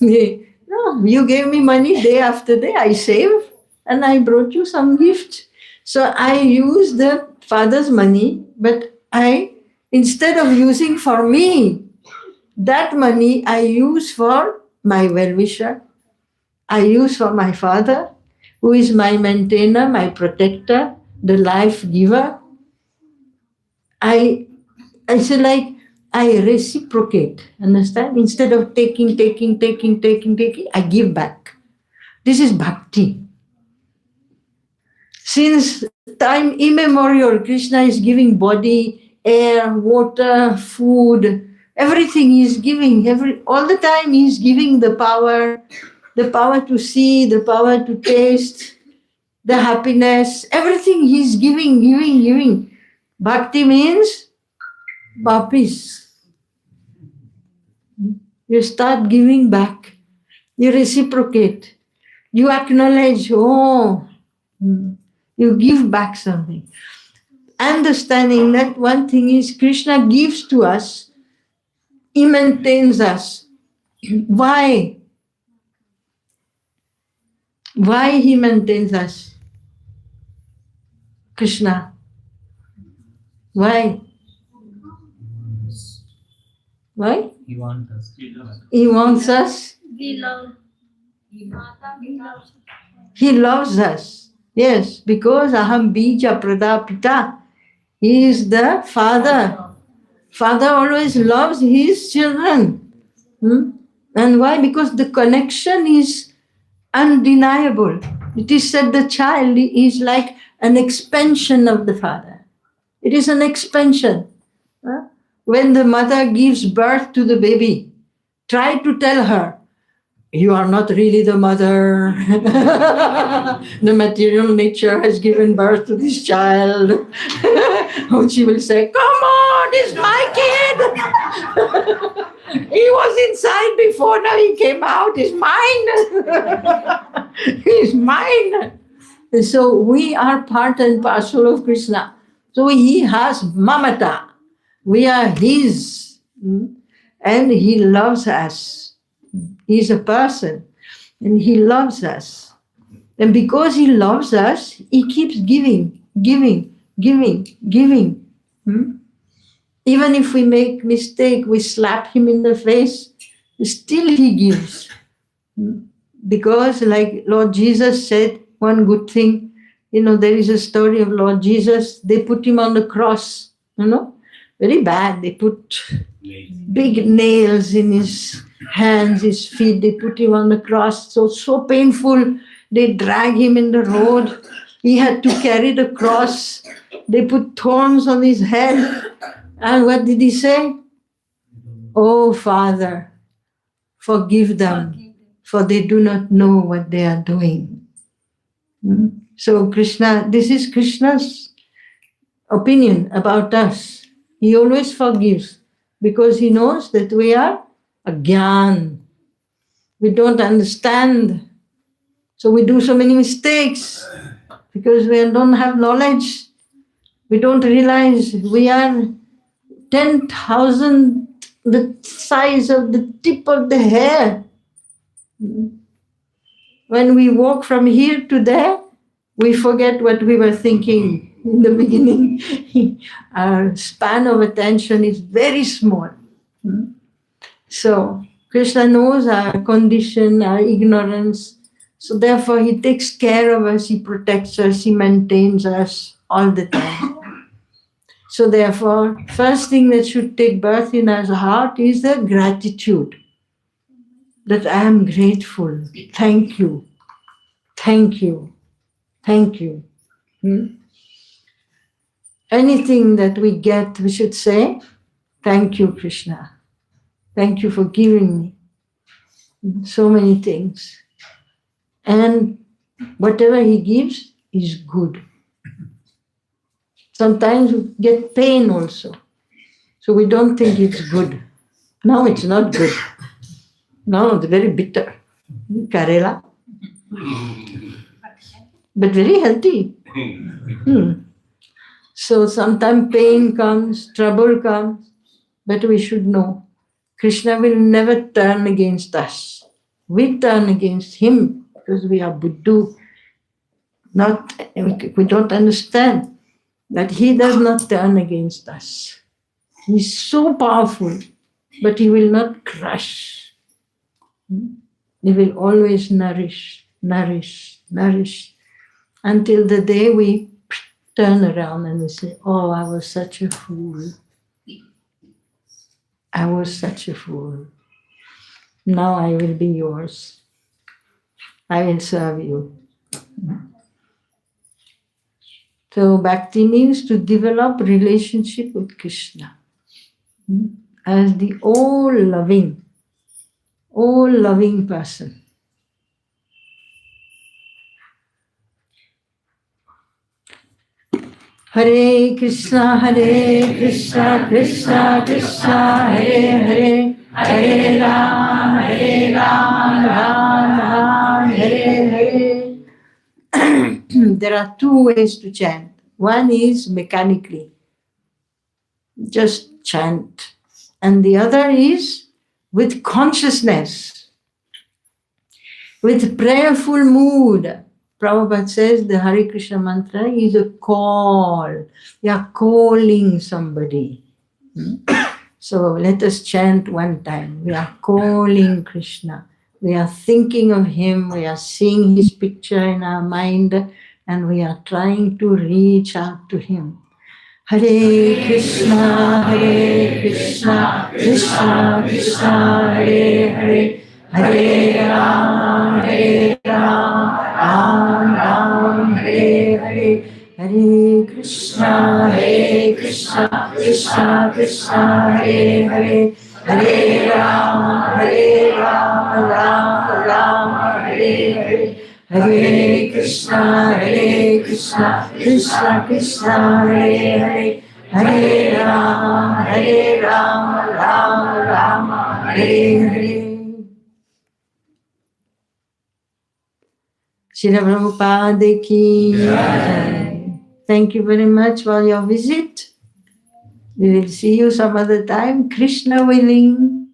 S2: No, you gave me money day after day. I saved and I brought you some gift. So I use the father's money, but instead of using for me, that money I use for my well-wisher. I use for my father, who is my maintainer, my protector, the life giver. I say like, I reciprocate. Understand? Instead of taking, I give back. This is bhakti. Since time immemorial, Krishna is giving body, air, water, food, everything he is giving. All the time he is giving the power to see, the power to taste, the happiness, everything he is giving. Bhakti means bapis. You start giving back. You reciprocate. You acknowledge, you give back something. Understanding that one thing is Krishna gives to us, he maintains us. Why? Why he maintains us? Krishna. Why? Why?
S5: He wants us.
S2: He wants us.
S7: We love.
S2: He loves us. Yes, because aham bija pradapita. He is the father. Father always loves his children. And why? Because the connection is undeniable. It is said the child is like an expansion of the father. It is an expansion. When the mother gives birth to the baby, try to tell her, you are not really the mother. The material nature has given birth to this child. And she will say, come on, it's my kid. He was inside before, now he came out, he's mine. He's mine. And so we are part and parcel of Krishna. So he has mamata. We are his. And he loves us. He's a person and he loves us. And because he loves us, he keeps giving. Even if we make mistake, we slap him in the face, still he gives. Because like Lord Jesus said, one good thing, there is a story of Lord Jesus, they put him on the cross, very bad. They put big nails in his hands, his feet, they put him on the cross, so painful. They drag him in the road. He had to carry the cross. They put thorns on his head. And what did he say? Oh, Father, forgive them, for they do not know what they are doing. So Krishna, this is Krishna's opinion about us. He always forgives because he knows that we are agyan. We don't understand. So we do so many mistakes because we don't have knowledge. We don't realize we are 10,000 the size of the tip of the hair. When we walk from here to there, we forget what we were thinking in the beginning. Our span of attention is very small. So Krishna knows our condition, our ignorance. So therefore he takes care of us, he protects us, he maintains us all the time. So therefore, first thing that should take birth in our heart is the gratitude. That I am grateful. Thank you. Thank you. Thank you. Anything that we get, we should say, thank you, Krishna. Thank you for giving me so many things. And whatever he gives is good. Sometimes we get pain also. So we don't think it's good. No, it's not good. No, it's very bitter. Karela. But very healthy. So sometimes pain comes, trouble comes, but we should know Krishna will never turn against us. We turn against him because we are Buddhu. We don't understand that he does not turn against us. He's so powerful, but he will not crush. He will always nourish until the day we turn around and we say, oh, I was such a fool. I was such a fool. Now I will be yours. I will serve you. So bhakti means to develop relationship with Krishna as the all-loving person. Hare Krishna, Krishna Krishna, Hare Hare, Hare Ram, Ram Ram, Hare Hare. There are two ways to chant. One is mechanically, just chant. And the other is with consciousness, with prayerful mood. Prabhupada says the Hare Krishna mantra is a call. We are calling somebody. So let us chant one time. We are calling Krishna. We are thinking of him. We are seeing his picture in our mind and we are trying to reach out to him. Hare Krishna, Krishna Krishna, Hare Hare, Hare Ram, Ram Ram, Hare Hare. Hare Krishna, Krishna Krishna, Hare Hare, Hare Ram, Ram Hare Hare. Hare Krishna, Krishna Krishna, Hare Hare, Hare Ram, Ram Hare Hare. Srila Prabhupada ki jai. Thank you very much for your visit. We will see you some other time, Krishna willing.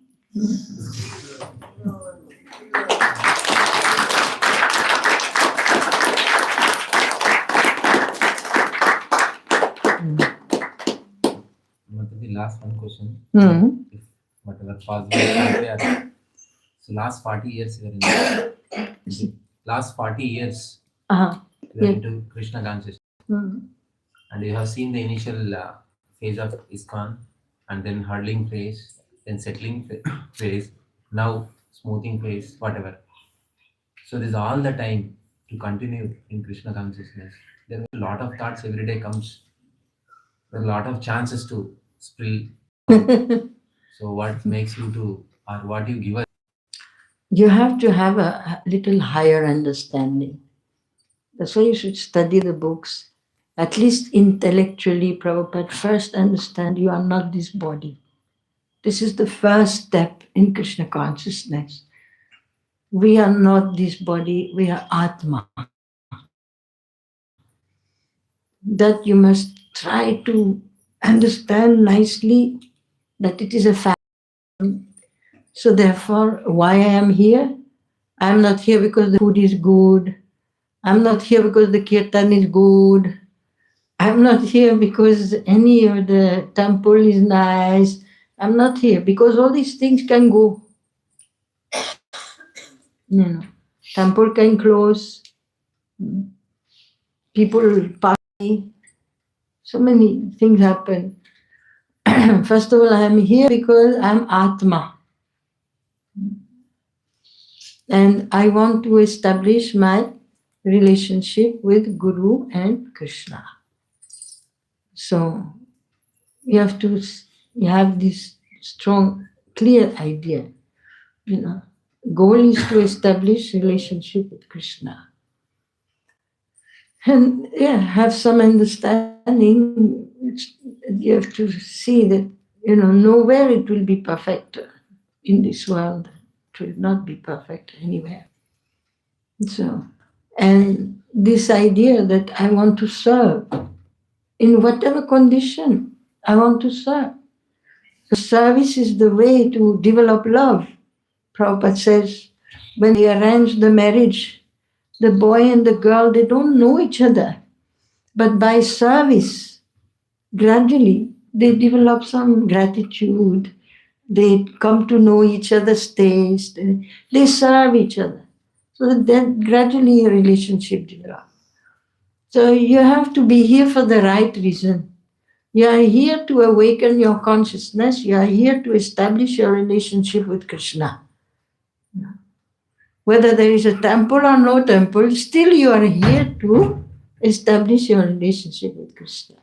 S3: Mataji, last one question.
S2: Hmm.
S3: If whatever possible. So last 40 years you are in last 40 years you are into Krishna consciousness. And you have seen the initial phase of ISKCON and then hurling phase, then settling phase, now smoothing phase, whatever. So this is all the time to continue in Krishna consciousness. There are a lot of thoughts every day comes. There are a lot of chances to spill. So what makes you to, or what you give us?
S2: You have to have a little higher understanding. That's why you should study the books. At least intellectually, Prabhupada, first understand you are not this body. This is the first step in Krishna consciousness. We are not this body, we are Atma. That you must try to understand nicely that it is a fact. So therefore, why I am here? I am not here because the food is good. I'm not here because the kirtan is good. I'm not here because any of the temple is nice. I'm not here because all these things can go. Temple can close. People pass. So many things happen. First of all, I am here because I'm Atma. And I want to establish my relationship with Guru and Krishna. So you have to have this strong, clear idea. Goal is to establish relationship with Krishna. And have some understanding. You have to see that, nowhere it will be perfect in this world. It will not be perfect anywhere. So, and this idea that I want to serve, in whatever condition, I want to serve. So service is the way to develop love. Prabhupada says, when they arrange the marriage, the boy and the girl, they don't know each other. But by service, gradually, they develop some gratitude. They come to know each other's taste. They serve each other. So that then gradually a relationship develops. So you have to be here for the right reason. You are here to awaken your consciousness. You are here to establish your relationship with Krishna. Whether there is a temple or no temple, still you are here to establish your relationship with Krishna.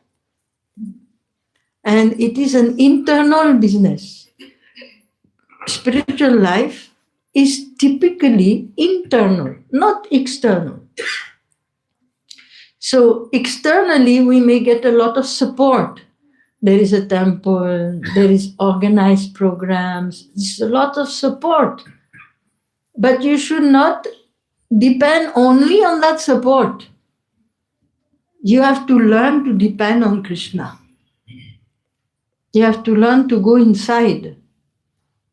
S2: And it is an internal business. Spiritual life is typically internal, not external. So externally we may get a lot of support. There is a temple, there is organized programs, there's a lot of support. But you should not depend only on that support. You have to learn to depend on Krishna. You have to learn to go inside.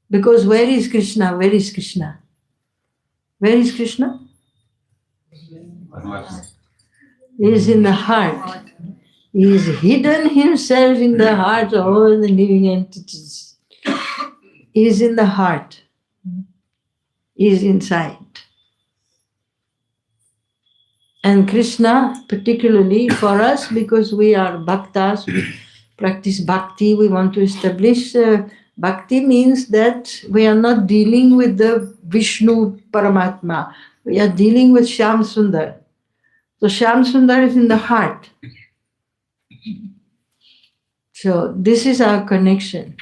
S2: Because where is Krishna? Where is Krishna? Where is Krishna? He is in the heart. He is hidden himself in the heart of all the living entities. He is in the heart. He is inside. And Krishna, particularly for us, because we are bhaktas, we practice bhakti, we want to establish bhakti means that we are not dealing with the Vishnu Paramatma. We are dealing with Shyam Sundar. So Shyam Sundar is in the heart. So this is our connection.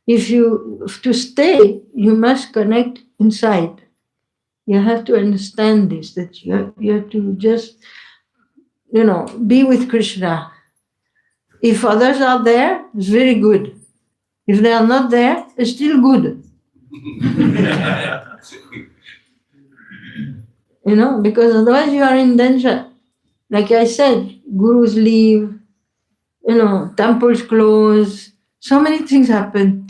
S2: To stay, you must connect inside. You have to understand this, that you have to just, be with Krishna. If others are there, it's very good. If they are not there, it's still good. Because otherwise you are in danger. Like I said, gurus leave, temples close, so many things happen.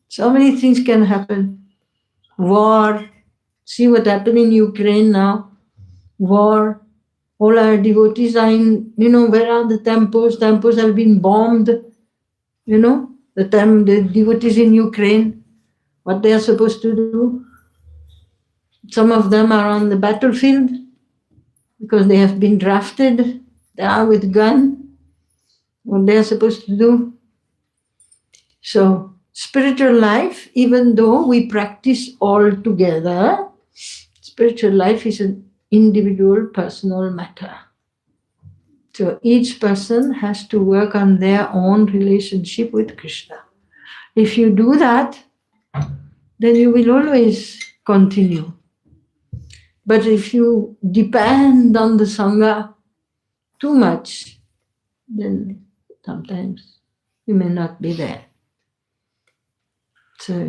S2: So many things can happen. War. See what happened in Ukraine now. War. All our devotees are in, where are the temples? Temples have been bombed. The devotees in Ukraine, what they are supposed to do. Some of them are on the battlefield because they have been drafted. They are with gun. What they are supposed to do. So, spiritual life, even though we practice all together, spiritual life is an individual, personal matter. So each person has to work on their own relationship with Krishna. If you do that, then you will always continue. But if you depend on the Sangha too much, then sometimes you may not be there. So